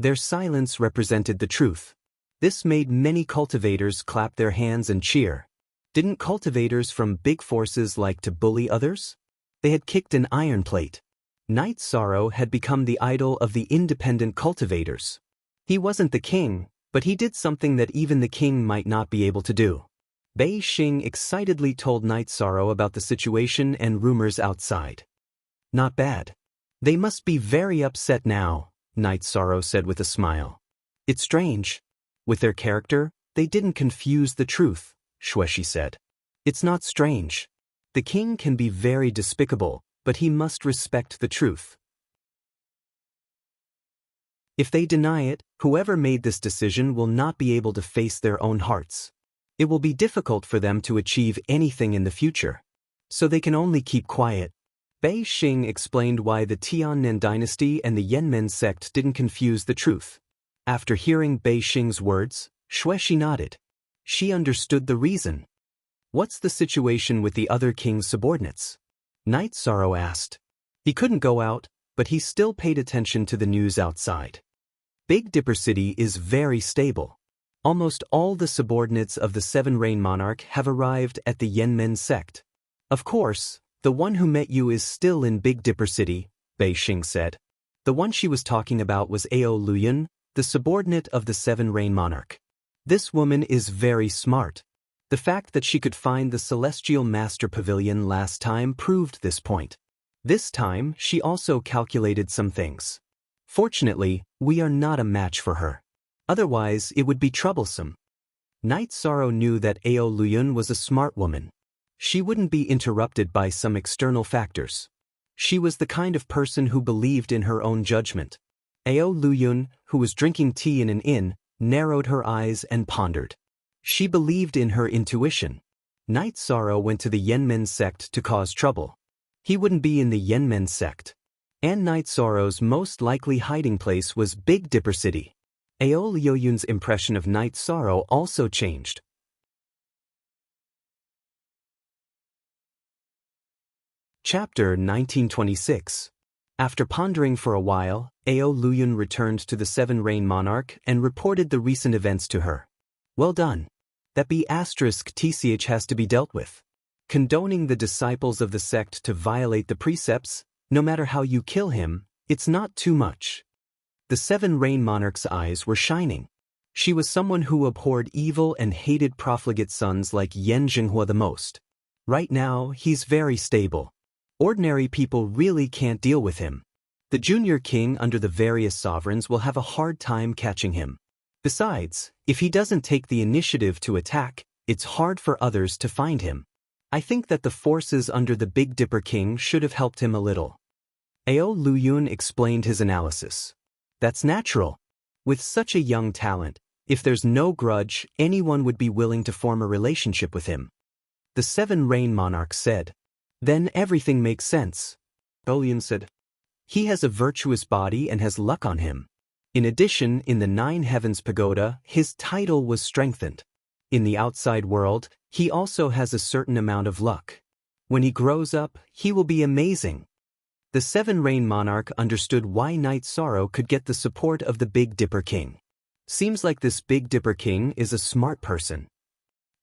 Their silence represented the truth. This made many cultivators clap their hands and cheer. Didn't cultivators from big forces like to bully others? They had kicked an iron plate. Night Sorrow had become the idol of the independent cultivators. He wasn't the king, but he did something that even the king might not be able to do. Bei Xing excitedly told Night Sorrow about the situation and rumors outside. Not bad. They must be very upset now, Night Sorrow said with a smile. It's strange. With their character, they didn't confuse the truth, Xue Shi said. It's not strange. The king can be very despicable, but he must respect the truth. If they deny it, whoever made this decision will not be able to face their own hearts. It will be difficult for them to achieve anything in the future. So they can only keep quiet. Bei Xing explained why the Tiannan dynasty and the Yanmen sect didn't confuse the truth. After hearing Bei Xing's words, Xueshi nodded. She understood the reason. What's the situation with the other king's subordinates? Night Sorrow asked. He couldn't go out, but he still paid attention to the news outside. Big Dipper City is very stable. Almost all the subordinates of the Seven Rain Monarch have arrived at the Yanmen sect. Of course, the one who met you is still in Big Dipper City, Bei Xing said. The one she was talking about was Ao Luyan, the subordinate of the Seven Rain Monarch. This woman is very smart. The fact that she could find the Celestial Master Pavilion last time proved this point. This time, she also calculated some things. Fortunately, we are not a match for her. Otherwise, it would be troublesome. Night Sorrow knew that Ao Luyan was a smart woman. She wouldn't be interrupted by some external factors. She was the kind of person who believed in her own judgment. Ao Luyan, who was drinking tea in an inn, narrowed her eyes and pondered. She believed in her intuition. Night Sorrow went to the Yanmen sect to cause trouble. He wouldn't be in the Yanmen sect. And Night Sorrow's most likely hiding place was Big Dipper City. Ao Luyan's impression of Night Sorrow also changed. Chapter 1926. After pondering for a while, Ao Luyan returned to the Seven Rain Monarch and reported the recent events to her. Well done. That B***TCH has to be dealt with. Condoning the disciples of the sect to violate the precepts, no matter how you kill him, it's not too much. The Seven Rain Monarch's eyes were shining. She was someone who abhorred evil and hated profligate sons like Yan Jinghua the most. Right now, he's very stable. Ordinary people really can't deal with him. The junior king under the various sovereigns will have a hard time catching him. Besides, if he doesn't take the initiative to attack, it's hard for others to find him. I think that the forces under the Big Dipper King should have helped him a little. Ao Luyan explained his analysis. That's natural. With such a young talent, if there's no grudge, anyone would be willing to form a relationship with him. The Seven Rain Monarch said. Then everything makes sense. Luyan said. He has a virtuous body and has luck on him. In addition, in the Nine Heavens Pagoda, his title was strengthened. In the outside world, he also has a certain amount of luck. When he grows up, he will be amazing. The Seven Rain Monarch understood why Night Sorrow could get the support of the Big Dipper King. Seems like this Big Dipper King is a smart person.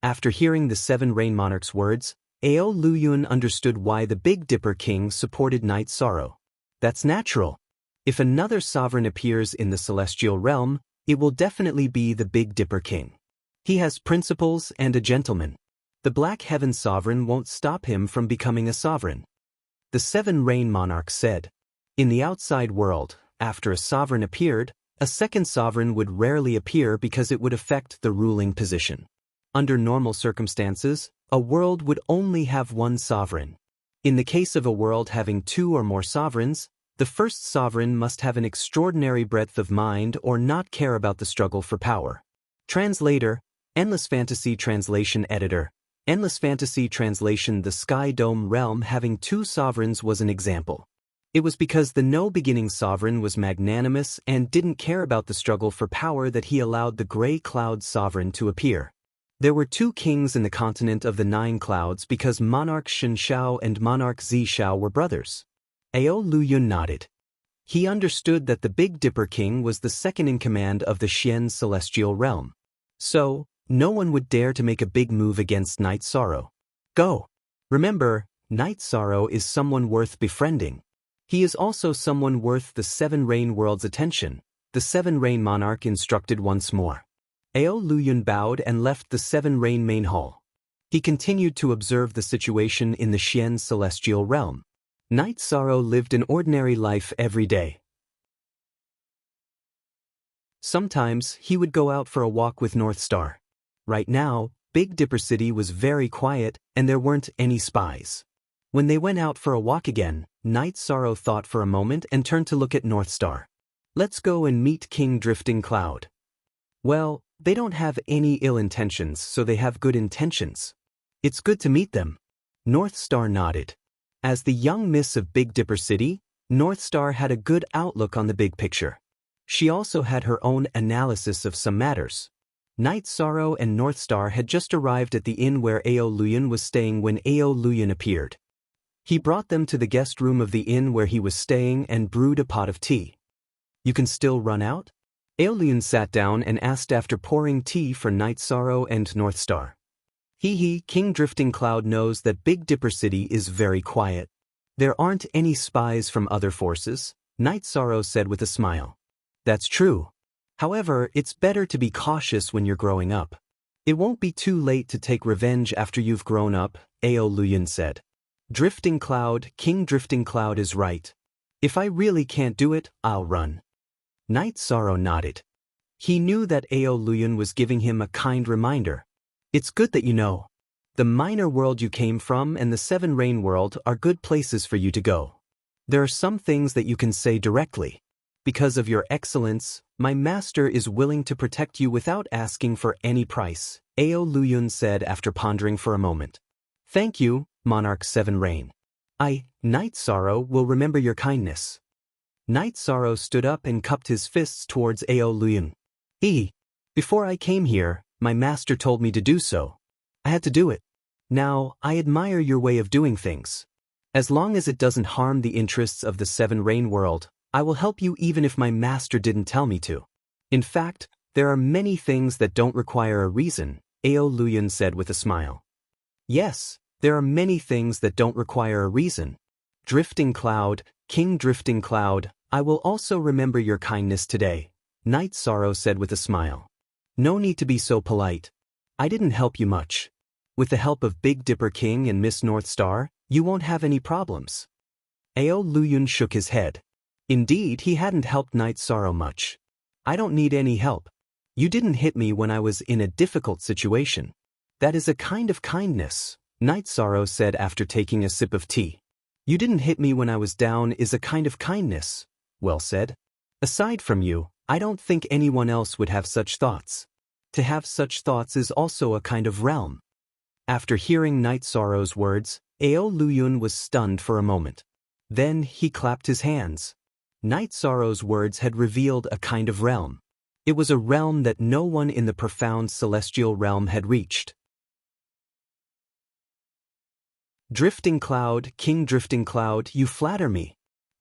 After hearing the Seven Rain Monarch's words, Ao Luyan understood why the Big Dipper King supported Night Sorrow. That's natural. If another sovereign appears in the celestial realm, it will definitely be the Big Dipper King. He has principles and a gentleman. The Black Heaven Sovereign won't stop him from becoming a sovereign. The Seven Rain Monarch said. In the outside world, after a sovereign appeared, a second sovereign would rarely appear because it would affect the ruling position. Under normal circumstances, a world would only have one sovereign. In the case of a world having two or more sovereigns, the first sovereign must have an extraordinary breadth of mind or not care about the struggle for power. Translator, Endless Fantasy Translation Editor. Endless Fantasy Translation. The Sky Dome realm having two sovereigns was an example. It was because the no-beginning sovereign was magnanimous and didn't care about the struggle for power that he allowed the Gray Cloud sovereign to appear. There were two kings in the continent of the Nine Clouds because Monarch Shen Shao and Monarch Zi Shao were brothers. Ao Luyan nodded. He understood that the Big Dipper King was the second in command of the Xian celestial realm. So, no one would dare to make a big move against Night Sorrow. Go! Remember, Night Sorrow is someone worth befriending. He is also someone worth the Seven Rain World's attention, the Seven Rain Monarch instructed once more. Ao Luyan bowed and left the Seven Rain main hall. He continued to observe the situation in the Xian celestial realm. Night Sorrow lived an ordinary life every day. Sometimes, he would go out for a walk with North Star. Right now, Big Dipper City was very quiet and there weren't any spies. When they went out for a walk again, Night Sorrow thought for a moment and turned to look at North Star. Let's go and meet King Drifting Cloud. Well, they don't have any ill intentions, so they have good intentions. It's good to meet them. North Star nodded. As the young miss of Big Dipper City, North Star had a good outlook on the big picture. She also had her own analysis of some matters. Night Sorrow and North Star had just arrived at the inn where Ao Luyan was staying when Ao Luyan appeared. He brought them to the guest room of the inn where he was staying and brewed a pot of tea. You can still run out? Ao Luyan sat down and asked after pouring tea for Night Sorrow and North Star. King Drifting Cloud knows that Big Dipper City is very quiet. There aren't any spies from other forces, Night Sorrow said with a smile. That's true. However, it's better to be cautious when you're growing up. It won't be too late to take revenge after you've grown up, Ao Luyan said. King Drifting Cloud is right. If I really can't do it, I'll run. Night Sorrow nodded. He knew that Ao Luyan was giving him a kind reminder. It's good that you know. The minor world you came from and the Seven Rain world are good places for you to go. There are some things that you can say directly. Because of your excellence, my master is willing to protect you without asking for any price, Ao Luyan said after pondering for a moment. Thank you, Monarch Seven Rain. Night Sorrow, will remember your kindness. Night Sorrow stood up and cupped his fists towards Ao Luyan. Before I came here, my master told me to do so. I had to do it. Now, I admire your way of doing things. As long as it doesn't harm the interests of the Seven Rain world, I will help you even if my master didn't tell me to. In fact, there are many things that don't require a reason, Ao Luyan said with a smile. Yes, there are many things that don't require a reason. King Drifting Cloud, I will also remember your kindness today, Night Sorrow said with a smile. No need to be so polite. I didn't help you much. With the help of Big Dipper King and Miss North Star, you won't have any problems. Ao Luyan shook his head. Indeed, he hadn't helped Night Sorrow much. I don't need any help. You didn't hit me when I was in a difficult situation. That is a kind of kindness, Night Sorrow said after taking a sip of tea. You didn't hit me when I was down is a kind of kindness. Well said. Aside from you, I don't think anyone else would have such thoughts. To have such thoughts is also a kind of realm. After hearing Night Sorrow's words, Ao Luyan was stunned for a moment. Then he clapped his hands. Night Sorrow's words had revealed a kind of realm. It was a realm that no one in the profound celestial realm had reached. King Drifting Cloud, you flatter me.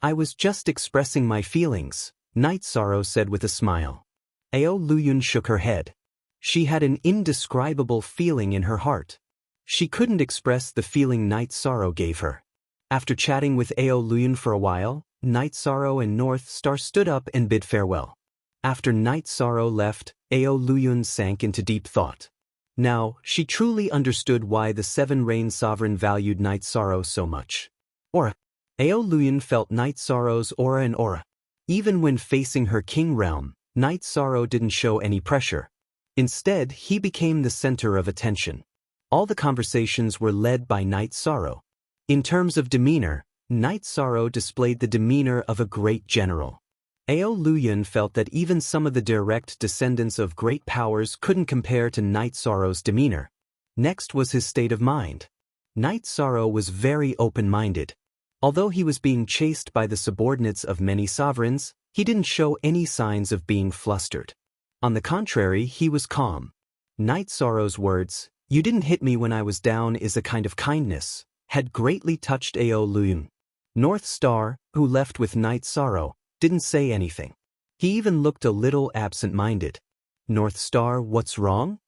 I was just expressing my feelings, Night Sorrow said with a smile. Ao Luyan shook her head. She had an indescribable feeling in her heart. She couldn't express the feeling Night Sorrow gave her. After chatting with Ao Luyan for a while, Night Sorrow and North Star stood up and bid farewell. After Night Sorrow left, Ao Luyan sank into deep thought. Now, she truly understood why the Seven Rain Sovereign valued Night Sorrow so much. Aura. Ao Luyan felt Night Sorrow's aura and aura. Even when facing her king realm, Night Sorrow didn't show any pressure. Instead, he became the center of attention. All the conversations were led by Night Sorrow. In terms of demeanor, Night Sorrow displayed the demeanor of a great general. Ao Luyan felt that even some of the direct descendants of great powers couldn't compare to Night Sorrow's demeanor. Next was his state of mind. Night Sorrow was very open-minded. Although he was being chased by the subordinates of many sovereigns, he didn't show any signs of being flustered. On the contrary, he was calm. Night Sorrow's words, "You didn't hit me when I was down is a kind of kindness," had greatly touched Ao Luyan. North Star, who left with Night Sorrow, didn't say anything. He even looked a little absent-minded. North Star, what's wrong?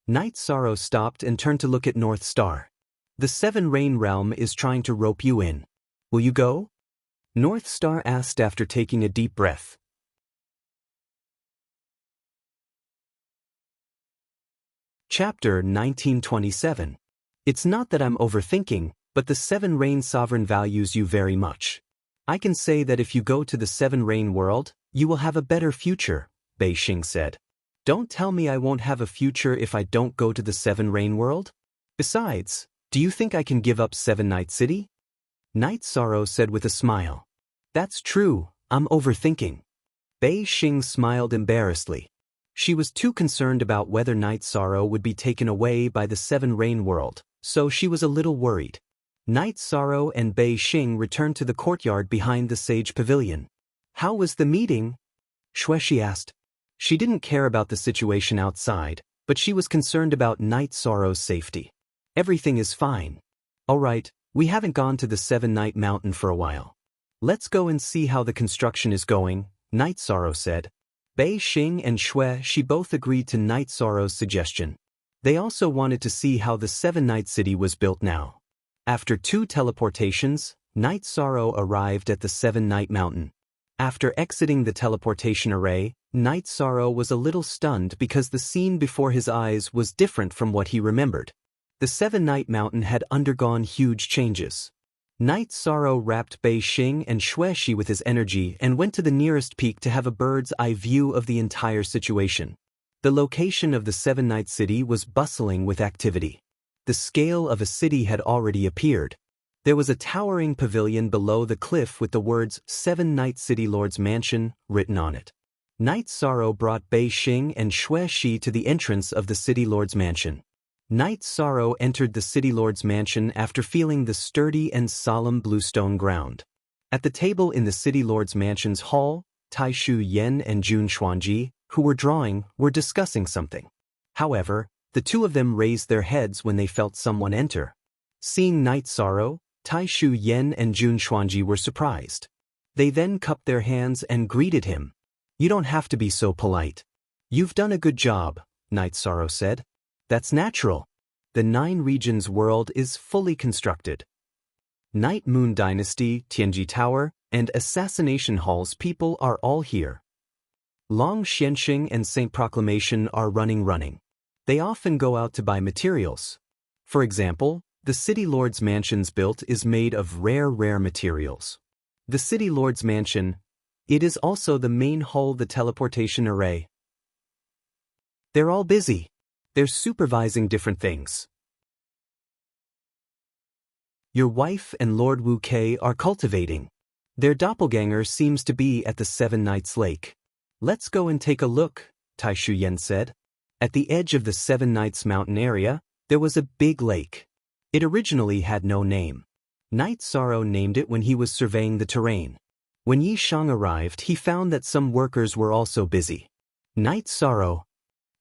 Night Sorrow stopped and turned to look at North Star. The Seven Rain Realm is trying to rope you in. Will you go? North Star asked after taking a deep breath. Chapter 1927. It's not that I'm overthinking, but the Seven Rain Sovereign values you very much. I can say that if you go to the Seven Rain world, you will have a better future, Bei Xing said. Don't tell me I won't have a future if I don't go to the Seven Rain world? Besides, do you think I can give up Seven Night City? Night Sorrow said with a smile. That's true, I'm overthinking. Bei Xing smiled embarrassedly. She was too concerned about whether Night Sorrow would be taken away by the Seven Rain World, so she was a little worried. Night Sorrow and Bei Xing returned to the courtyard behind the Sage Pavilion. How was the meeting? Xueshi asked. She didn't care about the situation outside, but she was concerned about Night Sorrow's safety. Everything is fine. All right, we haven't gone to the Seven Night Mountain for a while. Let's go and see how the construction is going, Night Sorrow said. Bei Xing and Xueshi both agreed to Night Sorrow's suggestion. They also wanted to see how the Seven Night City was built now. After 2 teleportations, Night Sorrow arrived at the Seven Night Mountain. After exiting the teleportation array, Night Sorrow was a little stunned because the scene before his eyes was different from what he remembered. The Seven Night Mountain had undergone huge changes. Night Sorrow wrapped Bei Xing and Xueshi with his energy and went to the nearest peak to have a bird's-eye view of the entire situation. The location of the Seven Night City was bustling with activity. The scale of a city had already appeared. There was a towering pavilion below the cliff with the words Seven Night City Lord's Mansion written on it. Night Sorrow brought Bei Xing and Xueshi to the entrance of the City Lord's Mansion. Night Sorrow entered the City Lord's mansion after feeling the sturdy and solemn bluestone ground. At the table in the City Lord's mansion's hall, Taishu Yen and Jun Xuanji, who were drawing, were discussing something. However, the two of them raised their heads when they felt someone enter. Seeing Night Sorrow, Taishu Yen and Jun Xuanji were surprised. They then cupped their hands and greeted him. You don't have to be so polite. You've done a good job, Night Sorrow said. That's natural. The 9 regions world is fully constructed. Night Moon Dynasty, Tianji Tower, and Assassination Hall's people are all here. Long Xianxing and Saint Proclamation are running. They often go out to buy materials. For example, the City Lord's Mansion's built is made of rare materials. The City Lord's Mansion, it is also the main hull the teleportation array. They're all busy. They're supervising different things. Your wife and Lord Wu Kei are cultivating. Their doppelganger seems to be at the Seven Nights Lake. Let's go and take a look, Taishu Yen said. At the edge of the Seven Nights Mountain area, there was a big lake. It originally had no name. Night Sorrow named it when he was surveying the terrain. When Yi Shang arrived, he found that some workers were also busy. Night Sorrow.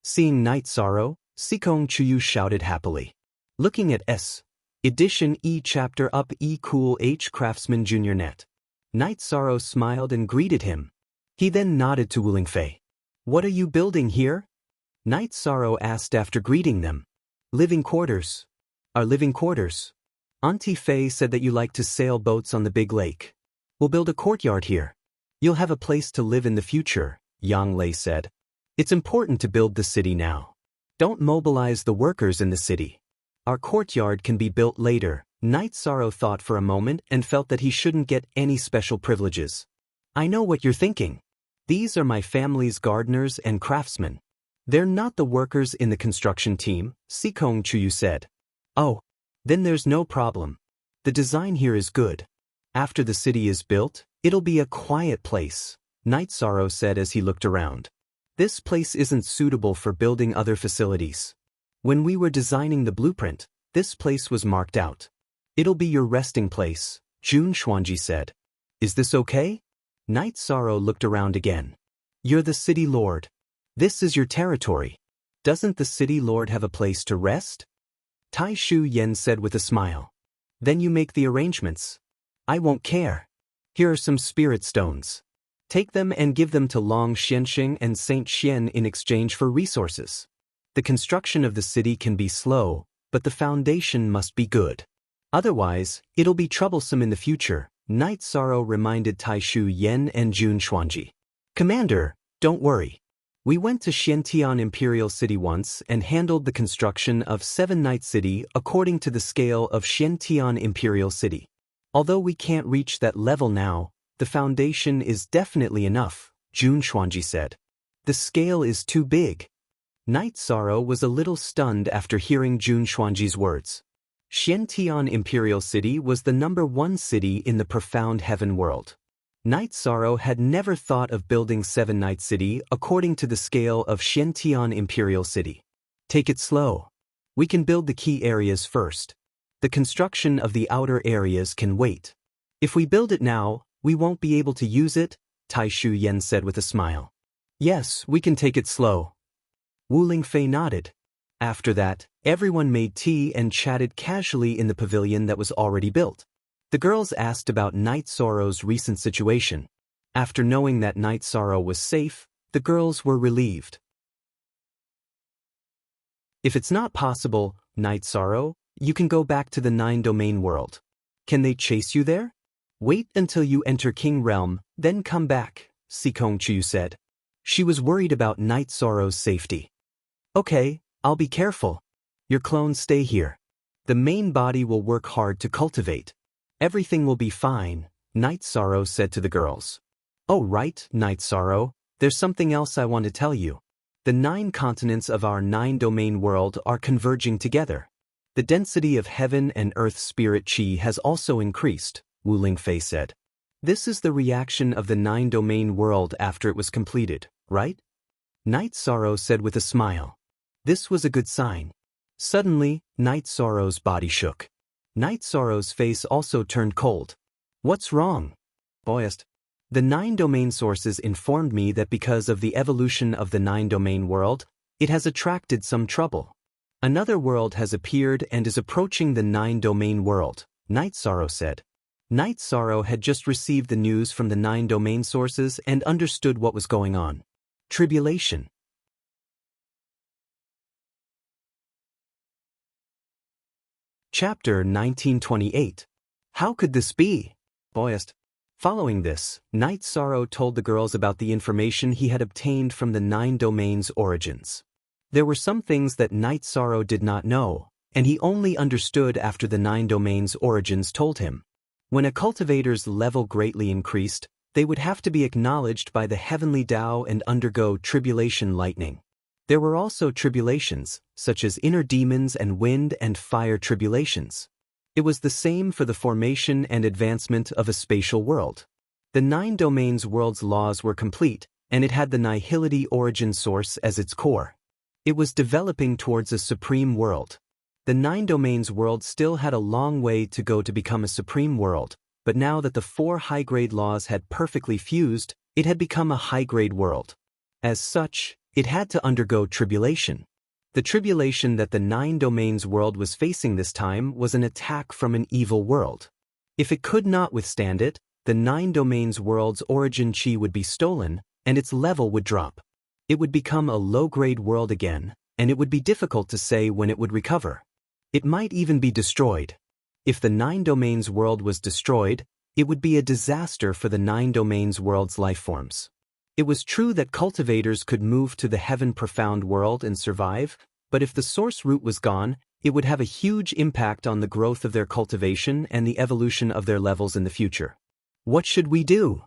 Seeing Night Sorrow, Sikong Chuyu shouted happily. Looking at S. Edition E Chapter Up E Cool H Craftsman Jr. Net. Night Sorrow smiled and greeted him. He then nodded to Wuling Fei. What are you building here? Night Sorrow asked after greeting them. Living quarters. Our living quarters. Auntie Fei said that you like to sail boats on the big lake. We'll build a courtyard here. You'll have a place to live in the future, Yang Lei said. It's important to build the city now. Don't mobilize the workers in the city. Our courtyard can be built later. Night Sorrow thought for a moment and felt that he shouldn't get any special privileges. I know what you're thinking. These are my family's gardeners and craftsmen. They're not the workers in the construction team, Sikong Chuyu said. Oh, then there's no problem. The design here is good. After the city is built, it'll be a quiet place, Night Sorrow said as he looked around. This place isn't suitable for building other facilities. When we were designing the blueprint, this place was marked out. It'll be your resting place, Jun Xuanji said. Is this okay? Night Sorrow looked around again. You're the city lord. This is your territory. Doesn't the city lord have a place to rest? Taishu Yen said with a smile. Then you make the arrangements. I won't care. Here are some spirit stones. Take them and give them to Long Xianxing and Saint Xian in exchange for resources. The construction of the city can be slow, but the foundation must be good. Otherwise, it'll be troublesome in the future, Night Sorrow reminded Taishu Yen and Jun Xuanji. Commander, don't worry. We went to Xiantian Imperial City once and handled the construction of Seven Night City according to the scale of Xiantian Imperial City. Although we can't reach that level now, the foundation is definitely enough, Jun Xuanji said. The scale is too big. Night Sorrow was a little stunned after hearing Jun Xuanji's words. Xiantian Imperial City was the #1 city in the profound heaven world. Night Sorrow had never thought of building Seven Night City according to the scale of Xiantian Imperial City. Take it slow. We can build the key areas first. The construction of the outer areas can wait. If we build it now, we won't be able to use it, Tai Shu Yen said with a smile. Yes, we can take it slow. Wu Lingfei nodded. After that, everyone made tea and chatted casually in the pavilion that was already built. The girls asked about Night Sorrow's recent situation. After knowing that Night Sorrow was safe, the girls were relieved. If it's not possible, Night Sorrow, you can go back to the 9-domain world. Can they chase you there? Wait until you enter King Realm, then come back, Sikong Chu said. She was worried about Night Sorrow's safety. Okay, I'll be careful. Your clones stay here. The main body will work hard to cultivate. Everything will be fine, Night Sorrow said to the girls. Oh right, Night Sorrow, there's something else I want to tell you. The 9 continents of our 9-domain world are converging together. The density of heaven and earth spirit chi has also increased, Wu Lingfei said. This is the reaction of the 9-domain world after it was completed, right? Night Sorrow said with a smile. This was a good sign. Suddenly, Night Sorrow's body shook. Night Sorrow's face also turned cold. What's wrong? Boyest. The 9-domain sources informed me that because of the evolution of the 9-domain world, it has attracted some trouble. Another world has appeared and is approaching the 9-domain world, Night Sorrow said. Night Sorrow had just received the news from the 9-domain sources and understood what was going on. Tribulation. Chapter 1928. How could this be? Boyest. Following this, Night Sorrow told the girls about the information he had obtained from the 9 domains' origins. There were some things that Night Sorrow did not know, and he only understood after the 9 domains' origins told him. When a cultivator's level greatly increased, they would have to be acknowledged by the heavenly Tao and undergo tribulation lightning. There were also tribulations, such as inner demons and wind and fire tribulations. It was the same for the formation and advancement of a spatial world. The 9 domains world's laws were complete, and it had the nihility origin source as its core. It was developing towards a supreme world. The 9 domains world still had a long way to go to become a supreme world, but now that the 4 high-grade laws had perfectly fused, it had become a high-grade world. As such, it had to undergo tribulation. The tribulation that the 9 domains world was facing this time was an attack from an evil world. If it could not withstand it, the 9 domains world's origin chi would be stolen, and its level would drop. It would become a low-grade world again, and it would be difficult to say when it would recover. It might even be destroyed. If the 9 domains world was destroyed, it would be a disaster for the 9 domains world's lifeforms. It was true that cultivators could move to the heaven profound world and survive, but if the source root was gone, it would have a huge impact on the growth of their cultivation and the evolution of their levels in the future. What should we do?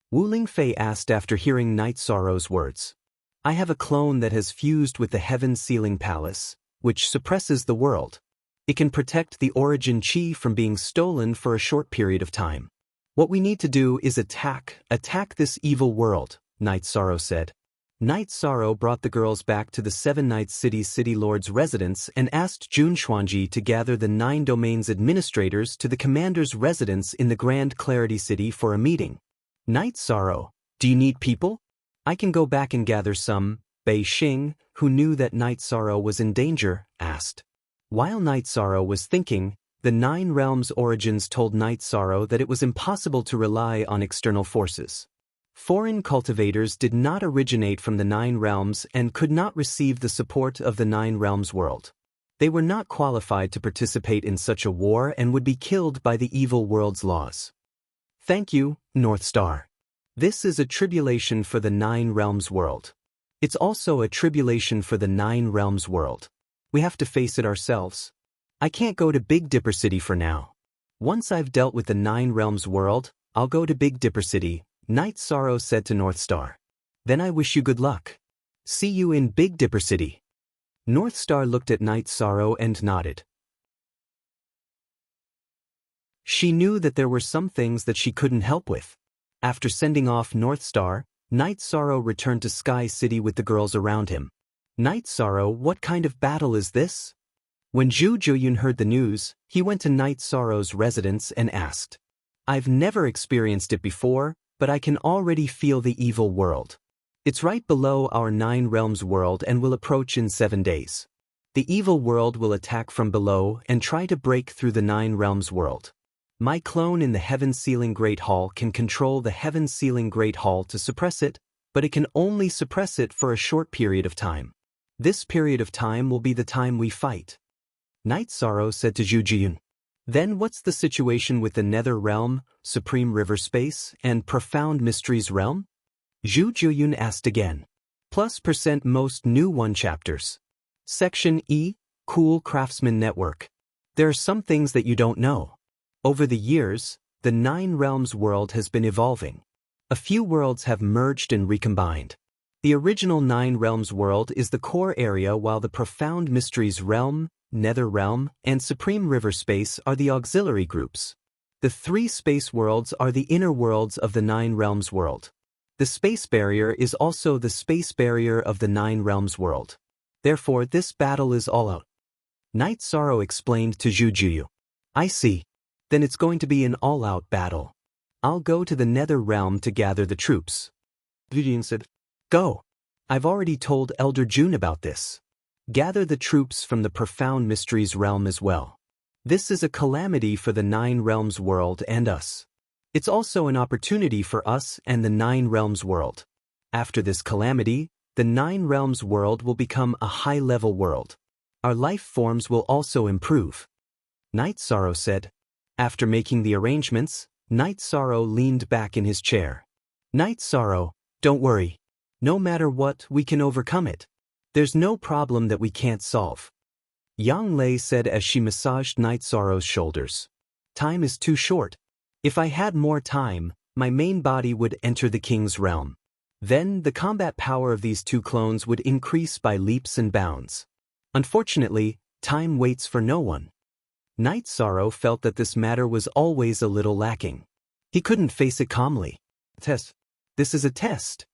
Wu Lingfei asked after hearing Night Sorrow's words. I have a clone that has fused with the Heaven Sealing Palace, which suppresses the world. It can protect the origin chi from being stolen for a short period of time. What we need to do is attack this evil world, Night Sorrow said. Night Sorrow brought the girls back to the 7 Night City's City Lord's residence and asked Jun Xuanji to gather the 9 domains administrators to the commander's residence in the Grand Clarity City for a meeting. Night Sorrow, do you need people? I can go back and gather some, Bei Xing, who knew that Night Sorrow was in danger, asked. While Night Sorrow was thinking, the 9 realms' origins told Night Sorrow that it was impossible to rely on external forces. Foreign cultivators did not originate from the 9 realms and could not receive the support of the 9 realms world. They were not qualified to participate in such a war and would be killed by the evil world's laws. Thank you, North Star. This is a tribulation for the 9 realms world. It's also a tribulation for the 9 realms world. We have to face it ourselves. I can't go to Big Dipper City for now. Once I've dealt with the 9 realms world, I'll go to Big Dipper City, Night Sorrow said to North Star. Then I wish you good luck. See you in Big Dipper City. North Star looked at Night Sorrow and nodded. She knew that there were some things that she couldn't help with. After sending off North Star, Night Sorrow returned to Sky City with the girls around him. Night Sorrow, what kind of battle is this? When Zhu Juyun heard the news, he went to Night Sorrow's residence and asked. I've never experienced it before, but I can already feel the evil world. It's right below our 9 realms world and will approach in 7 days. The evil world will attack from below and try to break through the 9 realms world. My clone in the Heaven Sealing Great Hall can control the Heaven Sealing Great Hall to suppress it, but it can only suppress it for a short period of time. This period of time will be the time we fight. Night Sorrow said to Zhu Jiyun. Then what's the situation with the Nether Realm, Supreme River Space, and Profound Mysteries Realm? Zhu Jiyun asked again. +% most new 1 chapters. Section E, Cool Craftsman Network. There are some things that you don't know. Over the years, the 9 realms world has been evolving. A few worlds have merged and recombined. The original 9 realms world is the core area, while the Profound Mysteries Realm, Nether Realm, and Supreme River Space are the auxiliary groups. The 3 space worlds are the inner worlds of the 9 realms world. The space barrier is also the space barrier of the 9 realms world. Therefore, this battle is all out. Night Sorrow explained to Zhu Jiyun. I see. Then it's going to be an all-out battle. I'll go to the Nether Realm to gather the troops. Zhu Jiyun said, Go. I've already told Elder June about this. Gather the troops from the Profound Mysteries Realm as well. This is a calamity for the 9 realms world and us. It's also an opportunity for us and the 9 realms world. After this calamity, the 9 realms world will become a high-level world. Our life forms will also improve. Night Sorrow said. After making the arrangements, Night Sorrow leaned back in his chair. Night Sorrow, don't worry. No matter what, we can overcome it. There's no problem that we can't solve. Yang Lei said as she massaged Night Sorrow's shoulders. Time is too short. If I had more time, my main body would enter the king's realm. Then the combat power of these 2 clones would increase by leaps and bounds. Unfortunately, time waits for no one. Night Sorrow felt that this matter was always a little lacking. He couldn't face it calmly. Test. This is a test.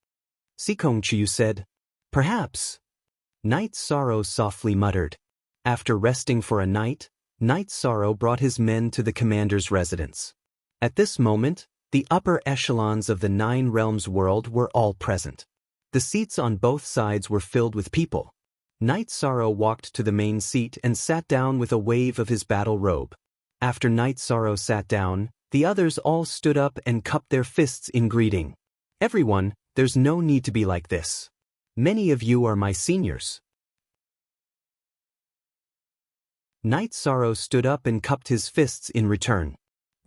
Sikong Chiyu said. Perhaps. Night Sorrow softly muttered. After resting for a night, Night Sorrow brought his men to the commander's residence. At this moment, the upper echelons of the 9 realms world were all present. The seats on both sides were filled with people. Night Sorrow walked to the main seat and sat down with a wave of his battle robe. After Night Sorrow sat down, the others all stood up and cupped their fists in greeting. Everyone, there's no need to be like this. Many of you are my seniors. Night Sorrow stood up and cupped his fists in return.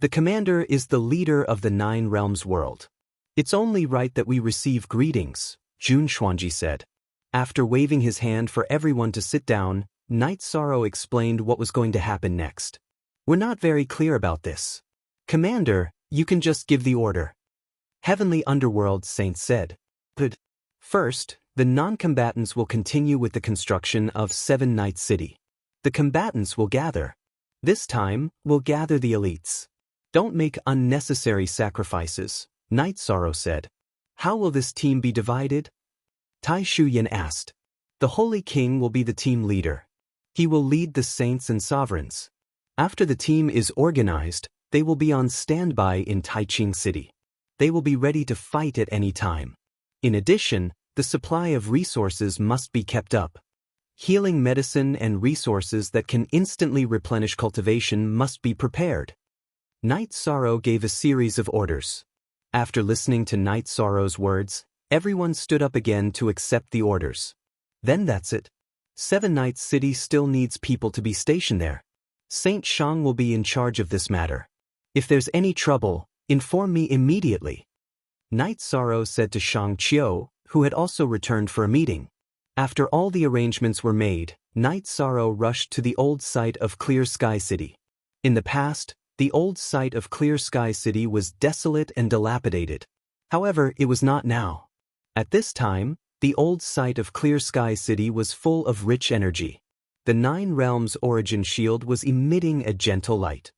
The commander is the leader of the 9 realms world. It's only right that we receive greetings, Jun Xuanji said. After waving his hand for everyone to sit down, Night Sorrow explained what was going to happen next. We're not very clear about this. Commander, you can just give the order. Heavenly Underworld Saint said. But first, the non-combatants will continue with the construction of 7 Night City. The combatants will gather. This time, we'll gather the elites. Don't make unnecessary sacrifices, Night Sorrow said. How will this team be divided? Tai Shuyan asked. The Holy King will be the team leader. He will lead the saints and sovereigns. After the team is organized, they will be on standby in Taiching City. They will be ready to fight at any time. In addition, the supply of resources must be kept up. Healing medicine and resources that can instantly replenish cultivation must be prepared. Night Sorrow gave a series of orders. After listening to Night Sorrow's words, everyone stood up again to accept the orders. Then that's it. 7 Night City still needs people to be stationed there. Saint Shang will be in charge of this matter. If there's any trouble, inform me immediately. Night Sorrow said to Shang Qiu, who had also returned for a meeting. After all the arrangements were made, Night Sorrow rushed to the old site of Clear Sky City. In the past, the old site of Clear Sky City was desolate and dilapidated. However, it was not now. At this time, the old site of Clear Sky City was full of rich energy. The 9 Realms Origin Shield was emitting a gentle light.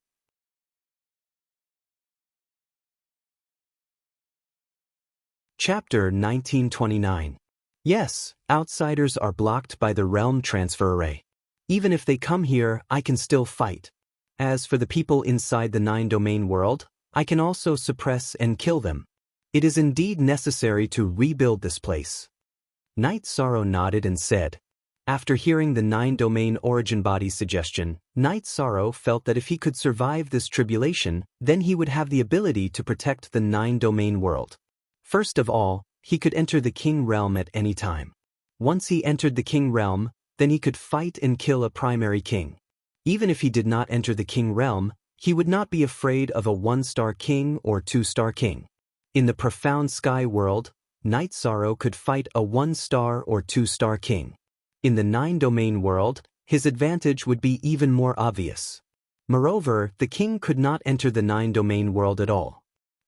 Chapter 1929. Yes, outsiders are blocked by the realm transfer array. Even if they come here, I can still fight. As for the people inside the 9-domain world, I can also suppress and kill them. It is indeed necessary to rebuild this place. Night Sorrow nodded and said. After hearing the 9-domain origin body suggestion, Night Sorrow felt that if he could survive this tribulation, then he would have the ability to protect the 9-domain world. First of all, he could enter the King Realm at any time. Once he entered the King Realm, then he could fight and kill a primary king. Even if he did not enter the King Realm, he would not be afraid of a 1-star king or 2-star king. In the profound sky world, Night Sorrow could fight a 1-star or 2-star king. In the 9-domain world, his advantage would be even more obvious. Moreover, the king could not enter the 9-domain world at all.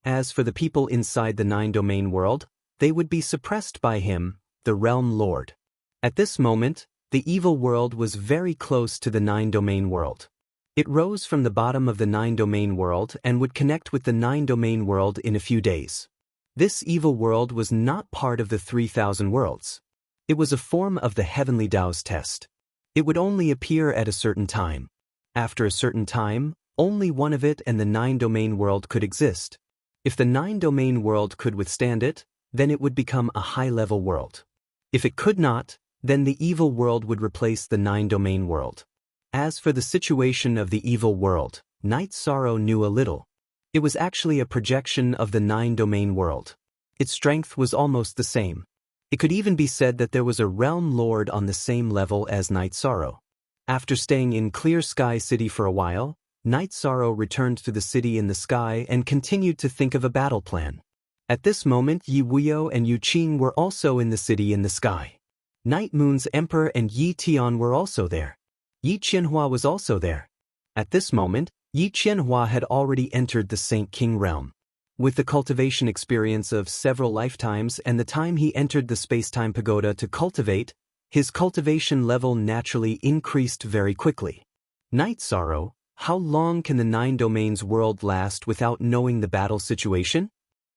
As for the people inside the 9-domain world, they would be suppressed by him, the Realm Lord. At this moment, the evil world was very close to the 9-domain world. It rose from the bottom of the 9-domain world and would connect with the 9-domain world in a few days. This evil world was not part of the 3,000 worlds. It was a form of the heavenly Tao's test. It would only appear at a certain time. After a certain time, only one of it and the 9-domain world could exist. If the 9-domain world could withstand it, then it would become a high-level world. If it could not, then the evil world would replace the 9-domain world. As for the situation of the evil world, Night Sorrow knew a little. It was actually a projection of the 9-domain world. Its strength was almost the same. It could even be said that there was a realm lord on the same level as Night Sorrow. After staying in Clear Sky City for a while, Night Sorrow returned to the city in the sky and continued to think of a battle plan. At this moment, Yi Wuyo and Yu Qing were also in the city in the sky. Night Moon's Emperor and Yi Tian were also there. Yi Qianhua was also there. At this moment, Yi Qianhua had already entered the Saint King realm. With the cultivation experience of several lifetimes and the time he entered the space-time pagoda to cultivate, his cultivation level naturally increased very quickly. Night Sorrow, how long can the 9-domains world last without knowing the battle situation?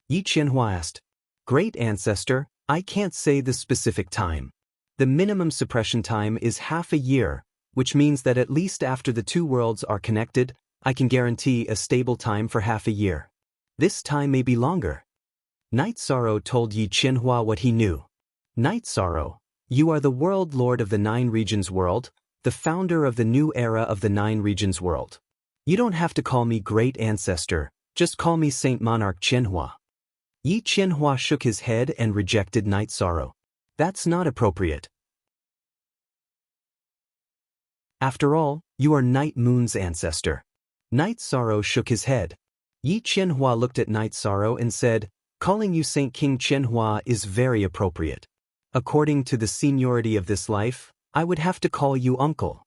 Yi Qianhua asked. Great Ancestor, I can't say the specific time. The minimum suppression time is half a year, which means that at least after the two worlds are connected, I can guarantee a stable time for half a year. This time may be longer. Night Sorrow told Yi Qianhua what he knew. Night Sorrow, you are the world lord of the 9 regions world, the founder of the new era of the 9 regions world. You don't have to call me Great Ancestor, just call me Saint Monarch Qianhua. Yi Qianhua shook his head and rejected Night Sorrow. That's not appropriate. After all, you are Night Moon's ancestor. Night Sorrow shook his head. Yi Qianhua looked at Night Sorrow and said, calling you Saint King Qianhua is very appropriate. According to the seniority of this life, I would have to call you uncle.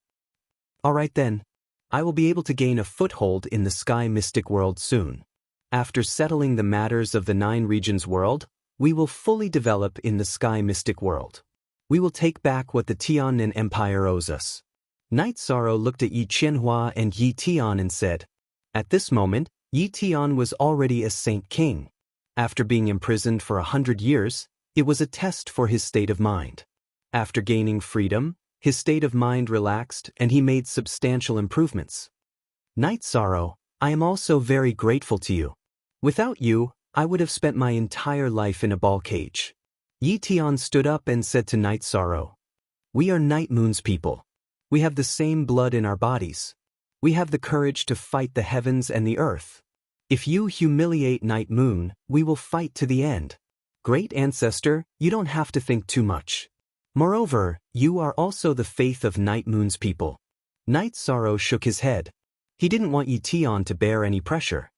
Alright then. I will be able to gain a foothold in the Sky Mystic world soon. After settling the matters of the 9 regions world, we will fully develop in the Sky Mystic world. We will take back what the Tianan Empire owes us. Night Sorrow looked at Yi Qianhua and Yi Tian and said, at this moment, Yi Tian was already a Saint King. After being imprisoned for 100 years, it was a test for his state of mind. After gaining freedom, his state of mind relaxed and he made substantial improvements. Night Sorrow, I am also very grateful to you. Without you, I would have spent my entire life in a ball cage. Yi Tian stood up and said to Night Sorrow, we are Night Moon's people. We have the same blood in our bodies. We have the courage to fight the heavens and the earth. If you humiliate Night Moon, we will fight to the end. Great Ancestor, you don't have to think too much. Moreover, you are also the faith of Night Moon's people. Night Sorrow shook his head. He didn't want Yi Tian to bear any pressure.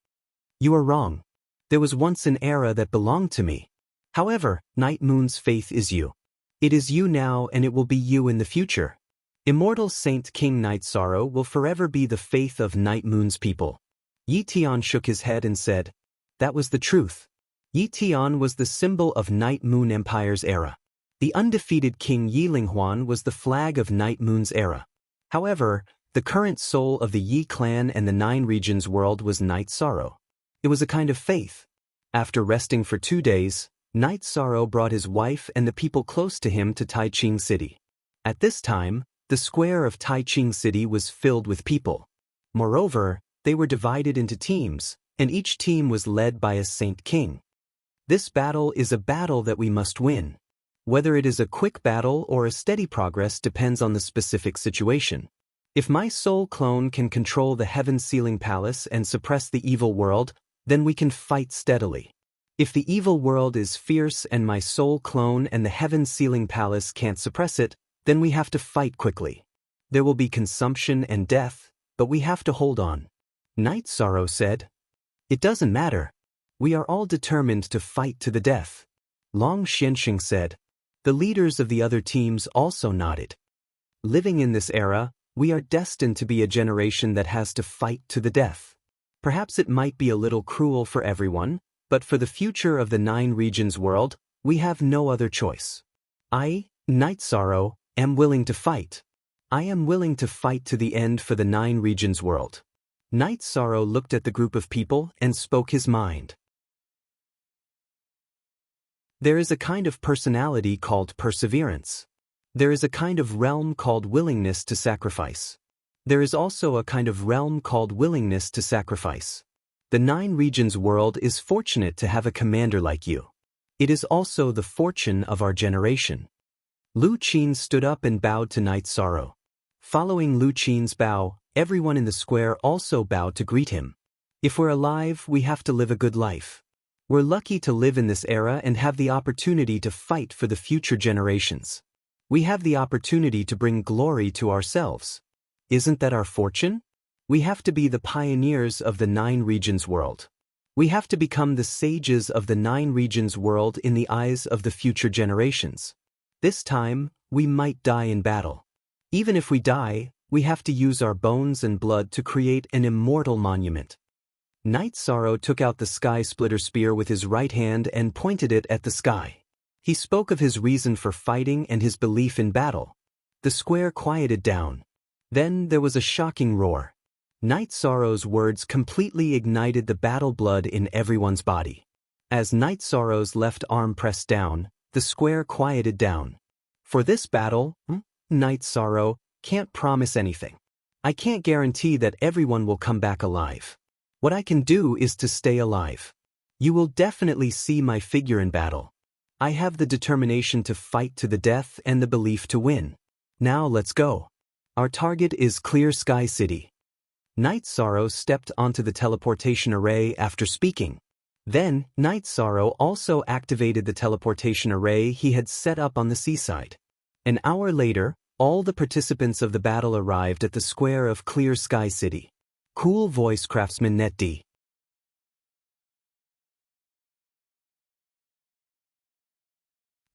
You are wrong. There was once an era that belonged to me. However, Night Moon's faith is you. It is you now and it will be you in the future. Immortal Saint King Night Sorrow will forever be the faith of Night Moon's people. Yi Tian shook his head and said, that was the truth. Yi Tian was the symbol of Night Moon Empire's era. The undefeated King Yi Linghuan was the flag of Night Moon's era. However, the current soul of the Yi clan and the 9 regions world was Night Sorrow. It was a kind of faith. After resting for 2 days, Night Sorrow brought his wife and the people close to him to Taiching City. At this time, the square of Taiching City was filled with people. Moreover, they were divided into teams, and each team was led by a Saint King. This battle is a battle that we must win. Whether it is a quick battle or a steady progress depends on the specific situation. If my soul clone can control the heaven-sealing palace and suppress the evil world, then we can fight steadily. If the evil world is fierce and my soul clone and the heaven-sealing palace can't suppress it, then we have to fight quickly. There will be consumption and death, but we have to hold on. Night Sorrow said. It doesn't matter. We are all determined to fight to the death. Long Xianxing said. The leaders of the other teams also nodded. Living in this era, we are destined to be a generation that has to fight to the death. Perhaps it might be a little cruel for everyone, but for the future of the 9 regions world, we have no other choice. I, Night Sorrow, am willing to fight. I am willing to fight to the end for the 9 regions world. Night Sorrow looked at the group of people and spoke his mind. There is a kind of personality called perseverance. There is a kind of realm called willingness to sacrifice. There is also a kind of realm called willingness to sacrifice. The 9 regions world is fortunate to have a commander like you. It is also the fortune of our generation. Lu Qin stood up and bowed to Night Sorrow. Following Lu Qin's bow, everyone in the square also bowed to greet him. If we're alive, we have to live a good life. We're lucky to live in this era and have the opportunity to fight for the future generations. We have the opportunity to bring glory to ourselves. Isn't that our fortune? We have to be the pioneers of the 9 regions world. We have to become the sages of the 9 regions world in the eyes of the future generations. This time, we might die in battle. Even if we die, we have to use our bones and blood to create an immortal monument. Night Sorrow took out the sky splitter spear with his right hand and pointed it at the sky. He spoke of his reason for fighting and his belief in battle. The square quieted down. Then there was a shocking roar. Night Sorrow's words completely ignited the battle blood in everyone's body. As Night Sorrow's left arm pressed down, the square quieted down. For this battle, Night Sorrow can't promise anything. I can't guarantee that everyone will come back alive. What I can do is to stay alive. You will definitely see my figure in battle. I have the determination to fight to the death and the belief to win. Now let's go. Our target is Clear Sky City. Night Sorrow stepped onto the teleportation array after speaking. Then, Night Sorrow also activated the teleportation array he had set up on the seaside. An hour later, all the participants of the battle arrived at the square of Clear Sky City. Cool voice craftsman Net D.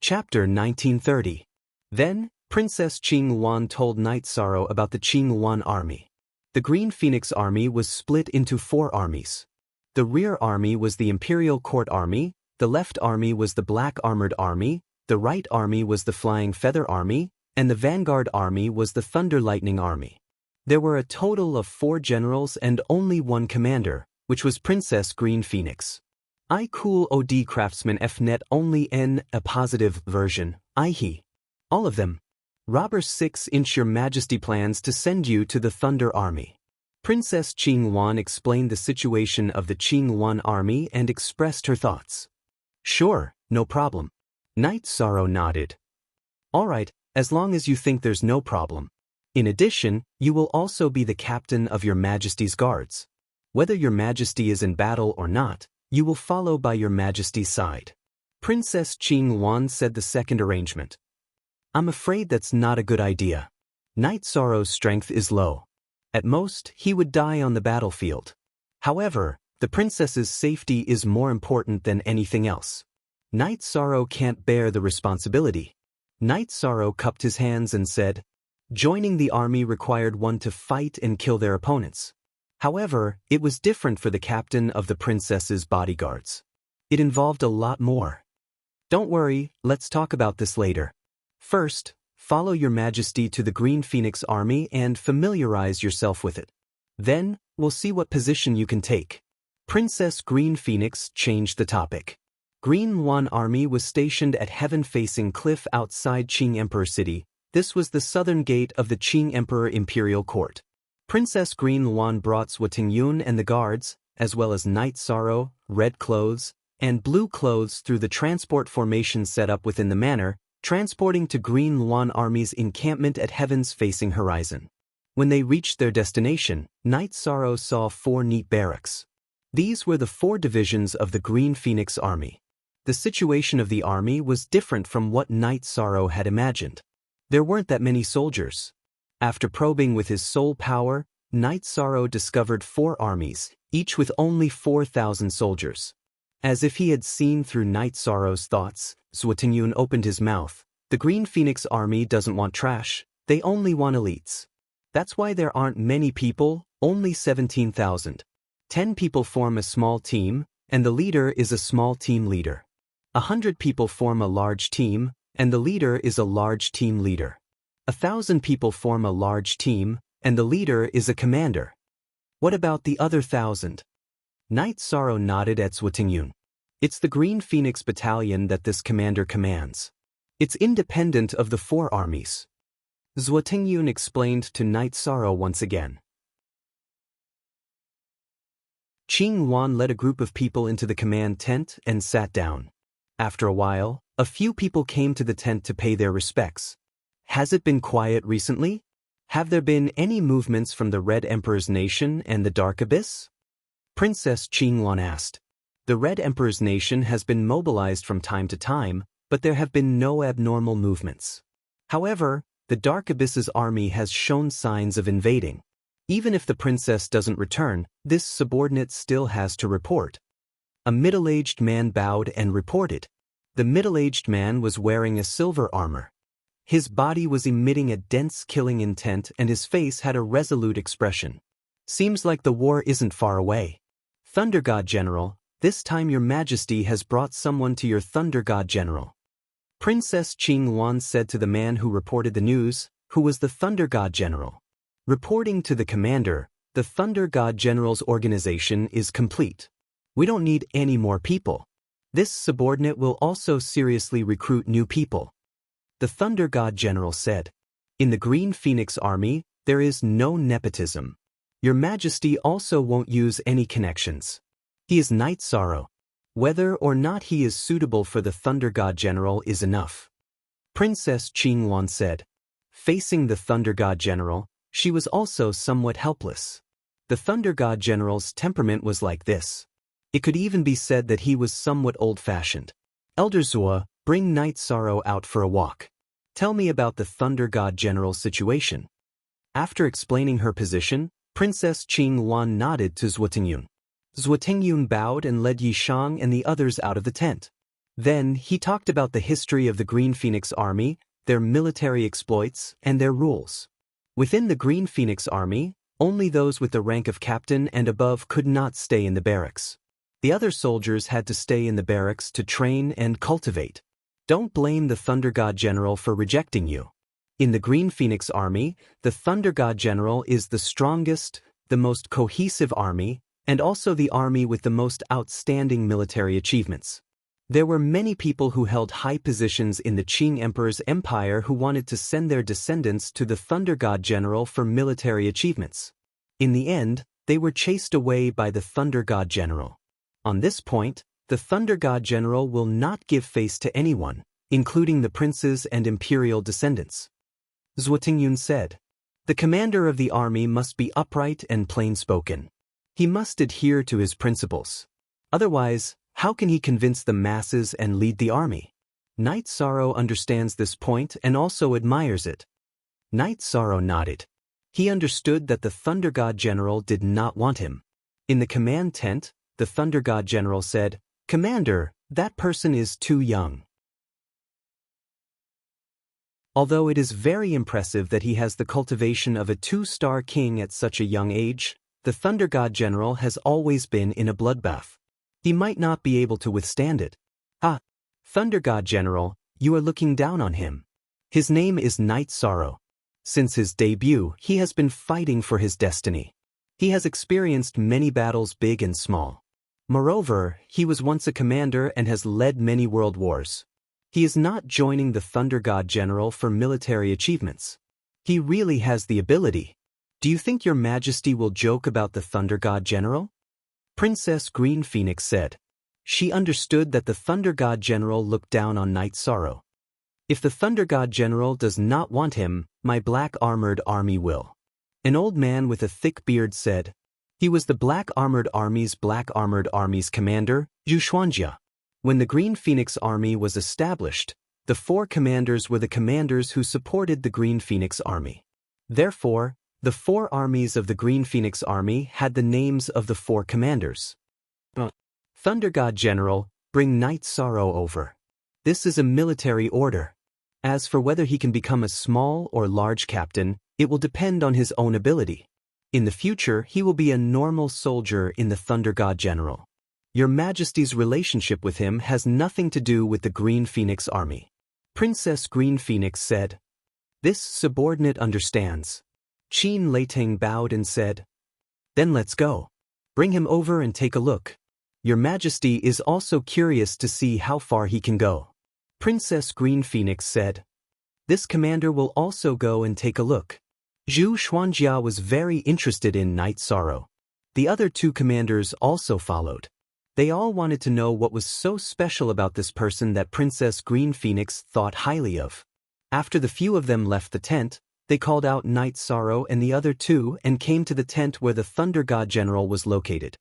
Chapter 1930. Then, Princess Qing Wan told Night Sorrow about the Qing Wan army. The Green Phoenix Army was split into 4 armies. The rear army was the Imperial Court Army, the left army was the Black Armored Army, the right army was the Flying Feather Army, and the Vanguard Army was the Thunder Lightning Army. There were a total of 4 generals and only 1 commander, which was Princess Green Phoenix. I cool OD craftsman Fnet only N a positive version, I he. All of them. Robber 6-inch Your Majesty plans to send you to the Thunder Army. Princess Qing Wan explained the situation of the Qing Wan army and expressed her thoughts. Sure, no problem. Night Sorrow nodded. All right, as long as you think there's no problem. In addition, you will also be the captain of Your Majesty's guards. Whether Your Majesty is in battle or not, you will follow by Your Majesty's side. Princess Qing Wan said the second arrangement. I'm afraid that's not a good idea. Night Sorrow's strength is low. At most, he would die on the battlefield. However, the princess's safety is more important than anything else. Night Sorrow can't bear the responsibility. Night Sorrow cupped his hands and said, joining the army required one to fight and kill their opponents. However, it was different for the captain of the princess's bodyguards. It involved a lot more. Don't worry, let's talk about this later. First, follow Your Majesty to the Green Phoenix Army and familiarize yourself with it. Then, we'll see what position you can take. Princess Green Phoenix changed the topic. Green Yuan army was stationed at heaven-facing cliff outside Qing Emperor City. This was the southern gate of the Qing Emperor Imperial Court. Princess Green Yuan brought Zhuo Tingyun and the guards, as well as Night Sorrow, red clothes, and blue clothes through the transport formation set up within the manor, transporting to Green Yuan army's encampment at heaven's facing horizon. When they reached their destination, Night Sorrow saw 4 neat barracks. These were the 4 divisions of the Green Phoenix Army. The situation of the army was different from what Night Sorrow had imagined. There weren't that many soldiers. After probing with his soul power, Night Sorrow discovered 4 armies, each with only 4,000 soldiers. As if he had seen through Night Sorrow's thoughts, Zhuo Tingyun opened his mouth. The Green Phoenix Army doesn't want trash, they only want elites. That's why there aren't many people, only 17,000. 10 people form a small team, and the leader is a small team leader. 100 people form a large team, and the leader is a large team leader. 1,000 people form a large team, and the leader is a commander. What about the other 1,000? Night Sorrow nodded at Zhuo Tingyun. It's the Green Phoenix Battalion that this commander commands. It's independent of the 4 armies. Zhuo Tingyun explained to Night Sorrow once again. Qing Yuan led a group of people into the command tent and sat down. After a while, a few people came to the tent to pay their respects. Has it been quiet recently? Have there been any movements from the Red Emperor's nation and the Dark Abyss? Princess Qing Yuan asked. The Red Emperor's nation has been mobilized from time to time, but there have been no abnormal movements. However, the Dark Abyss's army has shown signs of invading. Even if the princess doesn't return, this subordinate still has to report. A middle-aged man bowed and reported. The middle-aged man was wearing a silver armor. His body was emitting a dense killing intent and his face had a resolute expression. Seems like the war isn't far away. Thunder God General, this time your majesty has brought someone to your Thunder God General. Princess Qing Yuan said to the man who reported the news, who was the Thunder God General. Reporting to the commander, the Thunder God General's organization is complete. We don't need any more people. This subordinate will also seriously recruit new people. The Thunder God General said. In the Green Phoenix Army, there is no nepotism. Your Majesty also won't use any connections. He is Night Sorrow. Whether or not he is suitable for the Thunder God General is enough. Princess Qing Yuan said. Facing the Thunder God General, she was also somewhat helpless. The Thunder God General's temperament was like this. It could even be said that he was somewhat old-fashioned. Elder Zhuo, bring Night Sorrow out for a walk. Tell me about the Thunder God General's situation. After explaining her position, Princess Qing Yuan nodded to Zhuo Tingyun. Zhuo Tingyun bowed and led Yishang and the others out of the tent. Then he talked about the history of the Green Phoenix Army, their military exploits, and their rules. Within the Green Phoenix Army, only those with the rank of captain and above could not stay in the barracks. The other soldiers had to stay in the barracks to train and cultivate. Don't blame the Thunder God General for rejecting you. In the Green Phoenix Army, the Thunder God General is the strongest, the most cohesive army, and also the army with the most outstanding military achievements. There were many people who held high positions in the Qing Emperor's empire who wanted to send their descendants to the Thunder God General for military achievements. In the end, they were chased away by the Thunder God General. On this point, the Thunder God General will not give face to anyone, including the princes and imperial descendants. Zhuo Tingyun said. The commander of the army must be upright and plain-spoken. He must adhere to his principles. Otherwise, how can he convince the masses and lead the army? Night Sorrow understands this point and also admires it. Night Sorrow nodded. He understood that the Thunder God General did not want him. In the command tent, the Thunder God General said, Commander, that person is too young. Although it is very impressive that he has the cultivation of a 2-star king at such a young age, the Thunder God General has always been in a bloodbath. He might not be able to withstand it. Ah, Thunder God General, you are looking down on him. His name is Night Sorrow. Since his debut, he has been fighting for his destiny. He has experienced many battles big and small. Moreover, he was once a commander and has led many world wars. He is not joining the Thunder God General for military achievements. He really has the ability. Do you think your majesty will joke about the Thunder God General? Princess Green Phoenix said. She understood that the Thunder God General looked down on Night Sorrow. If the Thunder God General does not want him, my black armored army will. An old man with a thick beard said. He was the Black Armored Army's commander, Zhu Xuanjia. When the Green Phoenix Army was established, the 4 commanders were the commanders who supported the Green Phoenix Army. Therefore, the 4 armies of the Green Phoenix Army had the names of the 4 commanders. Thunder God General, bring Night Sorrow over. This is a military order. As for whether he can become a small or large captain, it will depend on his own ability. In the future, he will be a normal soldier in the Thunder God General. Your Majesty's relationship with him has nothing to do with the Green Phoenix Army. Princess Green Phoenix said. This subordinate understands. Qin Leiting bowed and said. Then let's go. Bring him over and take a look. Your Majesty is also curious to see how far he can go. Princess Green Phoenix said. This commander will also go and take a look. Zhu Xuanjia was very interested in Night Sorrow. The other 2 commanders also followed. They all wanted to know what was so special about this person that Princess Green Phoenix thought highly of. After the few of them left the tent, they called out Night Sorrow and the other 2 and came to the tent where the Thunder God General was located.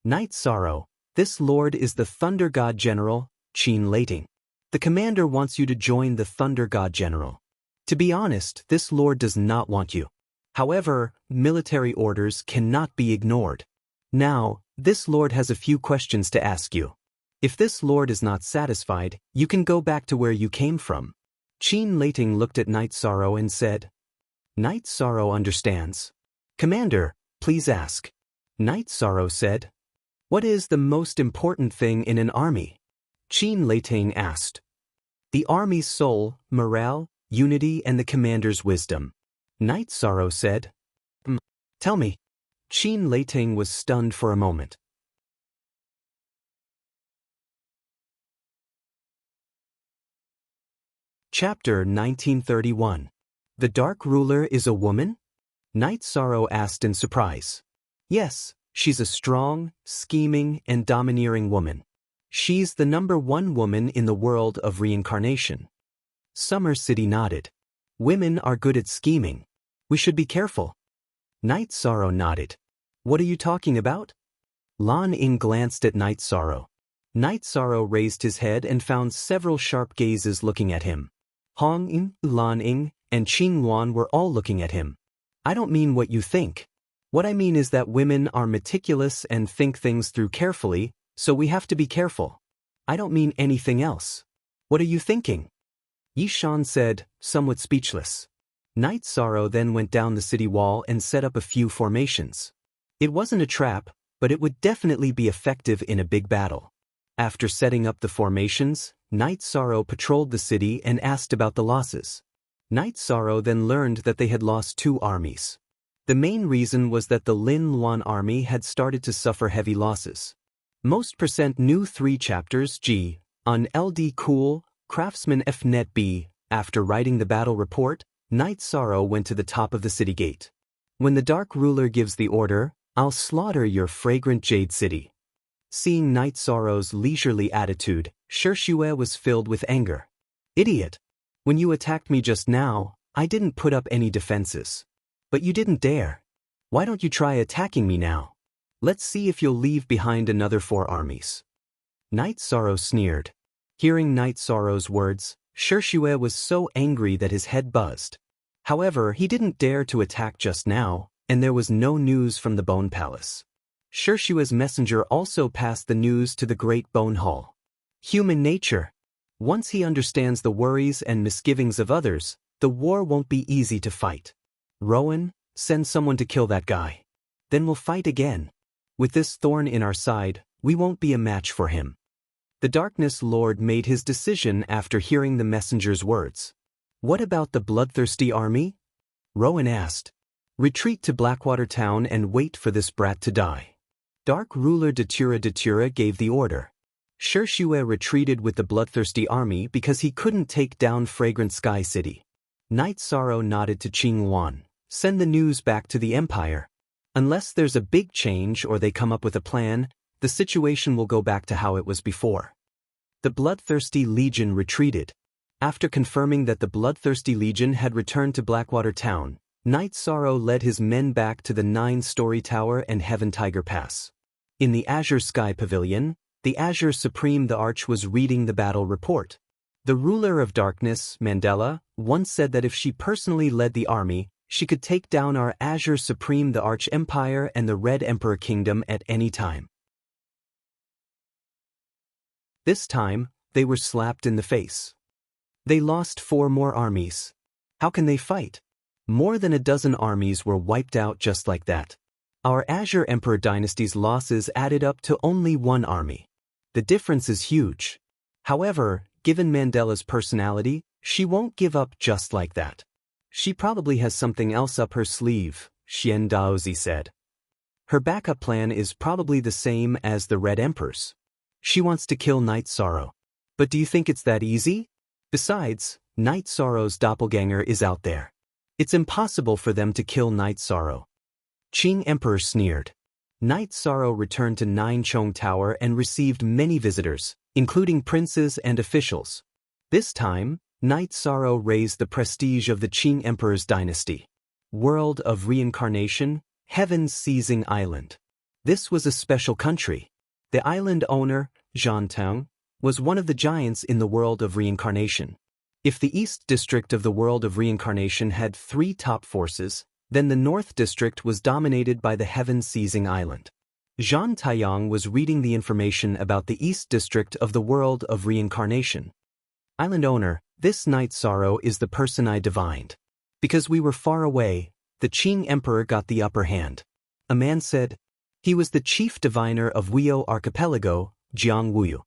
Night Sorrow, this lord is the Thunder God General, Qin Leiting. The commander wants you to join the Thunder God General. To be honest, this lord does not want you. However, military orders cannot be ignored. Now, this lord has a few questions to ask you. If this lord is not satisfied, you can go back to where you came from. Qin Leiting looked at Night Sorrow and said. Night Sorrow understands. Commander, please ask. Night Sorrow said. What is the most important thing in an army? Qin Leiting asked. The army's soul, morale, unity and the commander's wisdom. Night Sorrow said. Tell me. Qin Leiting was stunned for a moment. Chapter 1931. The Dark Ruler is a woman? Night Sorrow asked in surprise. Yes, she's a strong, scheming, and domineering woman. She's the #1 woman in the world of reincarnation. Summer City nodded. Women are good at scheming. We should be careful. Night Sorrow nodded. What are you talking about? Lan Ying glanced at Night Sorrow. Night Sorrow raised his head and found several sharp gazes looking at him. Hong Ying, Lan Ying, and Qing Luan were all looking at him. I don't mean what you think. What I mean is that women are meticulous and think things through carefully, so we have to be careful. I don't mean anything else. What are you thinking? Yishan said, somewhat speechless. Night Sorrow then went down the city wall and set up a few formations. It wasn't a trap, but it would definitely be effective in a big battle. After setting up the formations, Night Sorrow patrolled the city and asked about the losses. Night Sorrow then learned that they had lost 2 armies. The main reason was that the Lin Luan army had started to suffer heavy losses. Most % new 3 chapters G. On LD Cool, Craftsman Fnet B. After writing the battle report, Night Sorrow went to the top of the city gate. When the Dark Ruler gives the order, I'll slaughter your fragrant Jade City. Seeing Night Sorrow's leisurely attitude, Shishue was filled with anger. Idiot! When you attacked me just now, I didn't put up any defenses. But you didn't dare. Why don't you try attacking me now? Let's see if you'll leave behind another 4 armies. Night Sorrow sneered. Hearing Night Sorrow's words, Shishue was so angry that his head buzzed. However, he didn't dare to attack just now, and there was no news from the Bone Palace. Shirshua's messenger also passed the news to the Great Bone Hall. Human nature. Once he understands the worries and misgivings of others, the war won't be easy to fight. Rowan, send someone to kill that guy. Then we'll fight again. With this thorn in our side, we won't be a match for him. The Darkness Lord made his decision after hearing the messenger's words. What about the bloodthirsty army? Rowan asked. Retreat to Blackwater Town and wait for this brat to die. Dark ruler Datura gave the order. Shishue retreated with the bloodthirsty army because he couldn't take down Fragrant Sky City. Night Sorrow nodded to Qing Wan. Send the news back to the empire. Unless there's a big change or they come up with a plan, the situation will go back to how it was before. The Bloodthirsty Legion retreated. After confirming that the Bloodthirsty Legion had returned to Blackwater Town, Night Sorrow led his men back to the 9-story tower and Heaven Tiger Pass. In the Azure Sky Pavilion, the Azure Supreme the Arch was reading the battle report. The ruler of darkness, Mandela, once said that if she personally led the army, she could take down our Azure Supreme the Arch Empire and the Red Emperor Kingdom at any time. This time, they were slapped in the face. They lost 4 more armies. How can they fight? More than a dozen armies were wiped out just like that. Our Azure Emperor dynasty's losses added up to only 1 army. The difference is huge. However, given Mandela's personality, she won't give up just like that. She probably has something else up her sleeve, Xian Daozi said. Her backup plan is probably the same as the Red Emperor's. She wants to kill Night Sorrow. But do you think it's that easy? Besides, Night Sorrow's doppelganger is out there. It's impossible for them to kill Night Sorrow. Qing Emperor sneered. Night Sorrow returned to Ninechong Tower and received many visitors, including princes and officials. This time, Night Sorrow raised the prestige of the Qing Emperor's dynasty. World of Reincarnation, Heaven's Seizing Island. This was a special country. The island owner, Zhan Tang, was one of the giants in the world of reincarnation. If the East District of the world of reincarnation had 3 top forces, then the North District was dominated by the Heaven-Seizing Island. Zhan Taiyang was reading the information about the East District of the world of reincarnation. Island owner, this Night Sorrow is the person I divined. Because we were far away, the Qing Emperor got the upper hand. A man said. He was the chief diviner of Wuyo Archipelago, Jiang Wuyu.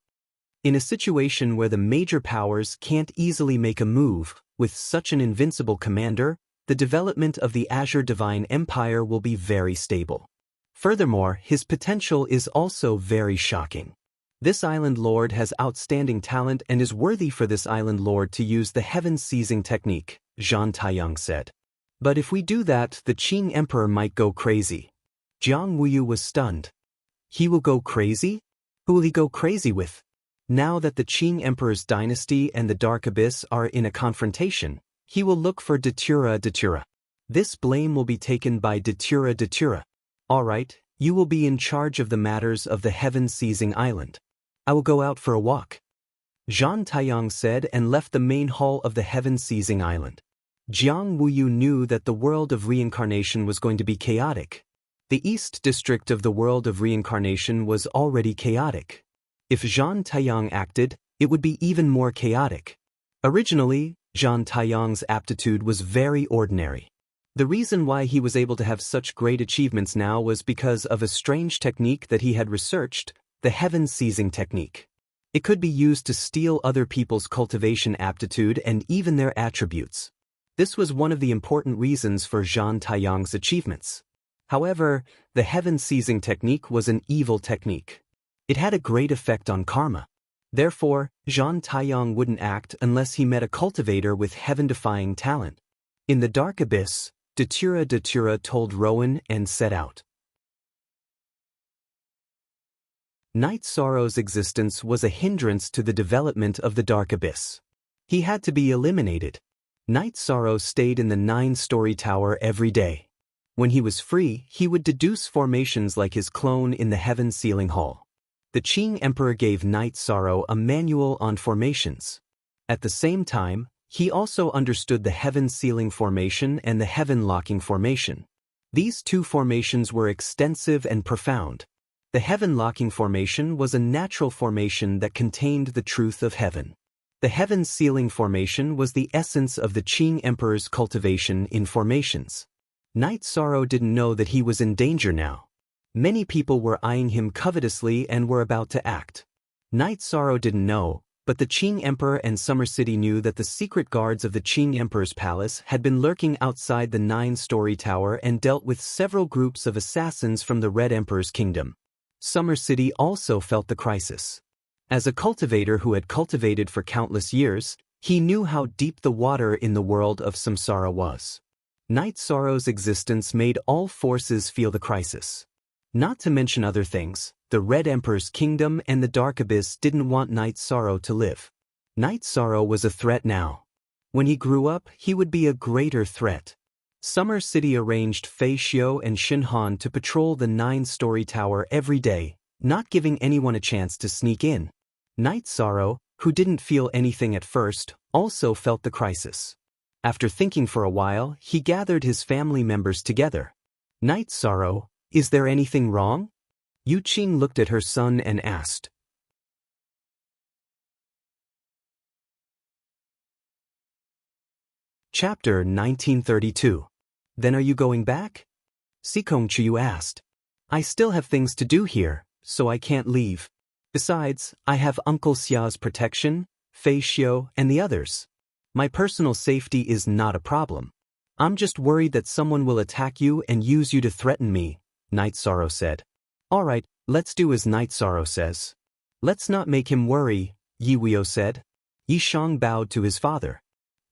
In a situation where the major powers can't easily make a move, with such an invincible commander, the development of the Azure Divine Empire will be very stable. Furthermore, his potential is also very shocking. This island lord has outstanding talent and is worthy for this island lord to use the heaven-seizing technique, Zhan Taiyang said. But if we do that, the Qing Emperor might go crazy. Jiang Wuyu was stunned. He will go crazy? Who will he go crazy with? Now that the Qing Emperor's dynasty and the Dark Abyss are in a confrontation, he will look for Datura. This blame will be taken by Datura. All right, you will be in charge of the matters of the heaven-seizing island. I will go out for a walk. Zhan Taiyang said and left the main hall of the heaven-seizing island. Jiang Wuyu knew that the world of reincarnation was going to be chaotic. The East District of the world of reincarnation was already chaotic. If Zhan Taiyang acted, it would be even more chaotic. Originally, Zhan Taiyang's aptitude was very ordinary. The reason why he was able to have such great achievements now was because of a strange technique that he had researched, the heaven-seizing technique. It could be used to steal other people's cultivation aptitude and even their attributes. This was one of the important reasons for Zhan Taiyang's achievements. However, the heaven-seizing technique was an evil technique. It had a great effect on karma. Therefore, Zhan Taiyang wouldn't act unless he met a cultivator with heaven-defying talent. In the Dark Abyss, Datura told Rowan and set out. Night Sorrow's existence was a hindrance to the development of the Dark Abyss. He had to be eliminated. Night Sorrow stayed in the 9-story tower every day. When he was free, he would deduce formations like his clone in the Heaven Sealing Hall. The Qing Emperor gave Night Sorrow a manual on formations. At the same time, he also understood the Heaven Sealing Formation and the Heaven Locking Formation. These 2 formations were extensive and profound. The Heaven Locking Formation was a natural formation that contained the truth of heaven. The Heaven Sealing Formation was the essence of the Qing Emperor's cultivation in formations. Night Sorrow didn't know that he was in danger now. Many people were eyeing him covetously and were about to act. Night Sorrow didn't know, but the Qing Emperor and Summer City knew that the secret guards of the Qing Emperor's palace had been lurking outside the 9-story tower and dealt with several groups of assassins from the Red Emperor's kingdom. Summer City also felt the crisis. As a cultivator who had cultivated for countless years, he knew how deep the water in the world of samsara was. Night Sorrow's existence made all forces feel the crisis. Not to mention other things, the Red Emperor's kingdom and the Dark Abyss didn't want Night Sorrow to live. Night Sorrow was a threat now. When he grew up, he would be a greater threat. Summer City arranged Fei Xiu and Shin Han to patrol the 9-story tower every day, not giving anyone a chance to sneak in. Night Sorrow, who didn't feel anything at first, also felt the crisis. After thinking for a while, he gathered his family members together. Night Sorrow, is there anything wrong? Yu Qing looked at her son and asked. Chapter 1932. Then are you going back? Sikong Chiyu asked. I still have things to do here, so I can't leave. Besides, I have Uncle Xia's protection, Fei Xiu, and the others. My personal safety is not a problem. I'm just worried that someone will attack you and use you to threaten me, Night Sorrow said. Alright, let's do as Night Sorrow says. Let's not make him worry, Yi Weo said. Yi Shang bowed to his father.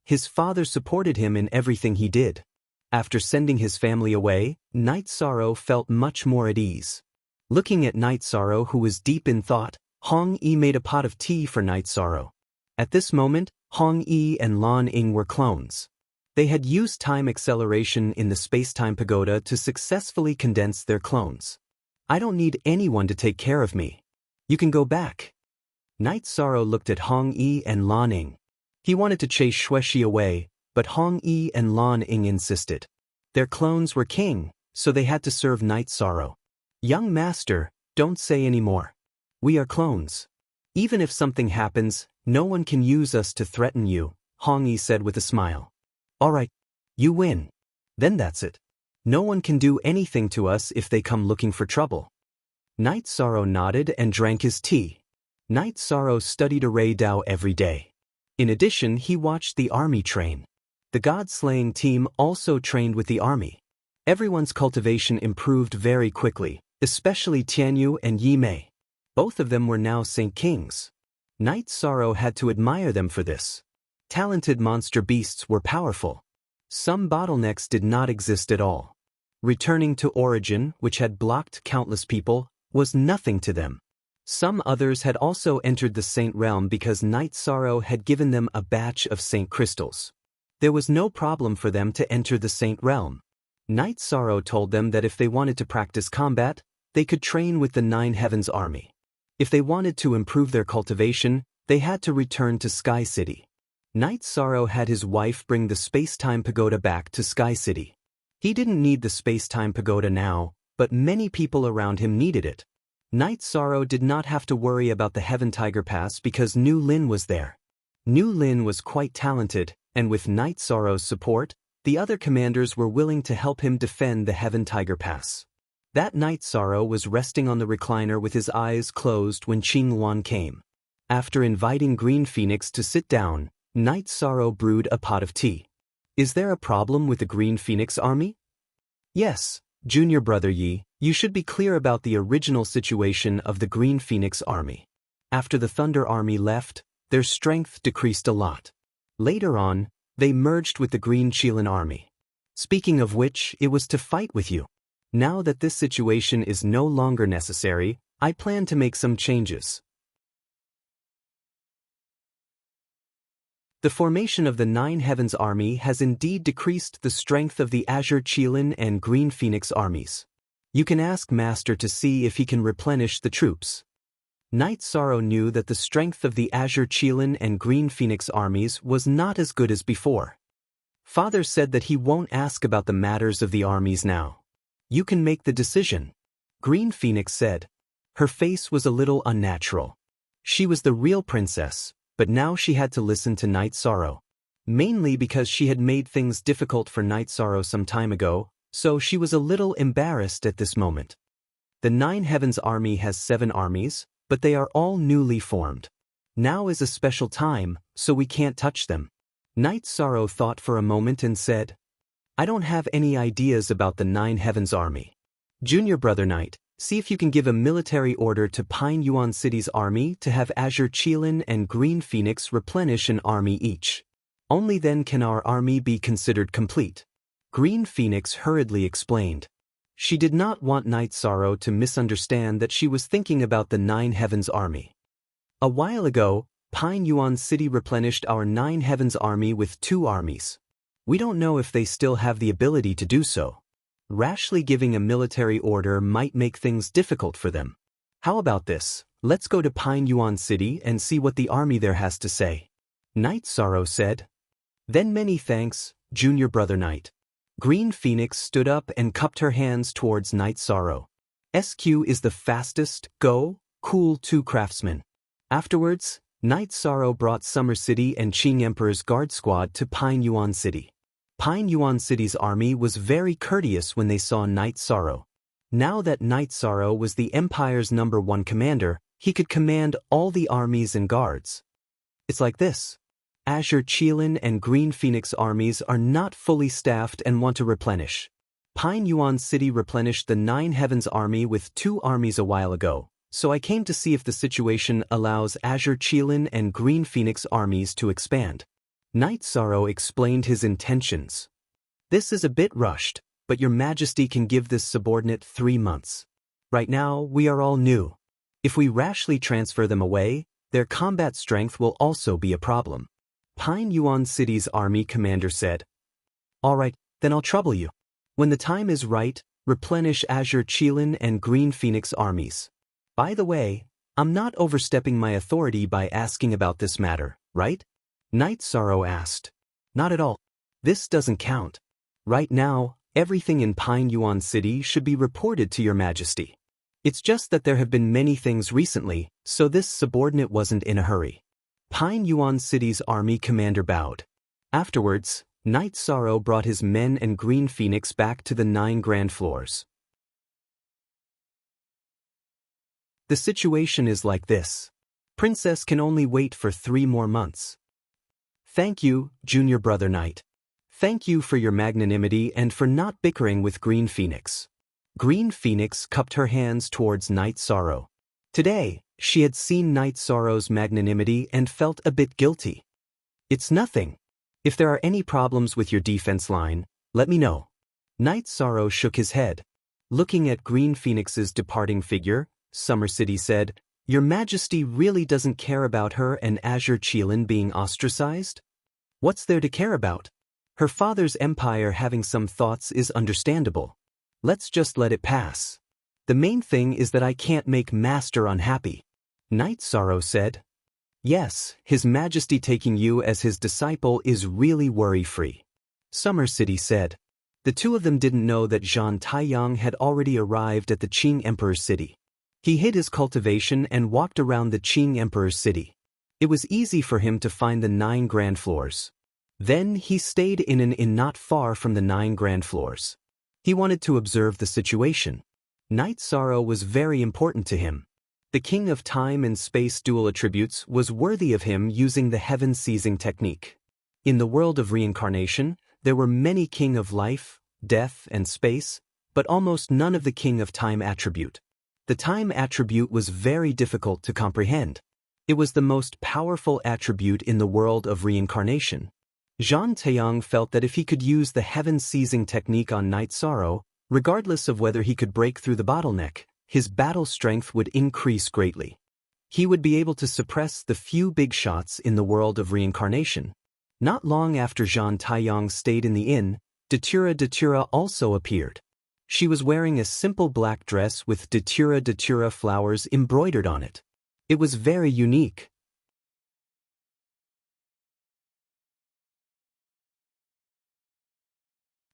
His father supported him in everything he did. After sending his family away, Night Sorrow felt much more at ease. Looking at Night Sorrow, who was deep in thought, Hong Yi made a pot of tea for Night Sorrow. At this moment, Hong Yi and Lan Ying were clones. They had used time acceleration in the space-time pagoda to successfully condense their clones. I don't need anyone to take care of me. You can go back. Night Sorrow looked at Hong Yi and Lan Ying. He wanted to chase Xuexi away, but Hong Yi and Lan Ying insisted. Their clones were king, so they had to serve Night Sorrow. Young master, don't say any more. We are clones. Even if something happens, no one can use us to threaten you, Hong Yi said with a smile. Alright, you win. Then that's it. No one can do anything to us if they come looking for trouble. Night Sorrow nodded and drank his tea. Night Sorrow studied Array Dao every day. In addition, he watched the army train. The god-slaying team also trained with the army. Everyone's cultivation improved very quickly, especially Tianyu and Yi Mei. Both of them were now Saint Kings. Night Sorrow had to admire them for this. Talented monster beasts were powerful. Some bottlenecks did not exist at all. Returning to Origin, which had blocked countless people, was nothing to them. Some others had also entered the Saint Realm because Night Sorrow had given them a batch of Saint Crystals. There was no problem for them to enter the Saint Realm. Night Sorrow told them that if they wanted to practice combat, they could train with the 9 Heavens Army. If they wanted to improve their cultivation, they had to return to Sky City. Night Sorrow had his wife bring the space-time pagoda back to Sky City. He didn't need the space-time pagoda now, but many people around him needed it. Night Sorrow did not have to worry about the Heaven Tiger Pass because Nu Lin was there. Nu Lin was quite talented, and with Night Sorrow's support, the other commanders were willing to help him defend the Heaven Tiger Pass. That Night Sorrow was resting on the recliner with his eyes closed when Qing Luan came. After inviting Green Phoenix to sit down, Night Sorrow brewed a pot of tea. Is there a problem with the Green Phoenix army? Yes, Junior Brother Yi, you should be clear about the original situation of the Green Phoenix army. After the Thunder Army left, their strength decreased a lot. Later on, they merged with the Green Qilin army. Speaking of which, it was to fight with you. Now that this situation is no longer necessary, I plan to make some changes. The formation of the 9 Heavens Army has indeed decreased the strength of the Azure Qilin and Green Phoenix armies. You can ask Master to see if he can replenish the troops. Night Sorrow knew that the strength of the Azure Qilin and Green Phoenix armies was not as good as before. Father said that he won't ask about the matters of the armies now. You can make the decision. Green Phoenix said. Her face was a little unnatural. She was the real princess, but now she had to listen to Night Sorrow. Mainly because she had made things difficult for Night Sorrow some time ago, so she was a little embarrassed at this moment. The 9 Heavens Army has 7 armies, but they are all newly formed. Now is a special time, so we can't touch them. Night Sorrow thought for a moment and said, I don't have any ideas about the 9 Heavens Army. Junior Brother Night, See if you can give a military order to Pine Yuan City's army to have Azure Qilin and Green Phoenix replenish an army each. Only then can our army be considered complete. Green Phoenix hurriedly explained. She did not want Night Sorrow to misunderstand that she was thinking about the Nine Heavens army. A while ago, Pine Yuan City replenished our Nine Heavens army with 2 armies. We don't know if they still have the ability to do so. Rashly giving a military order might make things difficult for them. How about this? Let's go to Pine Yuan City and see what the army there has to say. Night Sorrow said. Then many thanks, Junior Brother Night. Green Phoenix stood up and cupped her hands towards Night Sorrow. SQ is the fastest, cool 2 craftsmen. Afterwards, Night Sorrow brought Summer City and Qing Emperor's guard squad to Pine Yuan City. Pine Yuan City's army was very courteous when they saw Night Sorrow. Now that Night Sorrow was the Empire's #1 commander, he could command all the armies and guards. It's like this. Azure Qilin and Green Phoenix armies are not fully staffed and want to replenish. Pine Yuan City replenished the Nine Heavens army with 2 armies a while ago, so I came to see if the situation allows Azure Qilin and Green Phoenix armies to expand. Night Sorrow explained his intentions. This is a bit rushed, but your majesty can give this subordinate 3 months. Right now, we are all new. If we rashly transfer them away, their combat strength will also be a problem. Pine Yuan City's army commander said. All right, then I'll trouble you. When the time is right, replenish Azure Qilin and Green Phoenix armies. By the way, I'm not overstepping my authority by asking about this matter, right? Night Sorrow asked. Not at all. This doesn't count. Right now, everything in Pine Yuan City should be reported to your majesty. It's just that there have been many things recently, so this subordinate wasn't in a hurry. Pine Yuan City's army commander bowed. Afterwards, Night Sorrow brought his men and Green Phoenix back to the 9 grand floors. The situation is like this. Princess can only wait for 3 more months. Thank you, Junior Brother Knight. Thank you for your magnanimity and for not bickering with Green Phoenix. Green Phoenix cupped her hands towards Night Sorrow. Today, she had seen Night Sorrow's magnanimity and felt a bit guilty. It's nothing. If there are any problems with your defense line, let me know. Night Sorrow shook his head. Looking at Green Phoenix's departing figure, Summer City said, Your Majesty really doesn't care about her and Azure Qilin being ostracized? What's there to care about? Her father's empire having some thoughts is understandable. Let's just let it pass. The main thing is that I can't make Master unhappy. Night Sorrow said. Yes, His Majesty taking you as his disciple is really worry-free. Summer City said. The 2 of them didn't know that Zhan Taiyang had already arrived at the Qing Emperor's city. He hid his cultivation and walked around the Qing Emperor's city. It was easy for him to find the 9 grand floors. Then he stayed in an inn not far from the 9 grand floors. He wanted to observe the situation. Night Sorrow was very important to him. The King of Time and Space dual attributes was worthy of him using the heaven-seizing technique. In the world of reincarnation, there were many King of Life, Death, and Space, but almost none of the King of Time attribute. The Time attribute was very difficult to comprehend. It was the most powerful attribute in the world of reincarnation. Zhan Taiyang felt that if he could use the heaven-seizing technique on Night Sorrow, regardless of whether he could break through the bottleneck, his battle strength would increase greatly. He would be able to suppress the few big shots in the world of reincarnation. Not long after Zhan Taiyang stayed in the inn, Datura also appeared. She was wearing a simple black dress with Datura flowers embroidered on it. It was very unique.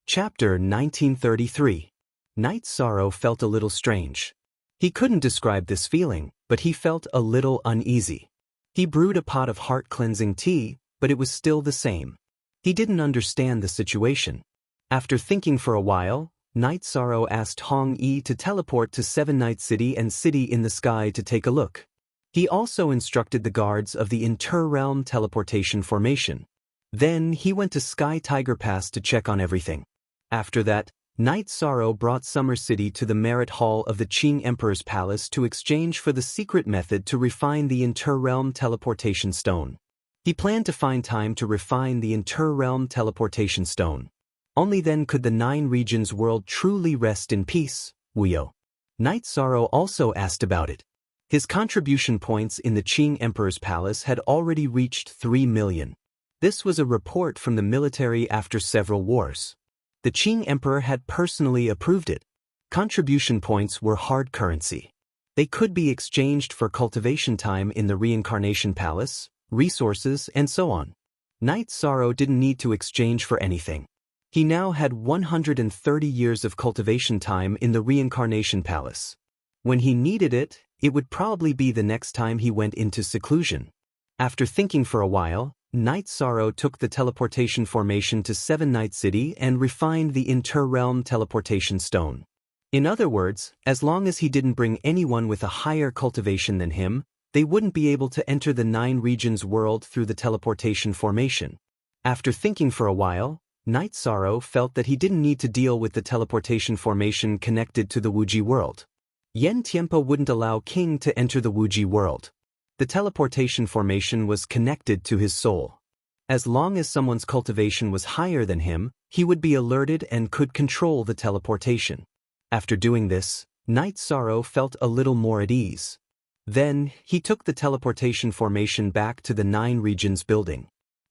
Chapter 1933. Night Sorrow felt a little strange. He couldn't describe this feeling, but he felt a little uneasy. He brewed a pot of heart-cleansing tea, but it was still the same. He didn't understand the situation. After thinking for a while, Night Sorrow asked Hong Yi to teleport to 7 Night City and City in the Sky to take a look. He also instructed the guards of the Inter-Realm Teleportation Formation. Then he went to Sky Tiger Pass to check on everything. After that, Night Sorrow brought Summer City to the Merit Hall of the Qing Emperor's palace to exchange for the secret method to refine the Inter-Realm Teleportation Stone. He planned to find time to refine the Inter-Realm Teleportation Stone. Only then could the Nine Regions world truly rest in peace. Wuyo. Night Sorrow also asked about it. His contribution points in the Qing Emperor's palace had already reached 3 million. This was a report from the military after several wars. The Qing Emperor had personally approved it. Contribution points were hard currency. They could be exchanged for cultivation time in the Reincarnation Palace, resources, and so on. Night Sorrow didn't need to exchange for anything. He now had 130 years of cultivation time in the Reincarnation Palace. When he needed it, it would probably be the next time he went into seclusion. After thinking for a while, Night Sorrow took the teleportation formation to Seven Night City and refined the Inter-Realm Teleportation Stone. In other words, as long as he didn't bring anyone with a higher cultivation than him, they wouldn't be able to enter the Nine Regions world through the teleportation formation. After thinking for a while, Night Sorrow felt that he didn't need to deal with the teleportation formation connected to the Wuji world. Yen Tianpo wouldn't allow King to enter the Wuji world. The teleportation formation was connected to his soul. As long as someone's cultivation was higher than him, he would be alerted and could control the teleportation. After doing this, Night Sorrow felt a little more at ease. Then, he took the teleportation formation back to the Nine Regions building.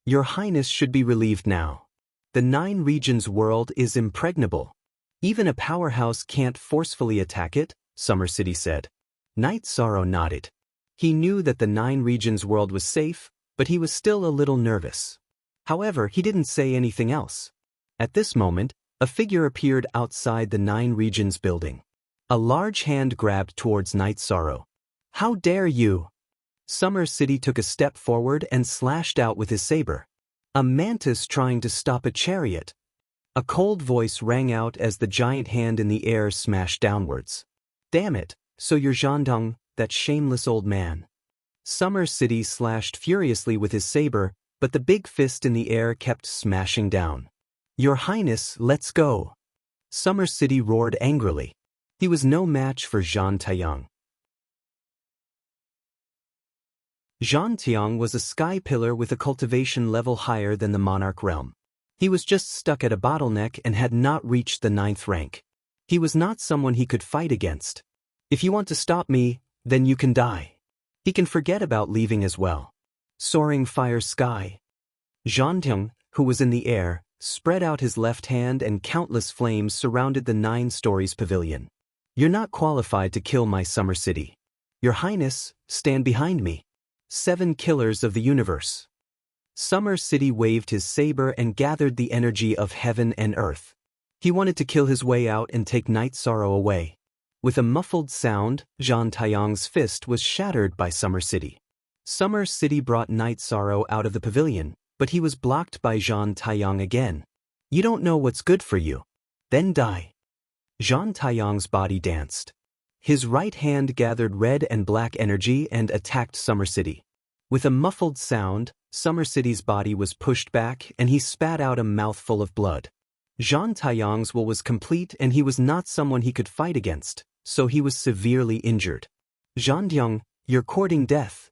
Your Highness should be relieved now. The Nine Regions world is impregnable. Even a powerhouse can't forcefully attack it, Summer City said. Night Sorrow nodded. He knew that the Nine Regions world was safe, but he was still a little nervous. However, he didn't say anything else. At this moment, a figure appeared outside the Nine Regions building. A large hand grabbed towards Night Sorrow. How dare you! Summer City took a step forward and slashed out with his saber. A mantis trying to stop a chariot. A cold voice rang out as the giant hand in the air smashed downwards. Damn it, so you're Zhandong, that shameless old man. Summer City slashed furiously with his saber, but the big fist in the air kept smashing down. Your Highness, let's go. Summer City roared angrily. He was no match for Zhan Taiyang. Zhan Tiang was a sky pillar with a cultivation level higher than the monarch realm. He was just stuck at a bottleneck and had not reached the 9th rank. He was not someone he could fight against. If you want to stop me, then you can die. He can forget about leaving as well. Soaring fire sky. Zhan Tiang, who was in the air, spread out his left hand and countless flames surrounded the 9 stories pavilion. You're not qualified to kill my Summer City. Your Highness, stand behind me. 7 killers of the universe. Summer City waved his saber and gathered the energy of heaven and earth. He wanted to kill his way out and take Night Sorrow away. With a muffled sound, Zhan Taiyang's fist was shattered by Summer City. Summer City brought Night Sorrow out of the pavilion, but he was blocked by Zhan Taiyang again. You don't know what's good for you. Then die. Zhan Taiyang's body danced. His right hand gathered red and black energy and attacked Summer City. With a muffled sound, Summer City's body was pushed back and he spat out a mouthful of blood. Zhan Taiyang's will was complete and he was not someone he could fight against, so he was severely injured. Zhan Tiang, you're courting death.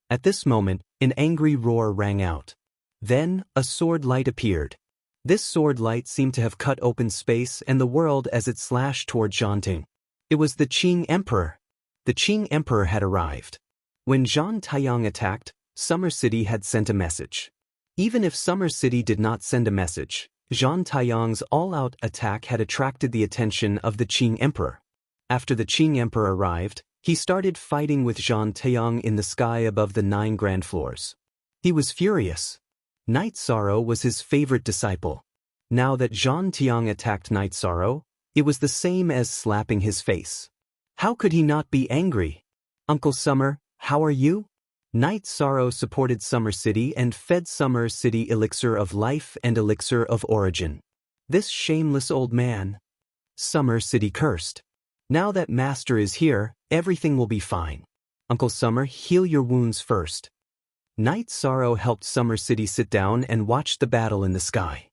At this moment, an angry roar rang out. Then, a sword light appeared. This sword light seemed to have cut open space and the world as it slashed toward Zhan Tiang. It was the Qing Emperor. The Qing Emperor had arrived. When Zhan Taiyang attacked, Summer City had sent a message. Even if Summer City did not send a message, Zhan Taiyang's all-out attack had attracted the attention of the Qing Emperor. After the Qing Emperor arrived, he started fighting with Zhan Taiyang in the sky above the 9 grand floors. He was furious. Night Sorrow was his favorite disciple. Now that Zhan Taiyang attacked Night Sorrow, it was the same as slapping his face. How could he not be angry? Uncle Summer, how are you? Night Sorrow supported Summer City and fed Summer City elixir of life and elixir of origin. This shameless old man. Summer City cursed. Now that Master is here, everything will be fine. Uncle Summer, heal your wounds first. Night Sorrow helped Summer City sit down and watched the battle in the sky.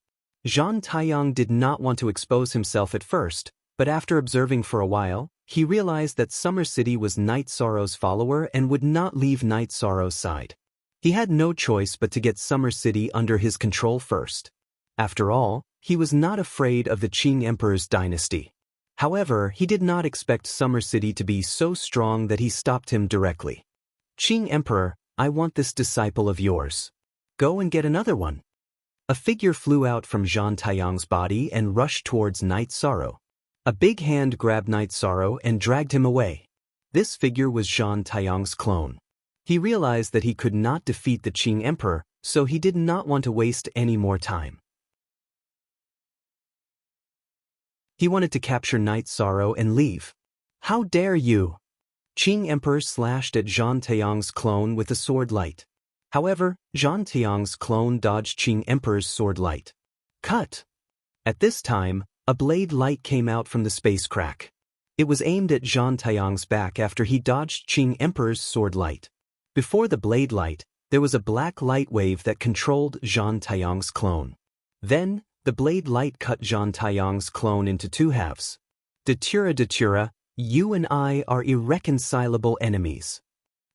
Zhang Taiyang did not want to expose himself at first, but after observing for a while, he realized that Summer City was Night Sorrow's follower and would not leave Night Sorrow's side. He had no choice but to get Summer City under his control first. After all, he was not afraid of the Qing Emperor's dynasty. However, he did not expect Summer City to be so strong that he stopped him directly. Qing Emperor, I want this disciple of yours. Go and get another one. A figure flew out from Zhang Taiyang's body and rushed towards Night Sorrow. A big hand grabbed Night Sorrow and dragged him away. This figure was Zhang Taiyang's clone. He realized that he could not defeat the Qing Emperor, so he did not want to waste any more time. He wanted to capture Night Sorrow and leave. How dare you! Qing Emperor slashed at Zhang Taiyang's clone with a sword light. However, Zhang Taiyang's clone dodged Qing Emperor's sword light. Cut! At this time, a blade light came out from the space crack. It was aimed at Zhang Taiyang's back after he dodged Qing Emperor's sword light. Before the blade light, there was a black light wave that controlled Zhang Taiyang's clone. Then, the blade light cut Zhang Taiyang's clone into two halves. Datura, you and I are irreconcilable enemies.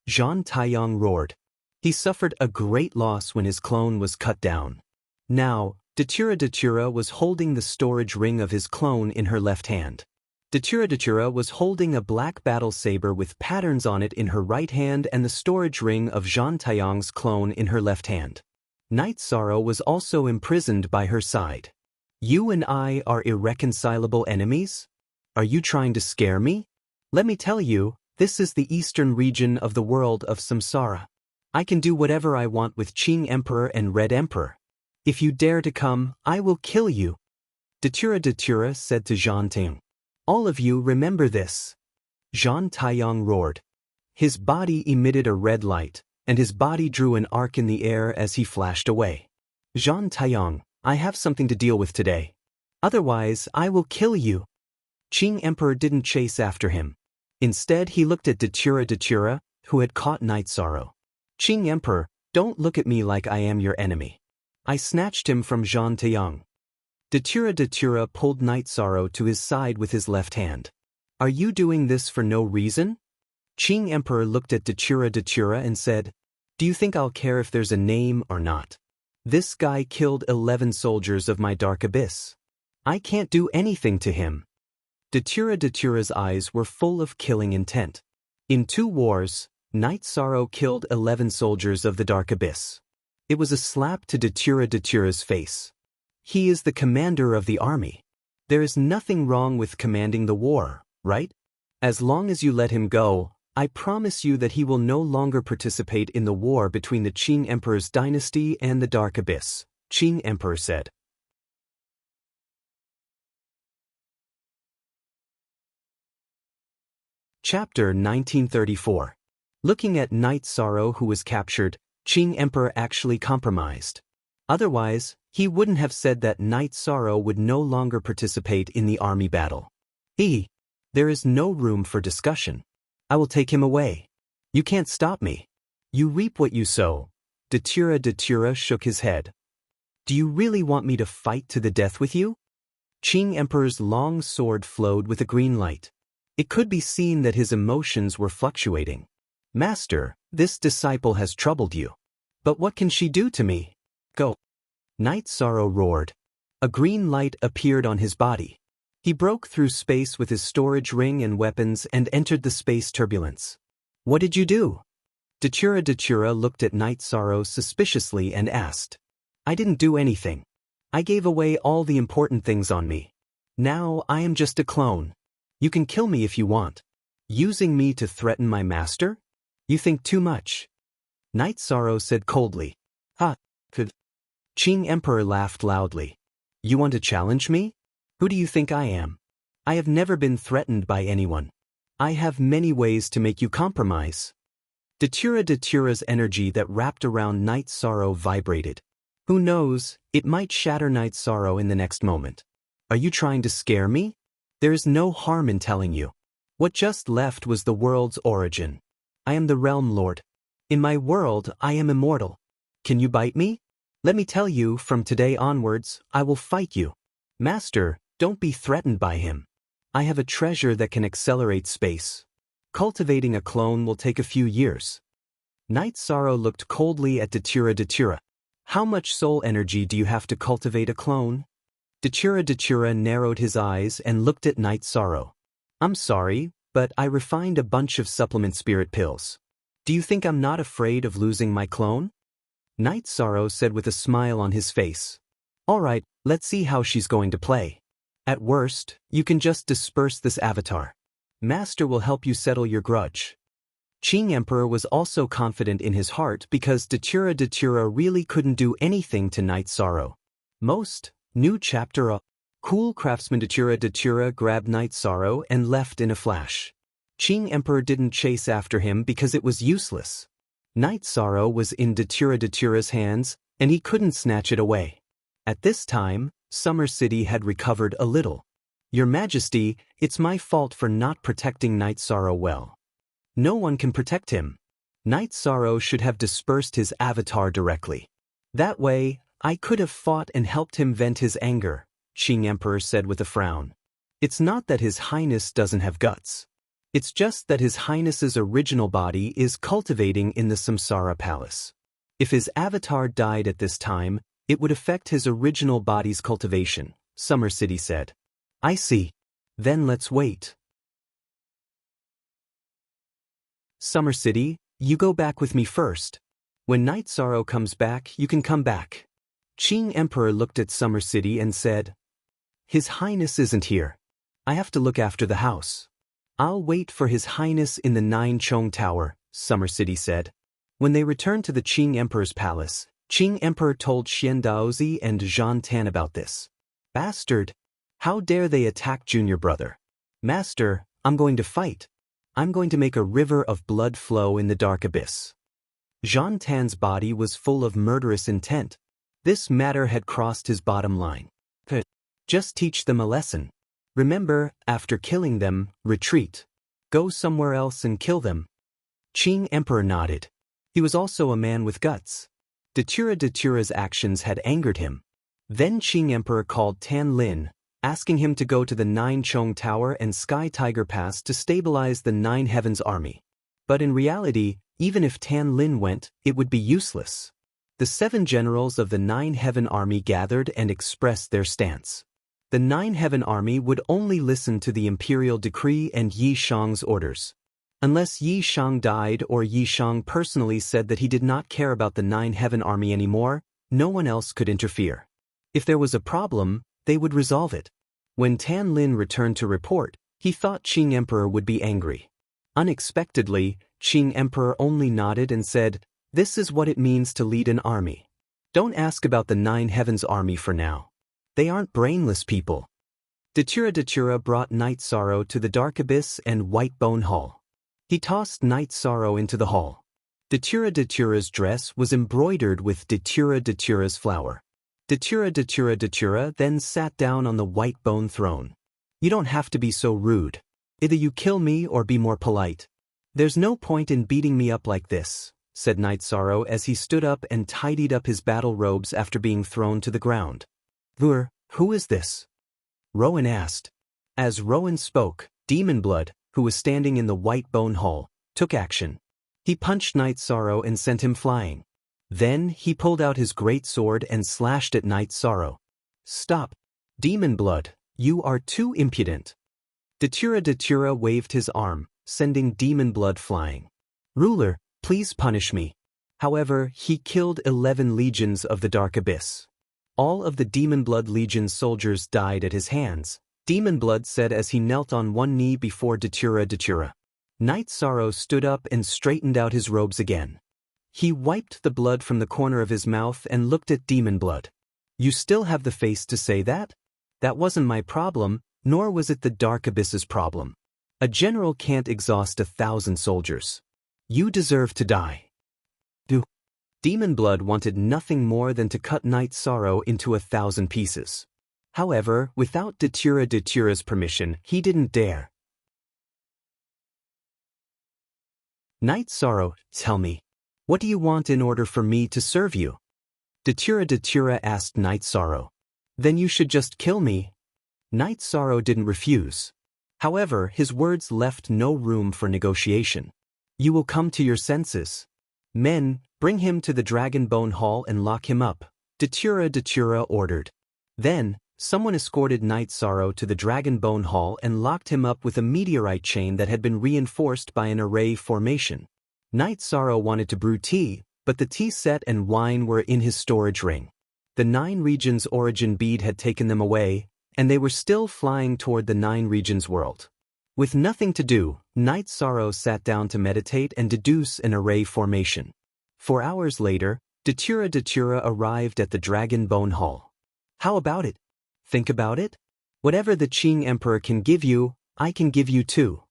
Zhang Taiyang roared. He suffered a great loss when his clone was cut down. Now, Datura was holding the storage ring of his clone in her left hand. Datura was holding a black battle saber with patterns on it in her right hand and the storage ring of Zhang Taiyang's clone in her left hand. Night Sorrow was also imprisoned by her side. You and I are irreconcilable enemies? Are you trying to scare me? Let me tell you, this is the eastern region of the world of Samsara. I can do whatever I want with Qing Emperor and Red Emperor. If you dare to come, I will kill you. Datura said to Zhang Taiyang. All of you remember this. Zhang Taiyang roared. His body emitted a red light, and his body drew an arc in the air as he flashed away. Zhang Taiyang, I have something to deal with today. Otherwise, I will kill you. Qing Emperor didn't chase after him. Instead, he looked at Datura, who had caught Night Sorrow. Qing Emperor, don't look at me like I am your enemy. I snatched him from Zhang Taiyang. Datura pulled Night Sorrow to his side with his left hand. Are you doing this for no reason? Qing Emperor looked at Datura and said, Do you think I'll care if there's a name or not? This guy killed 11 soldiers of my dark abyss. I can't do anything to him. Datura's eyes were full of killing intent. In 2 wars, Night Sorrow killed 11 soldiers of the dark abyss. It was a slap to Datura's face. He is the commander of the army. There is nothing wrong with commanding the war, right? As long as you let him go, I promise you that he will no longer participate in the war between the Qing Emperor's dynasty and the Dark Abyss, Qing Emperor said. Chapter 1934. Looking at Night Sorrow who was captured, Qing Emperor actually compromised. Otherwise, he wouldn't have said that Night Sorrow would no longer participate in the army battle. There is no room for discussion. I will take him away. You can't stop me. You reap what you sow. Datura shook his head. Do you really want me to fight to the death with you? Qing Emperor's long sword flowed with a green light. It could be seen that his emotions were fluctuating. Master, this disciple has troubled you. But what can she do to me? Go. Night Sorrow roared. A green light appeared on his body. He broke through space with his storage ring and weapons and entered the space turbulence. What did you do? Datura looked at Night Sorrow suspiciously and asked. I didn't do anything. I gave away all the important things on me. Now I am just a clone. You can kill me if you want. Using me to threaten my master? You think too much. Night Sorrow said coldly. Could. Qing Emperor laughed loudly. You want to challenge me? Who do you think I am? I have never been threatened by anyone. I have many ways to make you compromise. Datura's energy that wrapped around Night Sorrow vibrated. Who knows, it might shatter Night Sorrow in the next moment. Are you trying to scare me? There is no harm in telling you. What just left was the world's origin. I am the Realm Lord. In my world, I am immortal. Can you bite me? Let me tell you, from today onwards, I will fight you. Master, don't be threatened by him. I have a treasure that can accelerate space. Cultivating a clone will take a few years. Night Sorrow looked coldly at Datura. How much soul energy do you have to cultivate a clone? Datura narrowed his eyes and looked at Night Sorrow. I'm sorry, but I refined a bunch of supplement spirit pills. Do you think I'm not afraid of losing my clone? Night Sorrow said with a smile on his face. All right, let's see how she's going to play. At worst, you can just disperse this avatar. Master will help you settle your grudge. Qing Emperor was also confident in his heart because Datura really couldn't do anything to Night Sorrow. New chapter. Cool craftsman Datura grabbed Night Sorrow and left in a flash. Qing Emperor didn't chase after him because it was useless. Night Sorrow was in Datura's hands, and he couldn't snatch it away. At this time, Summer City had recovered a little. Your Majesty, it's my fault for not protecting Night Sorrow well. No one can protect him. Night Sorrow should have dispersed his avatar directly. That way, I could have fought and helped him vent his anger, Qing Emperor said with a frown. It's not that His Highness doesn't have guts. It's just that His Highness's original body is cultivating in the Samsara Palace. If his avatar died at this time, it would affect his original body's cultivation, Summer City said. I see. Then let's wait. Summer City, you go back with me first. When Night Sorrow comes back, you can come back. Qing Emperor looked at Summer City and said, His Highness isn't here. I have to look after the house. I'll wait for His Highness in the Nine Chong Tower, Summer City said. When they returned to the Qing Emperor's palace, Qing Emperor told Xian Daozi and Zhan Tan about this. Bastard! How dare they attack junior brother? Master, I'm going to fight. I'm going to make a river of blood flow in the dark abyss. Zhan Tan's body was full of murderous intent. This matter had crossed his bottom line. Just teach them a lesson. Remember, after killing them, retreat. Go somewhere else and kill them. Qing Emperor nodded. He was also a man with guts. Datura's actions had angered him. Then Qing Emperor called Tan Lin, asking him to go to the Nine Chong Tower and Sky Tiger Pass to stabilize the Nine Heavens army. But in reality, even if Tan Lin went, it would be useless. The 7 generals of the Nine Heaven army gathered and expressed their stance. The Nine Heaven army would only listen to the imperial decree and Yi Shang's orders. Unless Yi Shang died or Yi Shang personally said that he did not care about the Nine Heaven army anymore, no one else could interfere. If there was a problem, they would resolve it. When Tan Lin returned to report, he thought Qing Emperor would be angry. Unexpectedly, Qing Emperor only nodded and said, This is what it means to lead an army. Don't ask about the Nine Heavens army for now. They aren't brainless people. Datura brought Night Sorrow to the Dark Abyss and White Bone Hall. He tossed Night Sorrow into the hall. Datura's dress was embroidered with Datura's flower. Datura then sat down on the white bone throne. You don't have to be so rude. Either you kill me or be more polite. There's no point in beating me up like this, said Night Sorrow as he stood up and tidied up his battle robes after being thrown to the ground. Who is this? Rowan asked. As Rowan spoke, Demon Blood, who was standing in the White Bone Hall, took action. He punched Night Sorrow and sent him flying. Then he pulled out his great sword and slashed at Night Sorrow. Stop! Demon Blood, you are too impudent. Datura waved his arm, sending Demon Blood flying. Ruler, please punish me. However, he killed 11 legions of the Dark Abyss. All of the Demon Blood Legion's soldiers died at his hands, Demon Blood said as he knelt on one knee before Datura. Night Sorrow stood up and straightened out his robes again. He wiped the blood from the corner of his mouth and looked at Demon Blood. You still have the face to say that? That wasn't my problem, nor was it the Dark Abyss's problem. A general can't exhaust 1,000 soldiers. You deserve to die. Demon Blood wanted nothing more than to cut Night Sorrow into 1,000 pieces. However, without Datura's permission, he didn't dare. Night Sorrow, tell me, what do you want in order for me to serve you? Datura asked Night Sorrow. Then you should just kill me. Night Sorrow didn't refuse. However, his words left no room for negotiation. You will come to your senses. Men, bring him to the Dragon Bone Hall and lock him up, Datura ordered. Then, someone escorted Night Sorrow to the Dragon Bone Hall and locked him up with a meteorite chain that had been reinforced by an array formation. Night Sorrow wanted to brew tea, but the tea set and wine were in his storage ring. The 9 regions origin bead had taken them away, and they were still flying toward the 9 regions world. With nothing to do, Night Sorrow sat down to meditate and deduce an array formation. 4 hours later, Datura arrived at the Dragon Bone Hall. How about it? Think about it? Whatever the Qing Emperor can give you, I can give you too.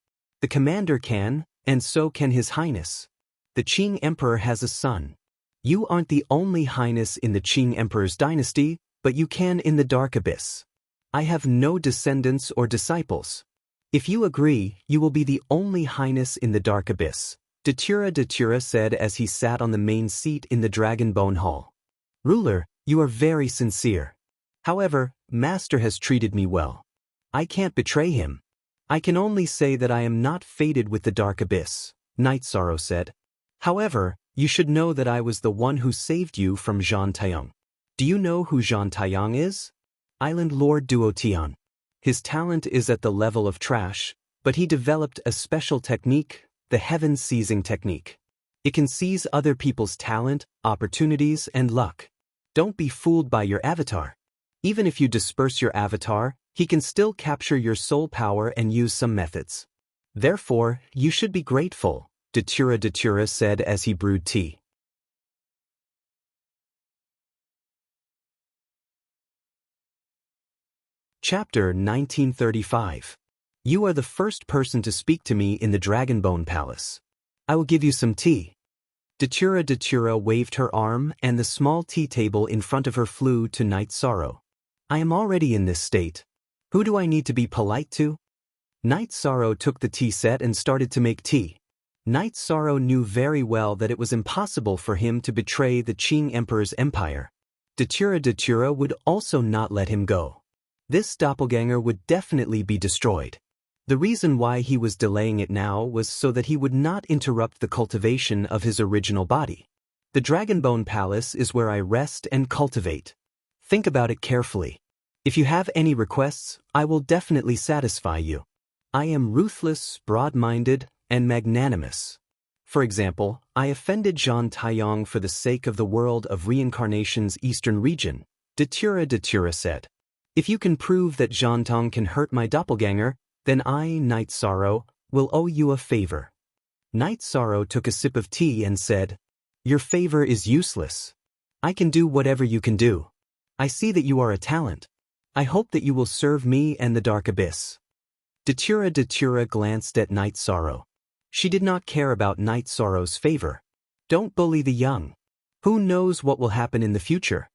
The commander can, and so can His Highness. The Qing Emperor has a son. You aren't the only highness in the Qing Emperor's dynasty, but you can in the Dark Abyss. I have no descendants or disciples. If you agree, you will be the only highness in the Dark Abyss, Datura said as he sat on the main seat in the Dragon Bone Hall. Ruler, you are very sincere. However, Master has treated me well. I can't betray him. I can only say that I am not fated with the Dark Abyss, Night Sorrow said. However, you should know that I was the one who saved you from Zhan Taiyang. Do you know who Zhan Taiyang is? Island Lord Duotian. His talent is at the level of trash, but he developed a special technique, the heaven seizing technique. It can seize other people's talent, opportunities, and luck. Don't be fooled by your avatar. Even if you disperse your avatar, he can still capture your soul power and use some methods. Therefore, you should be grateful, Datura said as he brewed tea. Chapter 1935. You are the first person to speak to me in the Dragonbone Palace. I will give you some tea. Datura waved her arm and the small tea table in front of her flew to Night Sorrow. I am already in this state. Who do I need to be polite to? Night Sorrow took the tea set and started to make tea. Night Sorrow knew very well that it was impossible for him to betray the Qing Emperor's empire. Datura would also not let him go. This doppelganger would definitely be destroyed. The reason why he was delaying it now was so that he would not interrupt the cultivation of his original body. The Dragonbone Palace is where I rest and cultivate. Think about it carefully. If you have any requests, I will definitely satisfy you. I am ruthless, broad-minded, and magnanimous. For example, I offended Zhan Taiyang for the sake of the world of reincarnation's eastern region, Datura said. If you can prove that Zhan Tong can hurt my doppelganger, then I, Night Sorrow, will owe you a favor. Night Sorrow took a sip of tea and said, Your favor is useless. I can do whatever you can do. I see that you are a talent. I hope that you will serve me and the Dark Abyss. Datura glanced at Night Sorrow. She did not care about Night Sorrow's favor. Don't bully the young. Who knows what will happen in the future?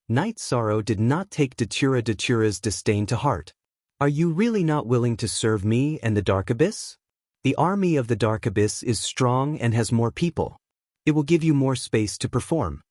Night Sorrow did not take Datura's disdain to heart. Are you really not willing to serve me and the Dark Abyss? The army of the Dark Abyss is strong and has more people. It will give you more space to perform.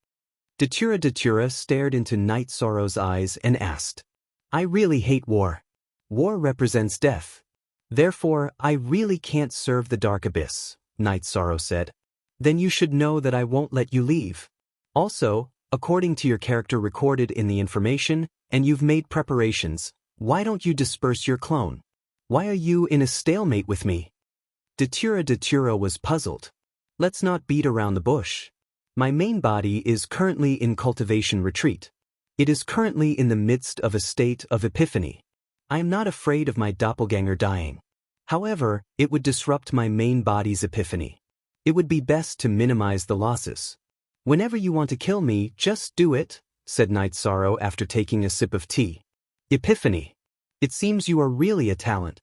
Datura stared into Night Sorrow's eyes and asked, I really hate war. War represents death. Therefore, I really can't serve the Dark Abyss, Night Sorrow said. Then you should know that I won't let you leave. Also, according to your character recorded in the information, and you've made preparations, why don't you disperse your clone? Why are you in a stalemate with me? Datura was puzzled. Let's not beat around the bush. My main body is currently in cultivation retreat. It is currently in the midst of a state of epiphany. I am not afraid of my doppelganger dying. However, it would disrupt my main body's epiphany. It would be best to minimize the losses. Whenever you want to kill me, just do it, said Night Sorrow after taking a sip of tea. Epiphany. It seems you are really a talent.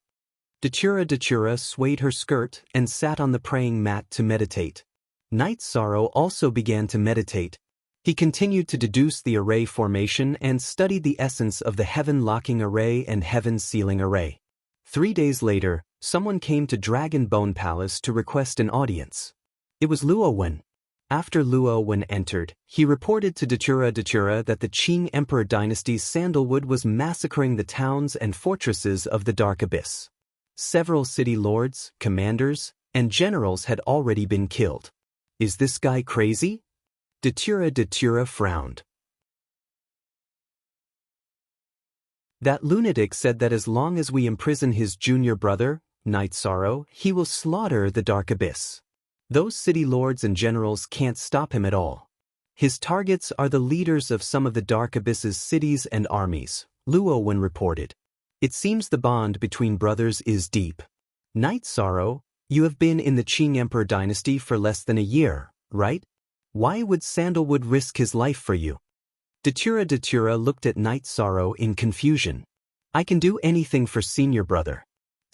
Datura swayed her skirt and sat on the praying mat to meditate. Night Sorrow also began to meditate. He continued to deduce the array formation and studied the essence of the heaven-locking array and heaven-sealing array. 3 days later, someone came to Dragon Bone Palace to request an audience. It was Luo Wen. After Luo Wen entered, he reported to Datura that the Qing Emperor dynasty's sandalwood was massacring the towns and fortresses of the Dark Abyss. Several city lords, commanders, and generals had already been killed. Is this guy crazy? Datura frowned. That lunatic said that as long as we imprison his junior brother, Night Sorrow, he will slaughter the Dark Abyss. Those city lords and generals can't stop him at all. His targets are the leaders of some of the Dark Abyss's cities and armies, Luo Wen reported. It seems the bond between brothers is deep. Night Sorrow, you have been in the Qing Emperor dynasty for less than a year, right? Why would Sandalwood risk his life for you? Datura looked at Night Sorrow in confusion. I can do anything for senior brother.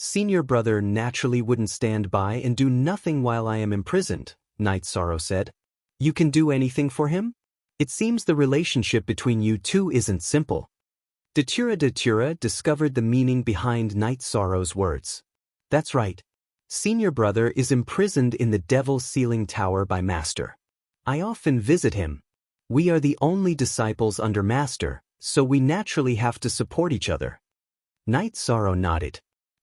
Senior brother naturally wouldn't stand by and do nothing while I am imprisoned, Night Sorrow said. You can do anything for him? It seems the relationship between you two isn't simple. Datura discovered the meaning behind Night Sorrow's words. That's right. Senior brother is imprisoned in the Devil's Ceiling Tower by Master. I often visit him. We are the only disciples under Master, so we naturally have to support each other. Night Sorrow nodded.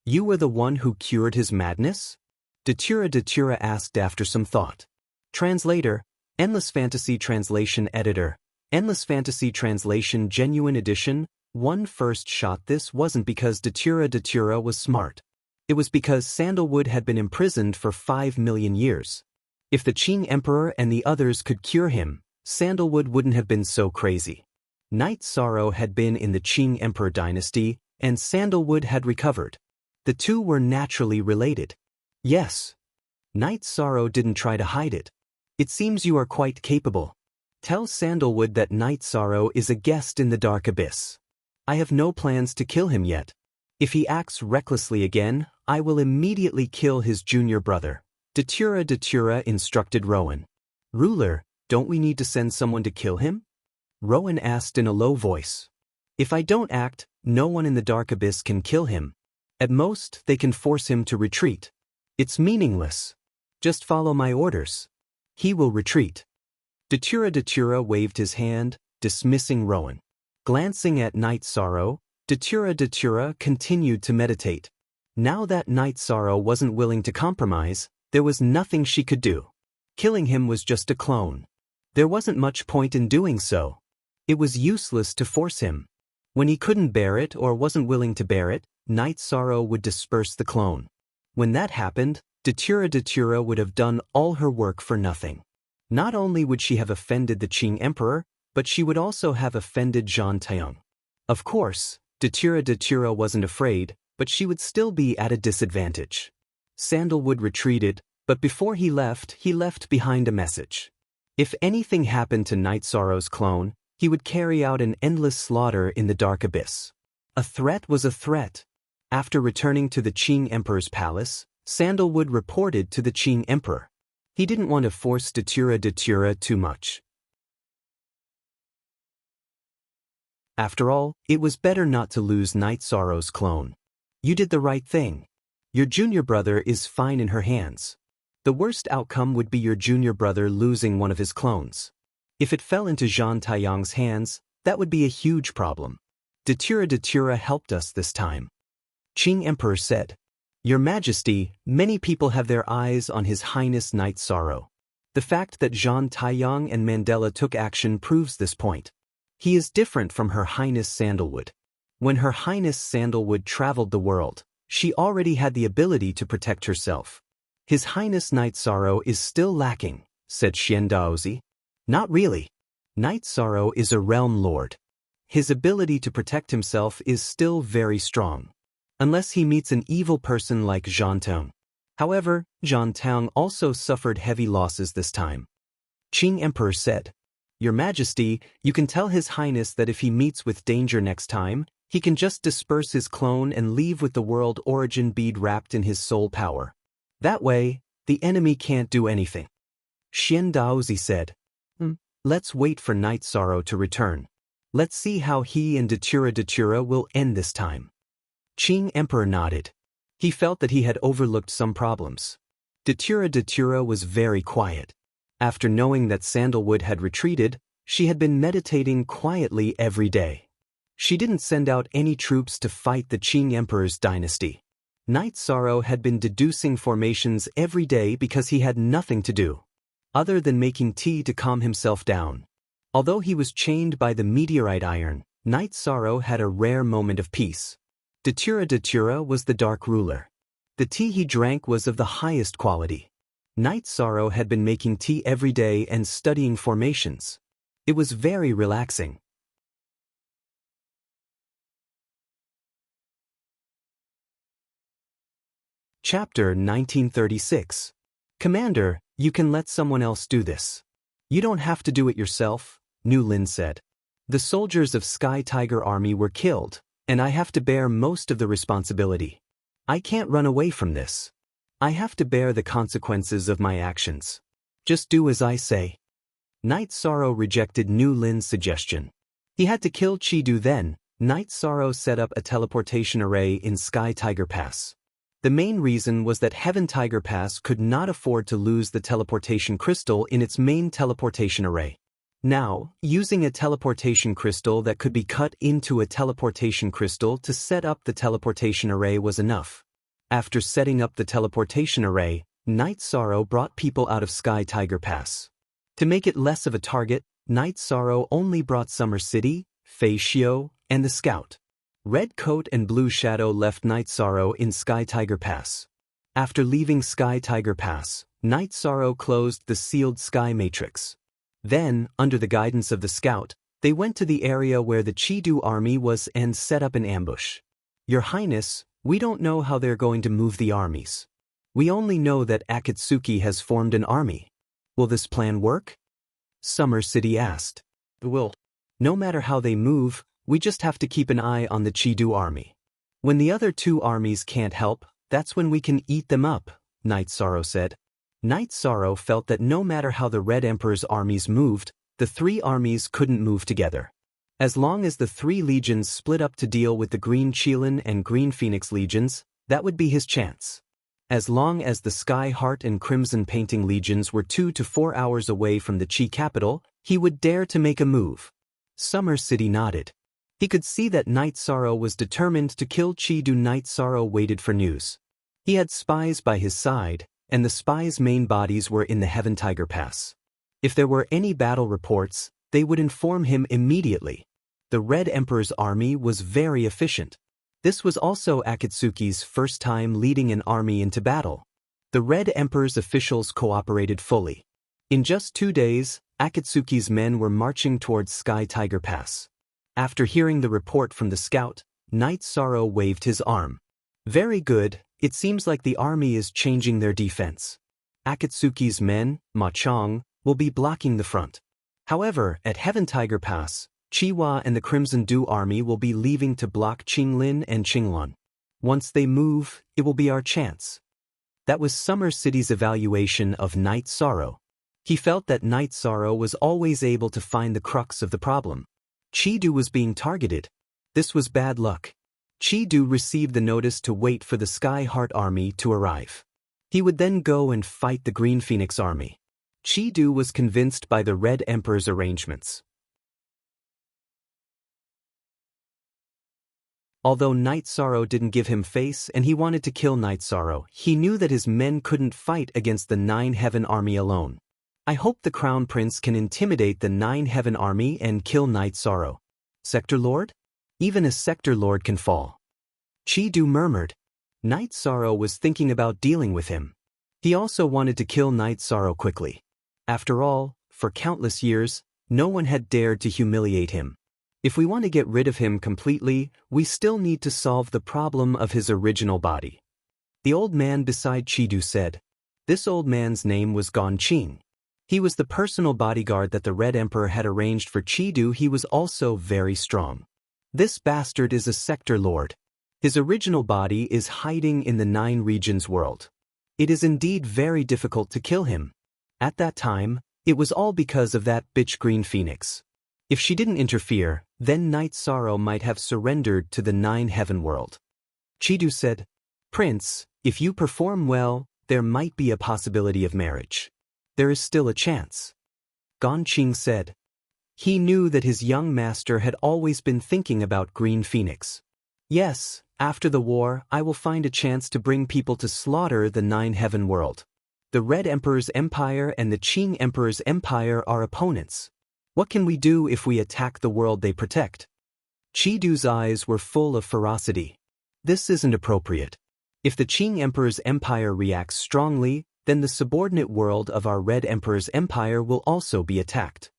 You were the one who cured his madness? Datura asked after some thought. Translator, Endless Fantasy Translation Editor, Endless Fantasy Translation Genuine Edition. One first shot. This wasn't because Datura was smart. It was because Sandalwood had been imprisoned for 5 million years. If the Qing Emperor and the others could cure him, Sandalwood wouldn't have been so crazy. Night Sorrow had been in the Qing Emperor dynasty, and Sandalwood had recovered. The two were naturally related. Yes. Night Sorrow didn't try to hide it. It seems you are quite capable. Tell Sandalwood that Night Sorrow is a guest in the Dark Abyss. I have no plans to kill him yet. If he acts recklessly again, I will immediately kill his junior brother. Datura instructed Rowan. Ruler, don't we need to send someone to kill him? Rowan asked in a low voice. If I don't act, no one in the Dark Abyss can kill him. At most, they can force him to retreat. It's meaningless. Just follow my orders. He will retreat. Datura waved his hand, dismissing Rowan. Glancing at Night Sorrow, Datura continued to meditate. Now that Night Sorrow wasn't willing to compromise, there was nothing she could do. Killing him was just a clone. There wasn't much point in doing so. It was useless to force him. When he couldn't bear it or wasn't willing to bear it, Night Sorrow would disperse the clone. When that happened, Datura would have done all her work for nothing. Not only would she have offended the Qing Emperor, but she would also have offended Zhang Taiyang. Of course, Datura wasn't afraid, but she would still be at a disadvantage. Sandalwood retreated, but before he left behind a message. If anything happened to Night Sorrow's clone, he would carry out an endless slaughter in the Dark Abyss. A threat was a threat. After returning to the Qing Emperor's palace, Sandalwood reported to the Qing Emperor. He didn't want to force Datura too much. After all, it was better not to lose Night Sorrow's clone. You did the right thing. Your junior brother is fine in her hands. The worst outcome would be your junior brother losing one of his clones. If it fell into Zhang Taiyang's hands, that would be a huge problem. Datura helped us this time. Qing Emperor said, Your Majesty, many people have their eyes on His Highness Night Sorrow. The fact that Zhang Taiyang and Mandela took action proves this point. He is different from Her Highness Sandalwood. When Her Highness Sandalwood traveled the world, she already had the ability to protect herself. His Highness Night Sorrow is still lacking, said Xian Daozi. Not really. Night Sorrow is a realm lord. His ability to protect himself is still very strong. Unless he meets an evil person like Zhang Taiyang. However, Zhang Taiyang also suffered heavy losses this time. Qing Emperor said, Your Majesty, you can tell His Highness that if he meets with danger next time, he can just disperse his clone and leave with the world origin bead wrapped in his soul power. That way, the enemy can't do anything. Xian Daozi said, Let's wait for Night Sorrow to return. Let's see how he and Datura will end this time. Qing Emperor nodded. He felt that he had overlooked some problems. Datura was very quiet. After knowing that Sandalwood had retreated, she had been meditating quietly every day. She didn't send out any troops to fight the Qing Emperor's dynasty. Night Sorrow had been deducing formations every day because he had nothing to do other than making tea to calm himself down. Although he was chained by the meteorite iron, Night Sorrow had a rare moment of peace. Datura was the dark ruler. The tea he drank was of the highest quality. Night Sorrow had been making tea every day and studying formations. It was very relaxing. Chapter 1936. Commander, you can let someone else do this. You don't have to do it yourself, Nu Lin said. The soldiers of Sky Tiger Army were killed, and I have to bear most of the responsibility. I can't run away from this. I have to bear the consequences of my actions. Just do as I say. Night Sorrow rejected Nu Lin's suggestion. He had to kill Chidu then. Night Sorrow set up a teleportation array in Sky Tiger Pass. The main reason was that Heaven Tiger Pass could not afford to lose the teleportation crystal in its main teleportation array. Now, using a teleportation crystal that could be cut into a teleportation crystal to set up the teleportation array was enough. After setting up the teleportation array, Night Sorrow brought people out of Sky Tiger Pass. To make it less of a target, Night Sorrow only brought Summer City, Fei Xiu, and the Scout. Red Coat and Blue Shadow left Night Sorrow in Sky Tiger Pass. After leaving Sky Tiger Pass, Night Sorrow closed the sealed Sky Matrix. Then, under the guidance of the Scout, they went to the area where the Chidu army was and set up an ambush. Your Highness, we don't know how they're going to move the armies. We only know that Akatsuki has formed an army. Will this plan work? Summer City asked. It will. No matter how they move, we just have to keep an eye on the Chidu army. When the other two armies can't help, that's when we can eat them up, Night Sorrow said. Night Sorrow felt that no matter how the Red Emperor's armies moved, the three armies couldn't move together. As long as the three legions split up to deal with the Green Qilin and Green Phoenix legions, that would be his chance. As long as the Sky Heart and Crimson Painting legions were 2 to 4 hours away from the Qi capital, he would dare to make a move. Summer City nodded. He could see that Night Sorrow was determined to kill Chidu. Night Sorrow waited for news. He had spies by his side, and the spies' main bodies were in the Heaven Tiger Pass. If there were any battle reports, they would inform him immediately. The Red Emperor's army was very efficient. This was also Akatsuki's first time leading an army into battle. The Red Emperor's officials cooperated fully. In just 2 days, Akatsuki's men were marching towards Sky Tiger Pass. After hearing the report from the Scout, Night Sorrow waved his arm. Very good, it seems like the army is changing their defense. Akatsuki's men, Ma Chong, will be blocking the front. However, at Heaven Tiger Pass, Chiwa and the Crimson Dew army will be leaving to block Qinglin and Qingluan. Once they move, it will be our chance. That was Summer City's evaluation of Night Sorrow. He felt that Night Sorrow was always able to find the crux of the problem. Chidu was being targeted. This was bad luck. Chidu received the notice to wait for the Sky Heart army to arrive. He would then go and fight the Green Phoenix army. Chidu was convinced by the Red Emperor's arrangements. Although Night Sorrow didn't give him face and he wanted to kill Night Sorrow, he knew that his men couldn't fight against the Nine Heaven army alone. I hope the Crown Prince can intimidate the Nine Heaven army and kill Night Sorrow. Sector Lord? Even a Sector Lord can fall. Chidu murmured. Night Sorrow was thinking about dealing with him. He also wanted to kill Night Sorrow quickly. After all, for countless years, no one had dared to humiliate him. If we want to get rid of him completely, we still need to solve the problem of his original body. The old man beside Chidu said. This old man's name was Gon Qing. He was the personal bodyguard that the Red Emperor had arranged for Chidu. He was also very strong. This bastard is a Sector Lord. His original body is hiding in the Nine Regions world. It is indeed very difficult to kill him. At that time, it was all because of that bitch Green Phoenix. If she didn't interfere, then Night Sorrow might have surrendered to the Nine Heaven world. Chidu said, Prince, if you perform well, there might be a possibility of marriage. there is still a chance. Ganqing said. He knew that his young master had always been thinking about Green Phoenix. Yes, after the war, I will find a chance to bring people to slaughter the Nine-Heaven world. The Red Emperor's empire and the Qing Emperor's empire are opponents. What can we do if we attack the world they protect? Chidu's eyes were full of ferocity. This isn't appropriate. If the Qing Emperor's empire reacts strongly, then the subordinate world of our Red Emperor's empire will also be attacked.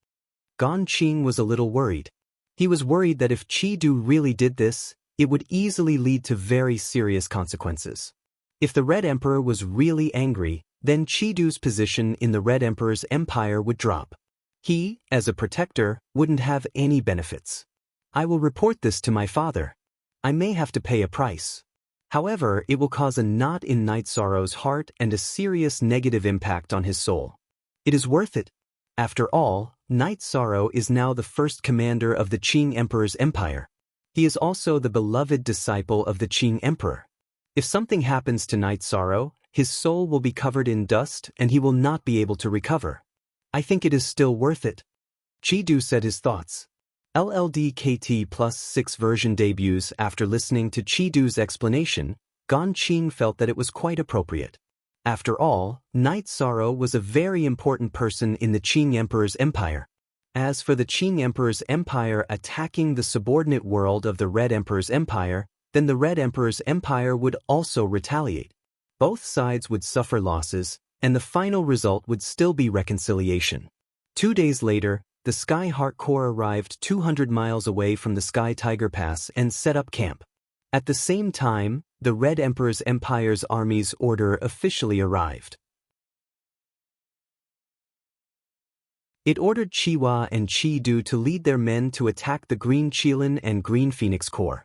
Ganqing was a little worried. He was worried that if Chidu really did this, it would easily lead to very serious consequences. If the Red Emperor was really angry, then Chidu's position in the Red Emperor's empire would drop. He, as a protector, wouldn't have any benefits. I will report this to my father. I may have to pay a price. However, it will cause a knot in Night Sorrow's heart and a serious negative impact on his soul. It is worth it. After all, Night Sorrow is now the first commander of the Qing Emperor's empire. He is also the beloved disciple of the Qing Emperor. If something happens to Night Sorrow, his soul will be covered in dust and he will not be able to recover. I think it is still worth it. Chidu said his thoughts. LLDKT plus 6 version debuts. After listening to Chidu's explanation, Ganqing felt that it was quite appropriate. After all, Night Sorrow was a very important person in the Qing Emperor's empire. As for the Qing Emperor's empire attacking the subordinate world of the Red Emperor's empire, then the Red Emperor's empire would also retaliate. Both sides would suffer losses, and the final result would still be reconciliation. 2 days later, the Sky Heart Corps arrived 200 miles away from the Sky Tiger Pass and set up camp. At the same time, the Red Emperor's empire's army's order officially arrived. It ordered Chiwa and Chidu to lead their men to attack the Green Qilin and Green Phoenix Corps.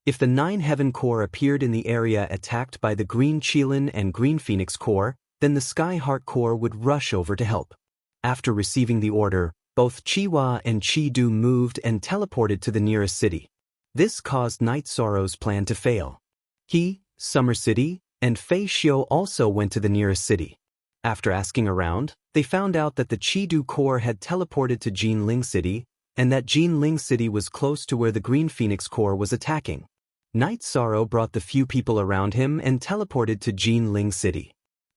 If the Nine-Heaven Corps appeared in the area attacked by the Green Qilin and Green Phoenix Corps, then the Sky Heart Corps would rush over to help. After receiving the order, both Chiwa and Chidu moved and teleported to the nearest city. This caused Night Sorrow's plan to fail. He, Summer City, and Fei Xiu also went to the nearest city. After asking around, they found out that the Chidu Corps had teleported to Jinling City, and that Jinling City was close to where the Green Phoenix Corps was attacking. Night Sorrow brought the few people around him and teleported to Jinling City.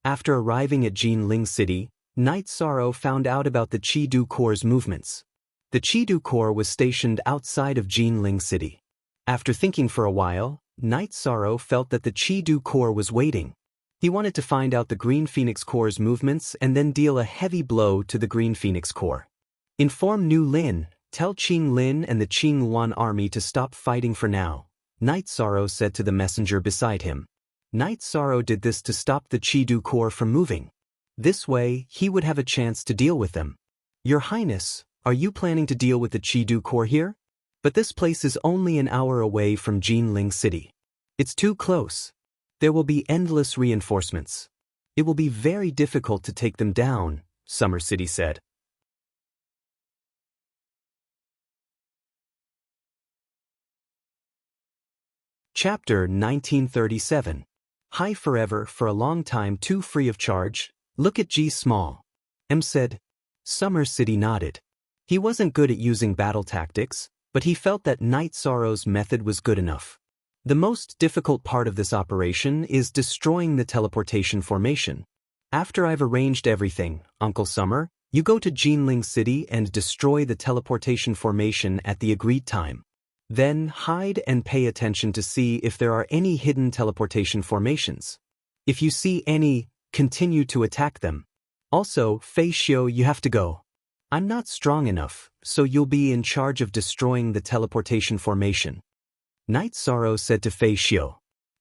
After arriving at Jinling City, Night Sorrow found out about the Chidu Corps' movements. The Chidu Corps was stationed outside of Jinling City. After thinking for a while, Night Sorrow felt that the Chidu Corps was waiting. He wanted to find out the Green Phoenix Corps' movements and then deal a heavy blow to the Green Phoenix Corps. Inform Nu Lin, tell Qing Lin and the Qing Yuan army to stop fighting for now, Night Sorrow said to the messenger beside him. Night Sorrow did this to stop the Chidu Corps from moving. This way, he would have a chance to deal with them. Your Highness, are you planning to deal with the Chidu Corps here? But this place is only an hour away from Jinling City. It's too close. There will be endless reinforcements. It will be very difficult to take them down, Summer City said. Chapter 1937. Hi forever for a long time too free of charge. Look at G Small. M said. Summer City nodded. He wasn't good at using battle tactics, but he felt that Night Sorrow's method was good enough. The most difficult part of this operation is destroying the teleportation formation. After I've arranged everything, Uncle Summer, you go to Jinling City and destroy the teleportation formation at the agreed time. Then hide and pay attention to see if there are any hidden teleportation formations. If you see any, continue to attack them. Also, Fei Xiu, you have to go. I'm not strong enough, so you'll be in charge of destroying the teleportation formation. Night Sorrow said to Fei Xiu.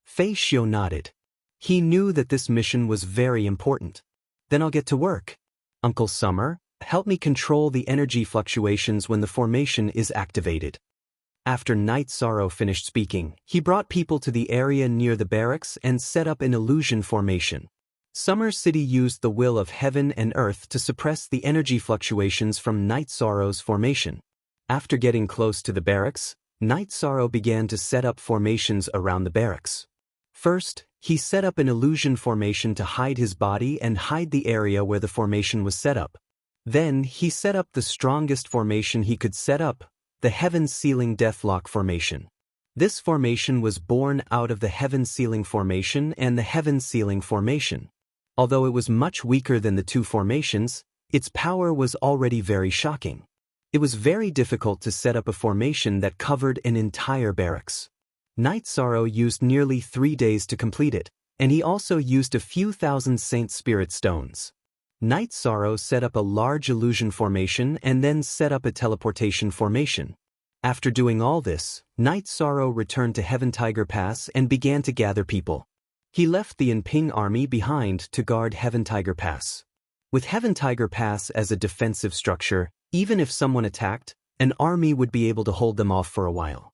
Fei Xiu nodded. He knew that this mission was very important. Then I'll get to work. Uncle Summer, help me control the energy fluctuations when the formation is activated. After Night Sorrow finished speaking, he brought people to the area near the barracks and set up an illusion formation. Summer City used the will of heaven and earth to suppress the energy fluctuations from Night Sorrow's formation. After getting close to the barracks, Night Sorrow began to set up formations around the barracks. First, he set up an illusion formation to hide his body and hide the area where the formation was set up. Then, he set up the strongest formation he could set up, the heaven-sealing deathlock formation. This formation was born out of the heaven-sealing formation and the heaven-sealing formation. Although it was much weaker than the two formations, its power was already very shocking. It was very difficult to set up a formation that covered an entire barracks. Night Sorrow used nearly 3 days to complete it, and he also used a few thousand Saint Spirit stones. Night Sorrow set up a large illusion formation and then set up a teleportation formation. After doing all this, Night Sorrow returned to Heaven Tiger Pass and began to gather people. He left the Yinping army behind to guard Heaven Tiger Pass. With Heaven Tiger Pass as a defensive structure, even if someone attacked, an army would be able to hold them off for a while.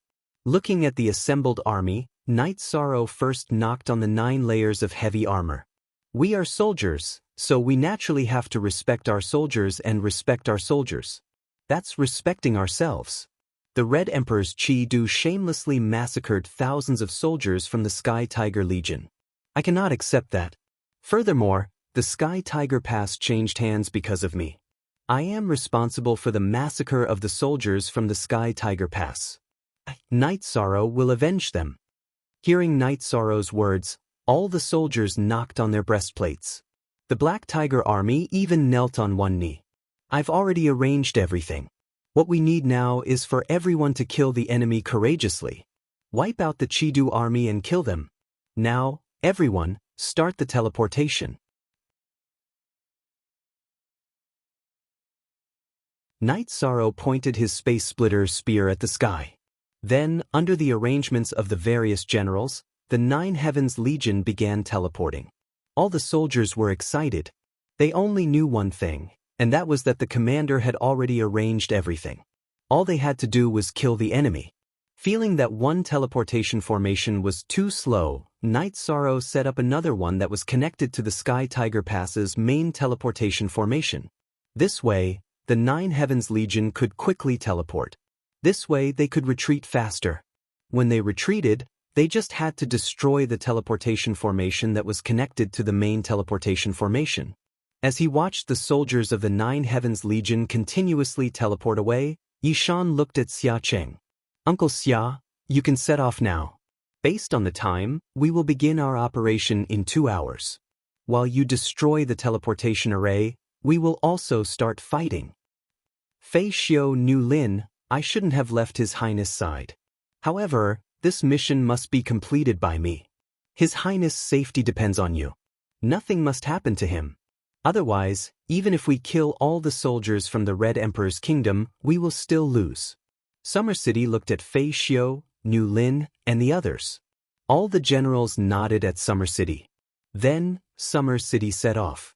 Looking at the assembled army, Night Sorrow first knocked on the 9 layers of heavy armor. We are soldiers, so we naturally have to respect our soldiers and respect our soldiers. That's respecting ourselves. The Red Emperor's Chi-Du shamelessly massacred thousands of soldiers from the Sky Tiger Legion. I cannot accept that. Furthermore, the Sky Tiger Pass changed hands because of me. I am responsible for the massacre of the soldiers from the Sky Tiger Pass. Night Sorrow will avenge them. Hearing Night Sorrow's words, all the soldiers knocked on their breastplates. The Black Tiger army even knelt on one knee. I've already arranged everything. What we need now is for everyone to kill the enemy courageously. Wipe out the Chi-Du army and kill them. Now, everyone, start the teleportation. Night Sorrow pointed his space splitter spear at the sky. Then, under the arrangements of the various generals, the 9 Heavens Legion began teleporting. All the soldiers were excited. They only knew one thing, and that was that the commander had already arranged everything. All they had to do was kill the enemy. Feeling that one teleportation formation was too slow, Night Sorrow set up another one that was connected to the Sky Tiger Pass's main teleportation formation. This way, the 9 Heavens Legion could quickly teleport. This way they could retreat faster. When they retreated, they just had to destroy the teleportation formation that was connected to the main teleportation formation. As he watched the soldiers of the 9 Heavens Legion continuously teleport away, Yishan looked at Xia Cheng. Uncle Xia, you can set off now. Based on the time, we will begin our operation in 2 hours. While you destroy the teleportation array, we will also start fighting. Fei Xiu knew Lin, I shouldn't have left His Highness' side. However, this mission must be completed by me. His Highness' safety depends on you. Nothing must happen to him. Otherwise, even if we kill all the soldiers from the Red Emperor's kingdom, we will still lose. Summer City looked at Fei Xiu, Nu Lin, and the others. All the generals nodded at Summer City. Then, Summer City set off.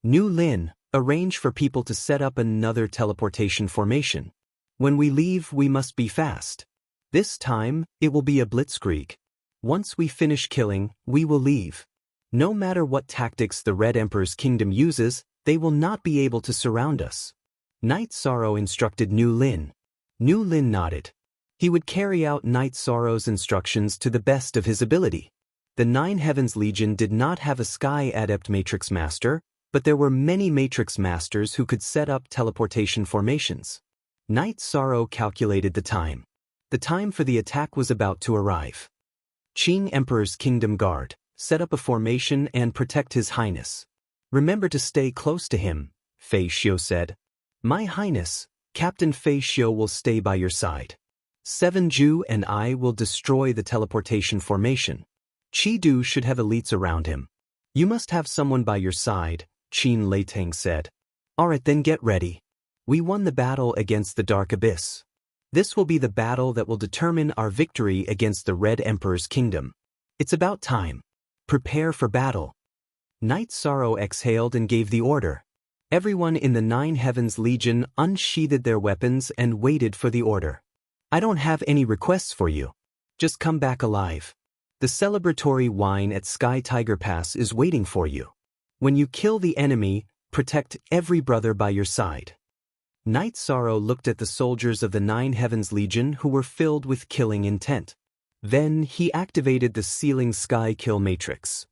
Nu Lin, arrange for people to set up another teleportation formation. When we leave, we must be fast. This time, it will be a blitzkrieg. Once we finish killing, we will leave. No matter what tactics the Red Emperor's kingdom uses, they will not be able to surround us. Night Sorrow instructed Nu Lin. Nu Lin nodded. He would carry out Night Sorrow's instructions to the best of his ability. The 9 Heavens Legion did not have a Sky Adept Matrix Master, but there were many Matrix Masters who could set up teleportation formations. Night Sorrow calculated the time. The time for the attack was about to arrive. Qing Emperor's Kingdom Guard, set up a formation and protect His Highness. Remember to stay close to him, Fei Xiu said. My Highness, Captain Fei Xiu will stay by your side. 7 Ju and I will destroy the teleportation formation. Chi-Du should have elites around him. You must have someone by your side, Qin Leiteng said. Alright then, get ready. We won the battle against the Dark Abyss. This will be the battle that will determine our victory against the Red Emperor's kingdom. It's about time. Prepare for battle. Night Sorrow exhaled and gave the order. Everyone in the 9 Heavens Legion unsheathed their weapons and waited for the order. I don't have any requests for you. Just come back alive. The celebratory wine at Sky Tiger Pass is waiting for you. When you kill the enemy, protect every brother by your side. Night Sorrow looked at the soldiers of the 9 Heavens Legion who were filled with killing intent. Then he activated the ceiling sky kill matrix.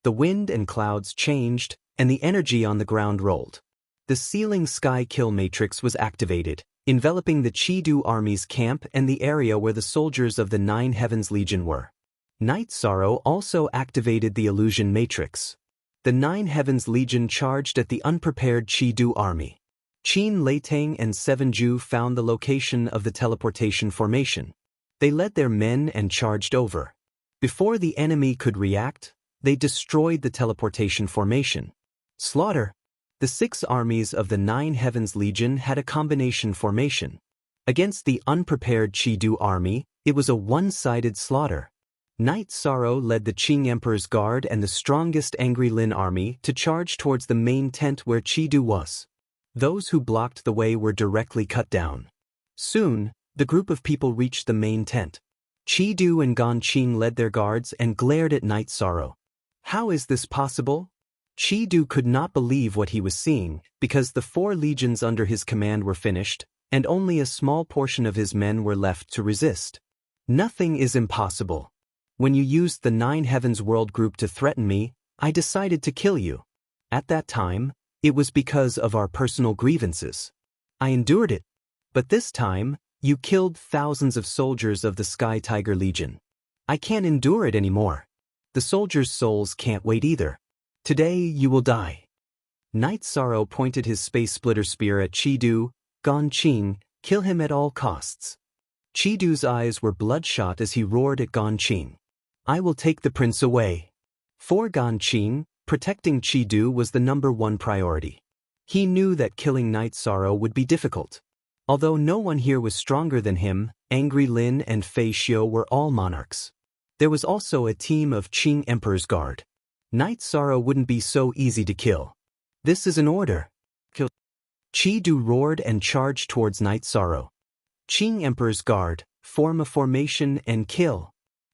The wind and clouds changed, and the energy on the ground rolled. The ceiling sky kill matrix was activated, enveloping the Chi-Du army's camp and the area where the soldiers of the Nine Heavens Legion were. Night Sorrow also activated the illusion matrix. The Nine Heavens Legion charged at the unprepared Chi-Du army. Qin Leitang and Seven Ju found the location of the teleportation formation. They led their men and charged over. Before the enemy could react, they destroyed the teleportation formation. Slaughter. The 6 armies of the Nine Heavens Legion had a combination formation. Against the unprepared Chi-Du army, it was a one-sided slaughter. Night Sorrow led the Qing Emperor's Guard and the strongest Angry Lin army to charge towards the main tent where Chi-Du was. Those who blocked the way were directly cut down. Soon, the group of people reached the main tent. Chi-Du and Gongqing led their guards and glared at Night Sorrow. How is this possible? Chi-Du could not believe what he was seeing, because the 4 legions under his command were finished, and only a small portion of his men were left to resist. Nothing is impossible. When you used the Nine Heavens World Group to threaten me, I decided to kill you. At that time, it was because of our personal grievances. I endured it. But this time, you killed thousands of soldiers of the Sky Tiger Legion. I can't endure it anymore. The soldiers' souls can't wait either. Today you will die. Night Sorrow pointed his Space Splitter Spear at Chi-Du. Gongqing, kill him at all costs. Chi-Du's eyes were bloodshot as he roared at Gongqing. I will take the prince away. For Gongqing, protecting Chi-Du was the #1 priority. He knew that killing Night Sorrow would be difficult. Although no one here was stronger than him, Angry Lin and Fei Xiu were all monarchs. There was also a team of Qing Emperor's Guard. Night Sorrow wouldn't be so easy to kill. This is an order. Kill. Chi-Du roared and charged towards Night Sorrow. Qing Emperor's Guard, form a formation and kill.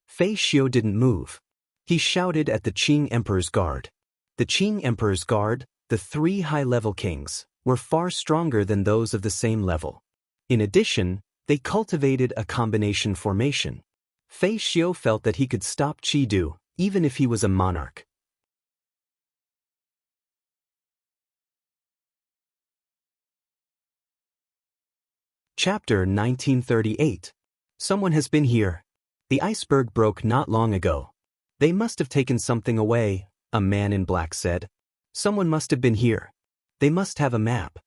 Fei Xiu didn't move. He shouted at the Qing Emperor's Guard. The Qing Emperor's Guard, the 3 high-level kings, were far stronger than those of the same level. In addition, they cultivated a combination formation. Fei Xiu felt that he could stop Chi-Du, even if he was a monarch. Chapter 1938. Someone has been here. The iceberg broke not long ago. They must have taken something away, a man in black said. Someone must have been here. They must have a map.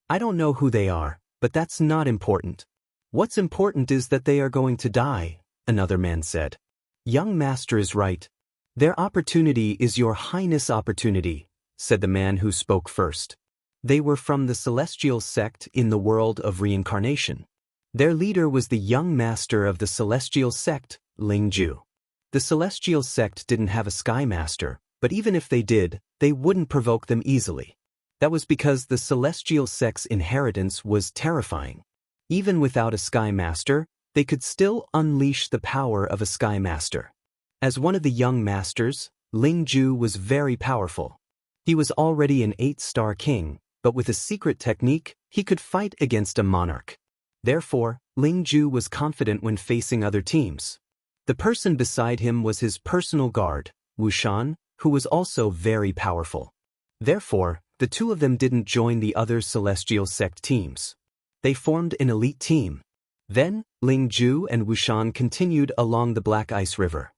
I don't know who they are, but that's not important. What's important is that they are going to die, another man said. Young master is right. Their opportunity is your highness' opportunity, said the man who spoke first. They were from the celestial sect in the world of reincarnation. Their leader was the young master of the celestial sect, Ling Ju. The celestial sect didn't have a sky master, but even if they did, they wouldn't provoke them easily. That was because the celestial sect's inheritance was terrifying. Even without a sky master, they could still unleash the power of a sky master. As one of the young masters, Ling Ju was very powerful. He was already an 8-star king, but with a secret technique, he could fight against a monarch. Therefore, Ling Ju was confident when facing other teams. The person beside him was his personal guard, Wu Shan, who was also very powerful. Therefore, the two of them didn't join the other celestial sect teams. They formed an elite team. Then, Ling Ju and Wu Shan continued along the Black Ice River.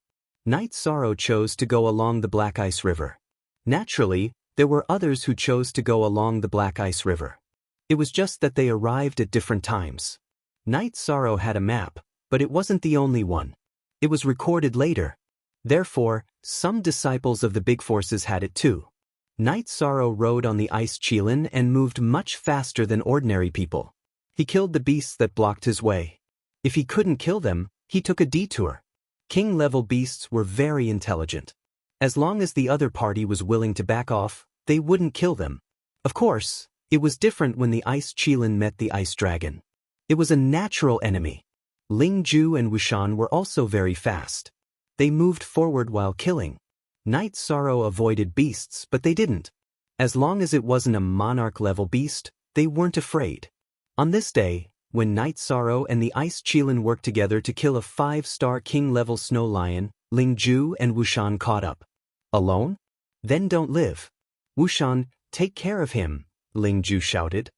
Night Sorrow chose to go along the Black Ice River. Naturally, there were others who chose to go along the Black Ice River. It was just that they arrived at different times. Night Sorrow had a map, but it wasn't the only one. It was recorded later. Therefore, some disciples of the big forces had it too. Night Sorrow rode on the ice Qilin and moved much faster than ordinary people. He killed the beasts that blocked his way. If he couldn't kill them, he took a detour. King-level beasts were very intelligent. As long as the other party was willing to back off, they wouldn't kill them. Of course, it was different when the ice Qilin met the ice dragon. It was a natural enemy. Ling Ju and Wu Shan were also very fast. They moved forward while killing. Night Sorrow avoided beasts, but they didn't. As long as it wasn't a monarch-level beast, they weren't afraid. On this day, when Night Sorrow and the Ice Qilin worked together to kill a 5-star king-level snow lion, Ling Ju and Wushan caught up. Alone? Then don't live. Wushan, take care of him, Ling Ju shouted.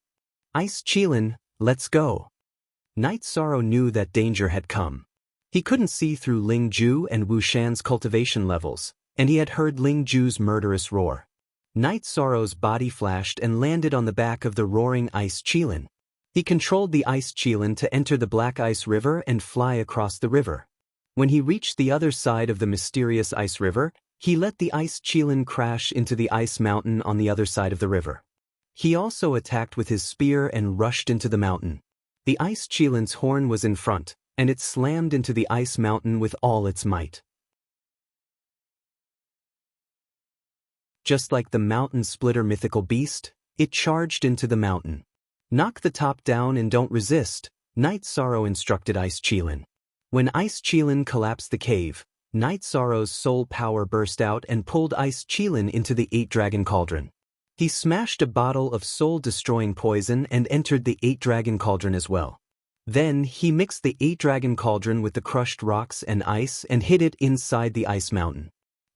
Ice Qilin, let's go. Night Sorrow knew that danger had come. He couldn't see through Ling Ju and Wushan's cultivation levels, and he had heard Ling Ju's murderous roar. Night Sorrow's body flashed and landed on the back of the roaring Ice Qilin. He controlled the Ice Qilin to enter the Black Ice River and fly across the river. When he reached the other side of the mysterious Ice River, he let the Ice Qilin crash into the Ice Mountain on the other side of the river. He also attacked with his spear and rushed into the mountain. The Ice Qilin's horn was in front, and it slammed into the Ice Mountain with all its might. Just like the mountain splitter mythical beast, it charged into the mountain. Knock the top down and don't resist, Night Sorrow instructed Ice Qilin. When Ice Qilin collapsed the cave, Night Sorrow's soul power burst out and pulled Ice Qilin into the 8-dragon cauldron. He smashed a bottle of soul-destroying poison and entered the 8-dragon cauldron as well. Then he mixed the 8-dragon cauldron with the crushed rocks and ice and hid it inside the Ice Mountain.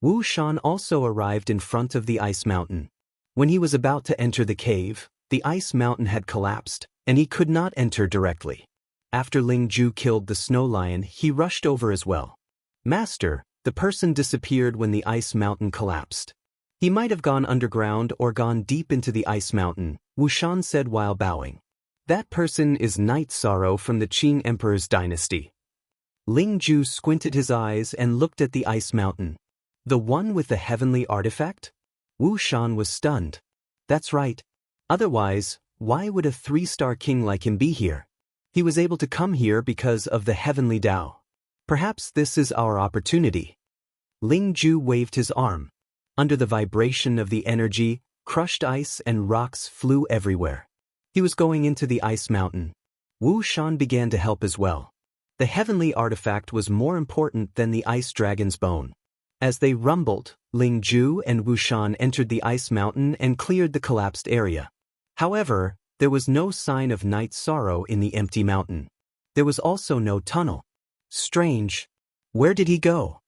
Wushan also arrived in front of the Ice Mountain. When he was about to enter the cave, the Ice Mountain had collapsed, and he could not enter directly. After Ling Ju killed the snow lion, he rushed over as well. Master, the person disappeared when the Ice Mountain collapsed. He might have gone underground or gone deep into the Ice Mountain, Wushan said while bowing. That person is Night Sorrow from the Qing Emperor's dynasty. Ling Ju squinted his eyes and looked at the Ice Mountain. The one with the heavenly artifact? Wushan was stunned. That's right. Otherwise, why would a 3-star king like him be here? He was able to come here because of the heavenly Tao. Perhaps this is our opportunity. Ling Ju waved his arm. Under the vibration of the energy, crushed ice and rocks flew everywhere. He was going into the Ice Mountain. Wushan began to help as well. The heavenly artifact was more important than the Ice Dragon's bone. As they rumbled, Ling Ju and Wushan entered the Ice Mountain and cleared the collapsed area. However, there was no sign of Night Sorrow in the empty mountain. There was also no tunnel. Strange. Where did he go?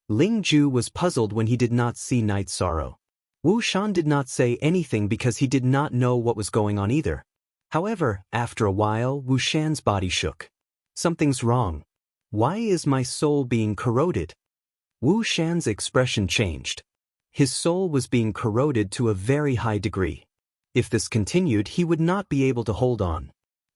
Ling Ju was puzzled when he did not see Night Sorrow. Wushan did not say anything because he did not know what was going on either. However, after a while, Wushan's body shook. Something's wrong. Why is my soul being corroded? Wushan's expression changed. His soul was being corroded to a very high degree. If this continued, he would not be able to hold on.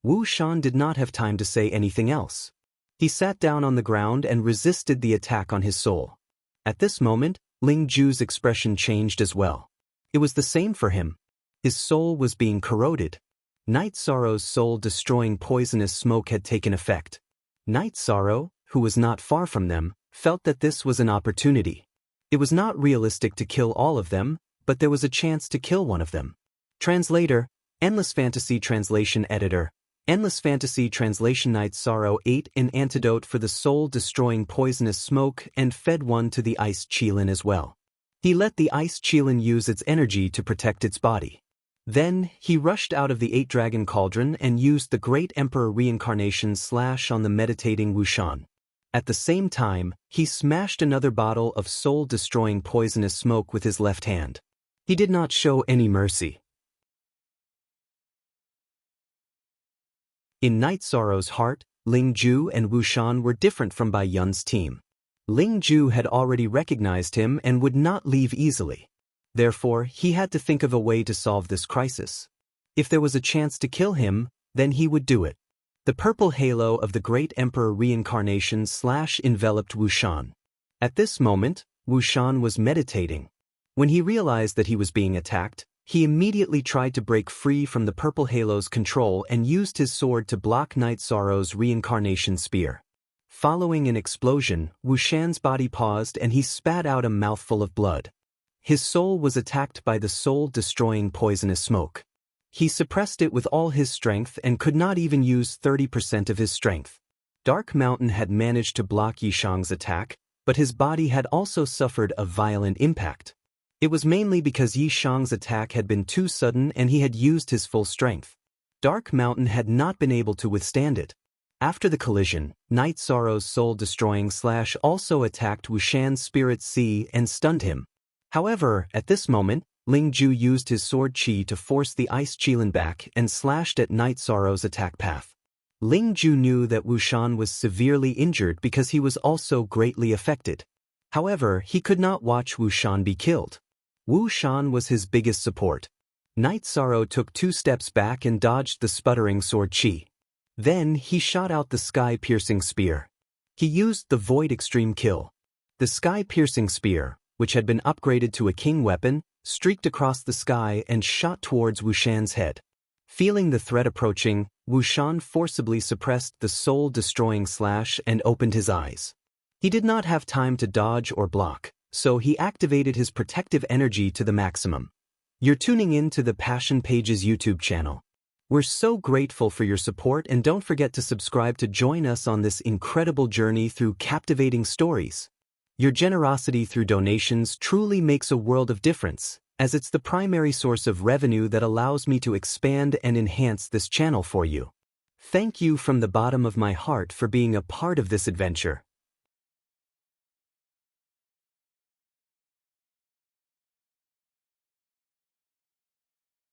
Wushan did not have time to say anything else. He sat down on the ground and resisted the attack on his soul. At this moment, Ling Ju's expression changed as well. It was the same for him. His soul was being corroded. Night Sorrow's soul-destroying poisonous smoke had taken effect. Night Sorrow, who was not far from them, felt that this was an opportunity. It was not realistic to kill all of them, but there was a chance to kill one of them. Translator, Endless Fantasy Translation Editor, Endless Fantasy Translation. Night Sorrow ate an antidote for the soul-destroying poisonous smoke and fed one to the Ice Qilin as well. He let the Ice Qilin use its energy to protect its body. Then, he rushed out of the 8-dragon cauldron and used the Great Emperor Reincarnation slash on the meditating Wushan. At the same time, he smashed another bottle of soul-destroying poisonous smoke with his left hand. He did not show any mercy. In Night Sorrow's heart, Ling Ju and Wushan were different from Bai Yun's team. Ling Ju had already recognized him and would not leave easily. Therefore, he had to think of a way to solve this crisis. If there was a chance to kill him, then he would do it. The purple halo of the Great Emperor Reincarnation slash enveloped Wushan. At this moment, Wushan was meditating. When he realized that he was being attacked, he immediately tried to break free from the purple halo's control and used his sword to block Night Sorrow's reincarnation spear. Following an explosion, Wushan's body paused and he spat out a mouthful of blood. His soul was attacked by the soul-destroying poisonous smoke. He suppressed it with all his strength and could not even use 30% of his strength. Dark Mountain had managed to block Yishang's attack, but his body had also suffered a violent impact. It was mainly because Yishang's attack had been too sudden and he had used his full strength. Dark Mountain had not been able to withstand it. After the collision, Night Sorrow's soul-destroying slash also attacked Wushan's Spirit Sea and stunned him. However, at this moment, Ling Ju used his sword Qi to force the Ice Qilin back and slashed at Night Sorrow's attack path. Ling Ju knew that Wushan was severely injured because he was also greatly affected. However, he could not watch Wushan be killed. Wushan was his biggest support. Night Sorrow took 2 steps back and dodged the sputtering sword Qi. Then he shot out the sky-piercing spear. He used the Void Extreme Kill. The sky-piercing spear, which had been upgraded to a king weapon, streaked across the sky and shot towards Wushan's head. Feeling the threat approaching, Wushan forcibly suppressed the soul-destroying slash and opened his eyes. He did not have time to dodge or block, so he activated his protective energy to the maximum. You're tuning in to the Passion Pages YouTube channel. We're so grateful for your support, and don't forget to subscribe to join us on this incredible journey through captivating stories. Your generosity through donations truly makes a world of difference, as it's the primary source of revenue that allows me to expand and enhance this channel for you. Thank you from the bottom of my heart for being a part of this adventure.